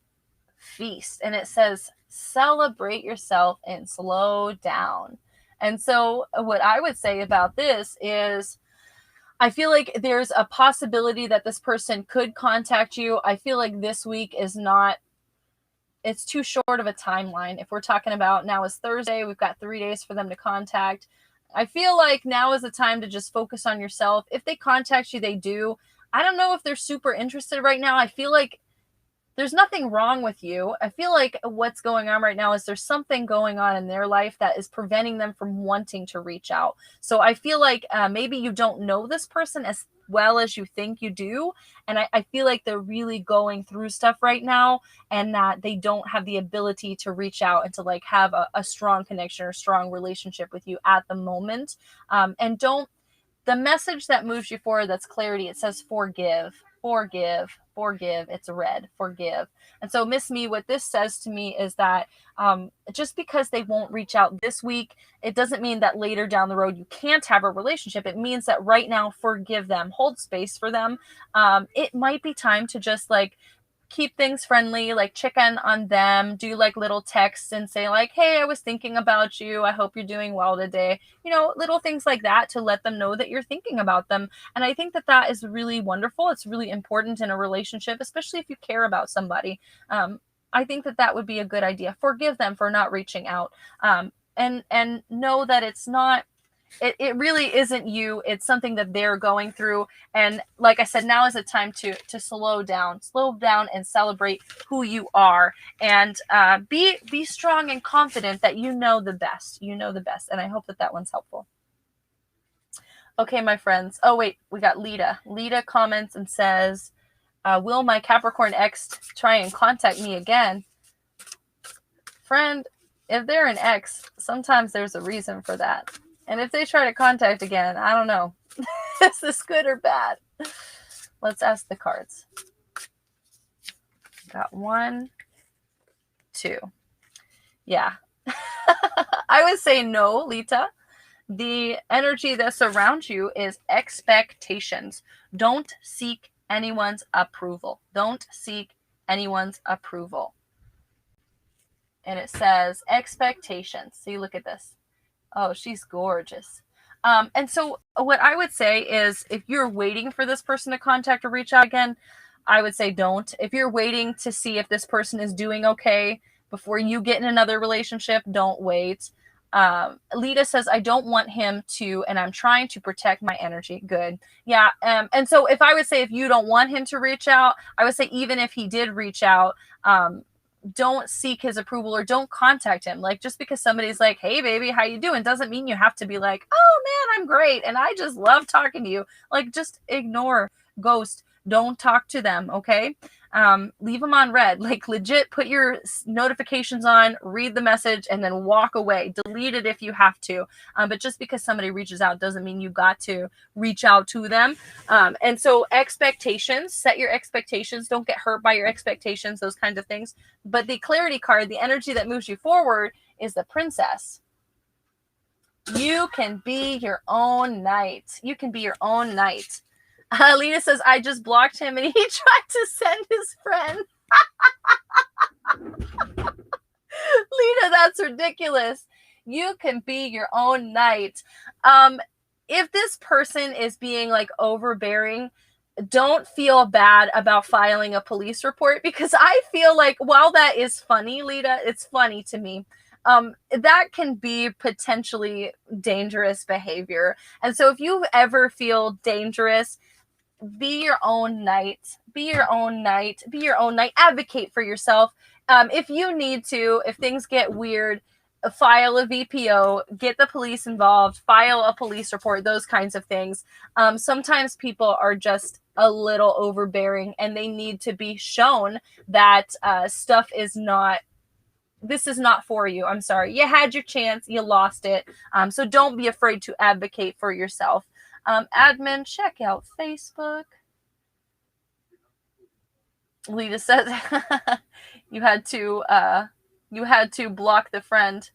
feast, and it says celebrate yourself and slow down. And so what I would say about this is I feel like there's a possibility that this person could contact you. I feel like this week is not, it's too short of a timeline. If we're talking about now is Thursday, we've got 3 days for them to contact. I feel like now is the time to just focus on yourself. If they contact you, they do. I don't know if they're super interested right now. I feel like there's nothing wrong with you. I feel like what's going on right now is there's something going on in their life that is preventing them from wanting to reach out. So I feel like maybe you don't know this person as well as you think you do. And I feel like they're really going through stuff right now and that they don't have the ability to reach out and to like have a strong connection or strong relationship with you at the moment. And don't, the message that moves you forward, that's clarity. It says forgive, forgive, forgive. It's red, forgive. And so Miss Me, what this says to me is that just because they won't reach out this week, it doesn't mean that later down the road you can't have a relationship. It means that right now, forgive them, hold space for them. It might be time to just like keep things friendly, like check in on them, do like little texts and say like, hey, I was thinking about you. I hope you're doing well today. You know, little things like that to let them know that you're thinking about them. And I think that that is really wonderful. It's really important in a relationship, especially if you care about somebody. I think that that would be a good idea. Forgive them for not reaching out. And know that it's not, it really isn't you. It's something that they're going through. And like I said, now is a time to slow down and celebrate who you are and be strong and confident that you know the best. You know the best. And I hope that that one's helpful. Okay, my friends. Oh, wait, we got Lita. Lita comments and says, will my Capricorn ex try and contact me again? Friend, if they're an ex, sometimes there's a reason for that. And if they try to contact again, I don't know. Is this good or bad? Let's ask the cards. Got 1, 2. Yeah. I would say no, Lita. The energy that surrounds you is expectations. Don't seek anyone's approval. Don't seek anyone's approval. And it says expectations. See, look at this. Oh, she's gorgeous. And so what I would say is if you're waiting for this person to contact or reach out again, I would say don't. If you're waiting to see if this person is doing okay before you get in another relationship, don't wait. Lita says, I don't want him to, and I'm trying to protect my energy. Good. Yeah. And so if I would say, if you don't want him to reach out, I would say, even if he did reach out, don't seek his approval or don't contact him. Like, just because somebody's like, hey baby, how you doing, doesn't mean you have to be like, oh man, I'm great and I just love talking to you. Like, just ignore, ghost, don't talk to them. Okay. Leave them on red. Like, legit put your notifications on, read the message, and then walk away. Delete it if you have to. But just because somebody reaches out doesn't mean you got to reach out to them. And so expectations, set your expectations. Don't get hurt by your expectations, those kinds of things. But the clarity card, the energy that moves you forward, is the princess. You can be your own knight. You can be your own knight. Lita says, I just blocked him and he tried to send his friend. Lita, that's ridiculous. You can be your own knight. If this person is being like overbearing, don't feel bad about filing a police report, because I feel like, while that is funny, Lita, it's funny to me. That can be potentially dangerous behavior. And so if you ever feel dangerous, be your own knight. Be your own knight. Be your own knight. Advocate for yourself. If you need to, if things get weird, file a VPO, get the police involved, file a police report, those kinds of things. Sometimes people are just a little overbearing and they need to be shown that stuff is not, this is not for you. I'm sorry. You had your chance. You lost it. So don't be afraid to advocate for yourself. Admin, check out Facebook. Lita says you had to block the friend.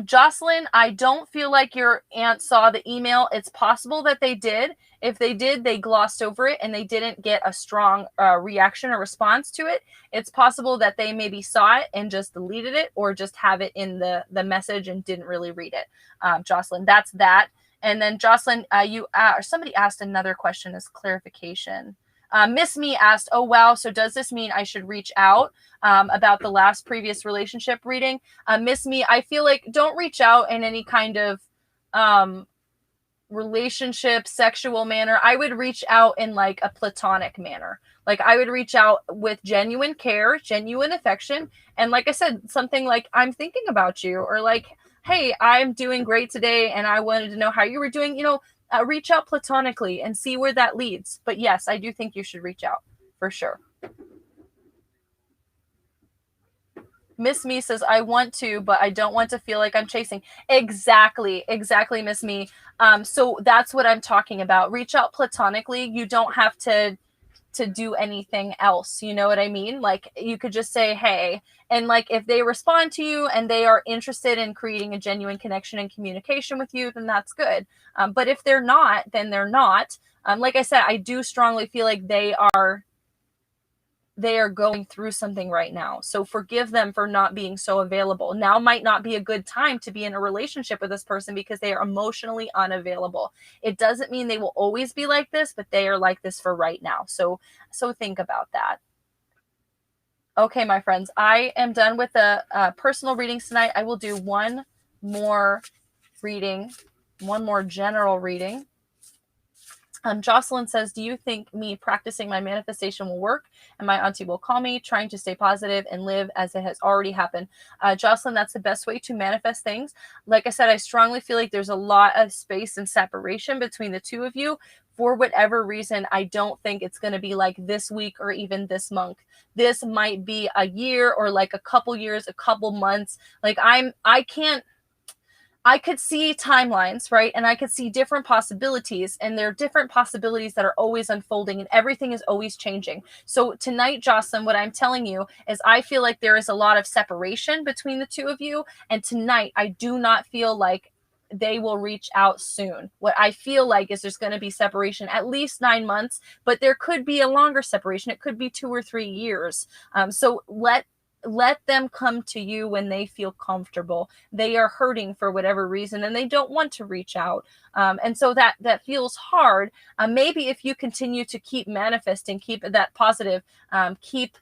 Jocelyn, I don't feel like your aunt saw the email. It's possible that they did. If they did, they glossed over it and they didn't get a strong reaction or response to it. It's possible that they maybe saw it and just deleted it, or just have it in the message and didn't really read it. Jocelyn, that's that. And then Jocelyn, somebody asked another question as clarification. Miss Me asked, oh, wow, so does this mean I should reach out about the last previous relationship reading? Miss Me, I feel like don't reach out in any kind of relationship, sexual manner. I would reach out in like a platonic manner. Like, I would reach out with genuine care, genuine affection. And like I said, something like, I'm thinking about you, or like, hey, I'm doing great today and I wanted to know how you were doing. Reach out platonically and see where that leads. But yes, I do think you should reach out for sure. Miss Me says, I want to, but I don't want to feel like I'm chasing. Exactly, Miss Me. So that's what I'm talking about. Reach out platonically. You don't have to do anything else. You know what I mean? Like, you could just say, hey, and like, if they respond to you and they are interested in creating a genuine connection and communication with you, then that's good. But if they're not, then they're not. Like I said, I do strongly feel like they are going through something right now. So forgive them for not being so available. Now might not be a good time to be in a relationship with this person because they are emotionally unavailable. It doesn't mean they will always be like this, but they are like this for right now. So think about that. Okay, my friends, I am done with the personal readings tonight. I will do one more reading, one more general reading. Jocelyn says, do you think me practicing my manifestation will work and my auntie will call me, trying to stay positive and live as it has already happened? Jocelyn, that's the best way to manifest things. Like I said, I strongly feel like there's a lot of space and separation between the two of you. For whatever reason, I don't think it's going to be like this week or even this month. This might be a year or like a couple years, a couple months. Like, I could see timelines, right? And I could see different possibilities, and there are different possibilities that are always unfolding, and everything is always changing. So tonight, Jocelyn, what I'm telling you is I feel like there is a lot of separation between the two of you. And tonight, I do not feel like they will reach out soon. What I feel like is there's going to be separation at least 9 months, but there could be a longer separation. It could be 2 or 3 years. So let let them come to you when they feel comfortable. They are hurting for whatever reason and they don't want to reach out. And so that feels hard. Maybe if you continue to keep manifesting, keep that positive, keep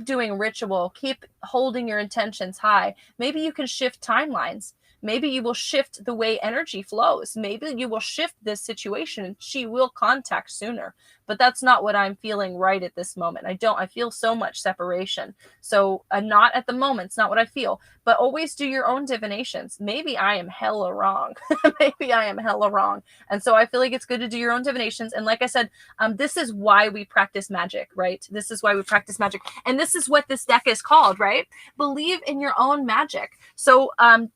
doing ritual, keep holding your intentions high, maybe you can shift timelines. Maybe you will shift the way energy flows. Maybe you will shift this situation and she will contact sooner. But that's not what I'm feeling right at this moment. I feel so much separation. So not at the moment. It's not what I feel. But always do your own divinations. Maybe I am hella wrong. Maybe I am hella wrong. And so I feel like it's good to do your own divinations. And like I said, this is why we practice magic, right? This is why we practice magic. And this is what this deck is called, right? Believe in your own magic. So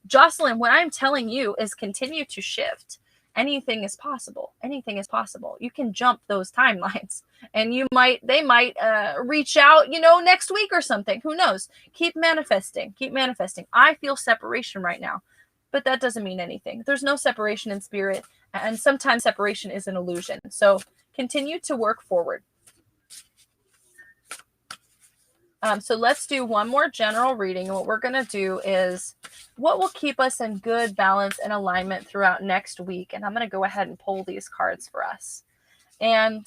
Jocelyn, what I'm telling you is continue to shift. Anything is possible. Anything is possible. You can jump those timelines and they might reach out, next week or something. Who knows? Keep manifesting. Keep manifesting. I feel separation right now, but that doesn't mean anything. There's no separation in spirit, and sometimes separation is an illusion. So continue to work forward. So let's do one more general reading. And what we're going to do is what will keep us in good balance and alignment throughout next week. And I'm going to go ahead and pull these cards for us. And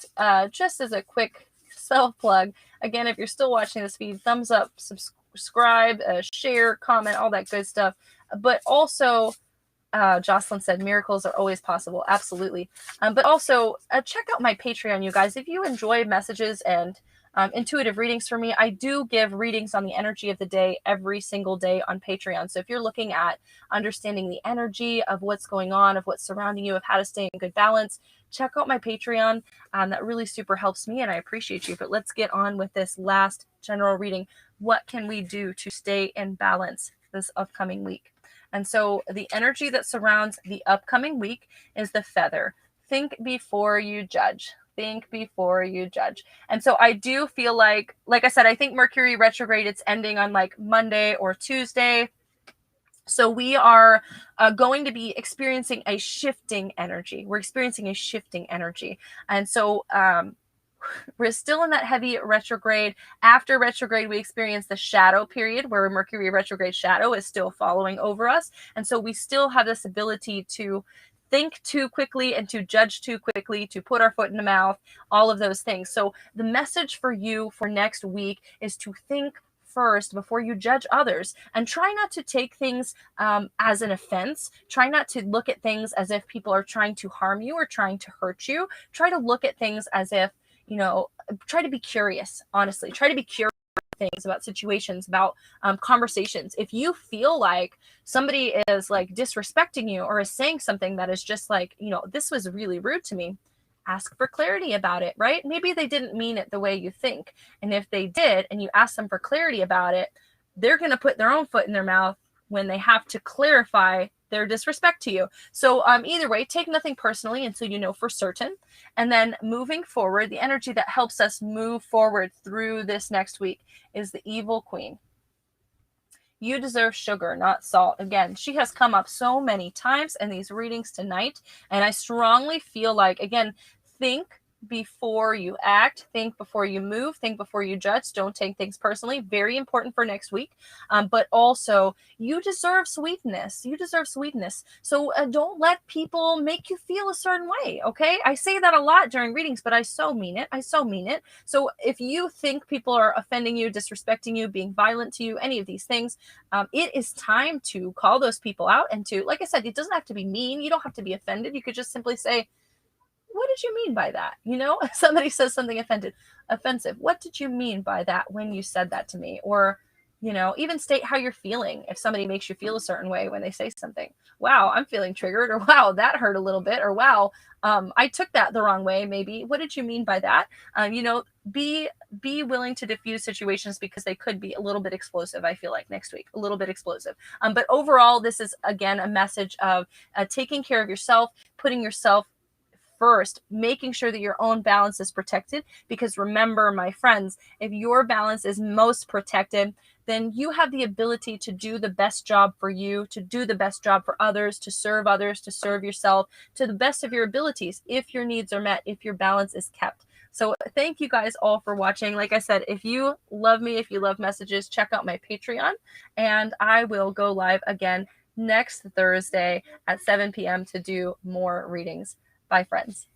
just as a quick self-plug, again, if you're still watching this feed, thumbs up, subscribe, share, comment, all that good stuff. But also, Jocelyn said miracles are always possible. Absolutely. But also check out my Patreon, you guys. If you enjoy messages and intuitive readings for me, I do give readings on the energy of the day every single day on Patreon. So if you're looking at understanding the energy of what's going on, of what's surrounding you, of how to stay in good balance, check out my Patreon. That really super helps me and I appreciate you. But let's get on with this last general reading. What can we do to stay in balance this upcoming week? And so the energy that surrounds the upcoming week is the feather. Think before you judge. Think before you judge. And so I do feel like I said, I think Mercury retrograde, it's ending on like Monday or Tuesday. So we are going to be experiencing a shifting energy. We're experiencing a shifting energy. And so we're still in that heavy retrograde. After retrograde, we experience the shadow period where Mercury retrograde shadow is still following over us. And so we still have this ability to think too quickly and to judge too quickly, to put our foot in the mouth, all of those things. So the message for you for next week is to think first before you judge others, and try not to take things as an offense. Try not to look at things as if people are trying to harm you or trying to hurt you. Try to look at things as if, try to be curious, honestly. Try to be curious things about situations, about conversations. If you feel like somebody is like disrespecting you or is saying something that is just like, this was really rude to me, ask for clarity about it, right? Maybe they didn't mean it the way you think. And if they did, and you ask them for clarity about it, they're going to put their own foot in their mouth when they have to clarify their disrespect to you. So either way, take nothing personally until you know for certain. And then moving forward, the energy that helps us move forward through this next week is the Evil Queen. You deserve sugar, not salt. Again, she has come up so many times in these readings tonight. And I strongly feel like, again, think before you act, think before you move, think before you judge. Don't take things personally. Very important for next week. But also, you deserve sweetness. You deserve sweetness. So don't let people make you feel a certain way, okay? I say that a lot during readings, but I so mean it. I so mean it. So if you think people are offending you, disrespecting you, being violent to you, any of these things, it is time to call those people out and to, like I said, it doesn't have to be mean. You don't have to be offended. You could just simply say, what did you mean by that? If somebody says something offensive, what did you mean by that when you said that to me? Or, even state how you're feeling. If somebody makes you feel a certain way when they say something, wow, I'm feeling triggered, or wow, that hurt a little bit, or wow, I took that the wrong way. Maybe, what did you mean by that? Be willing to diffuse situations because they could be a little bit explosive. I feel like next week, a little bit explosive. But overall, this is again a message of taking care of yourself, putting yourself first, making sure that your own balance is protected. Because remember, my friends, if your balance is most protected, then you have the ability to do the best job for you, to do the best job for others, to serve yourself to the best of your abilities if your needs are met, if your balance is kept. So thank you guys all for watching. Like I said, if you love me, if you love messages, check out my Patreon, and I will go live again next Thursday at 7 p.m. to do more readings. Bye, friends.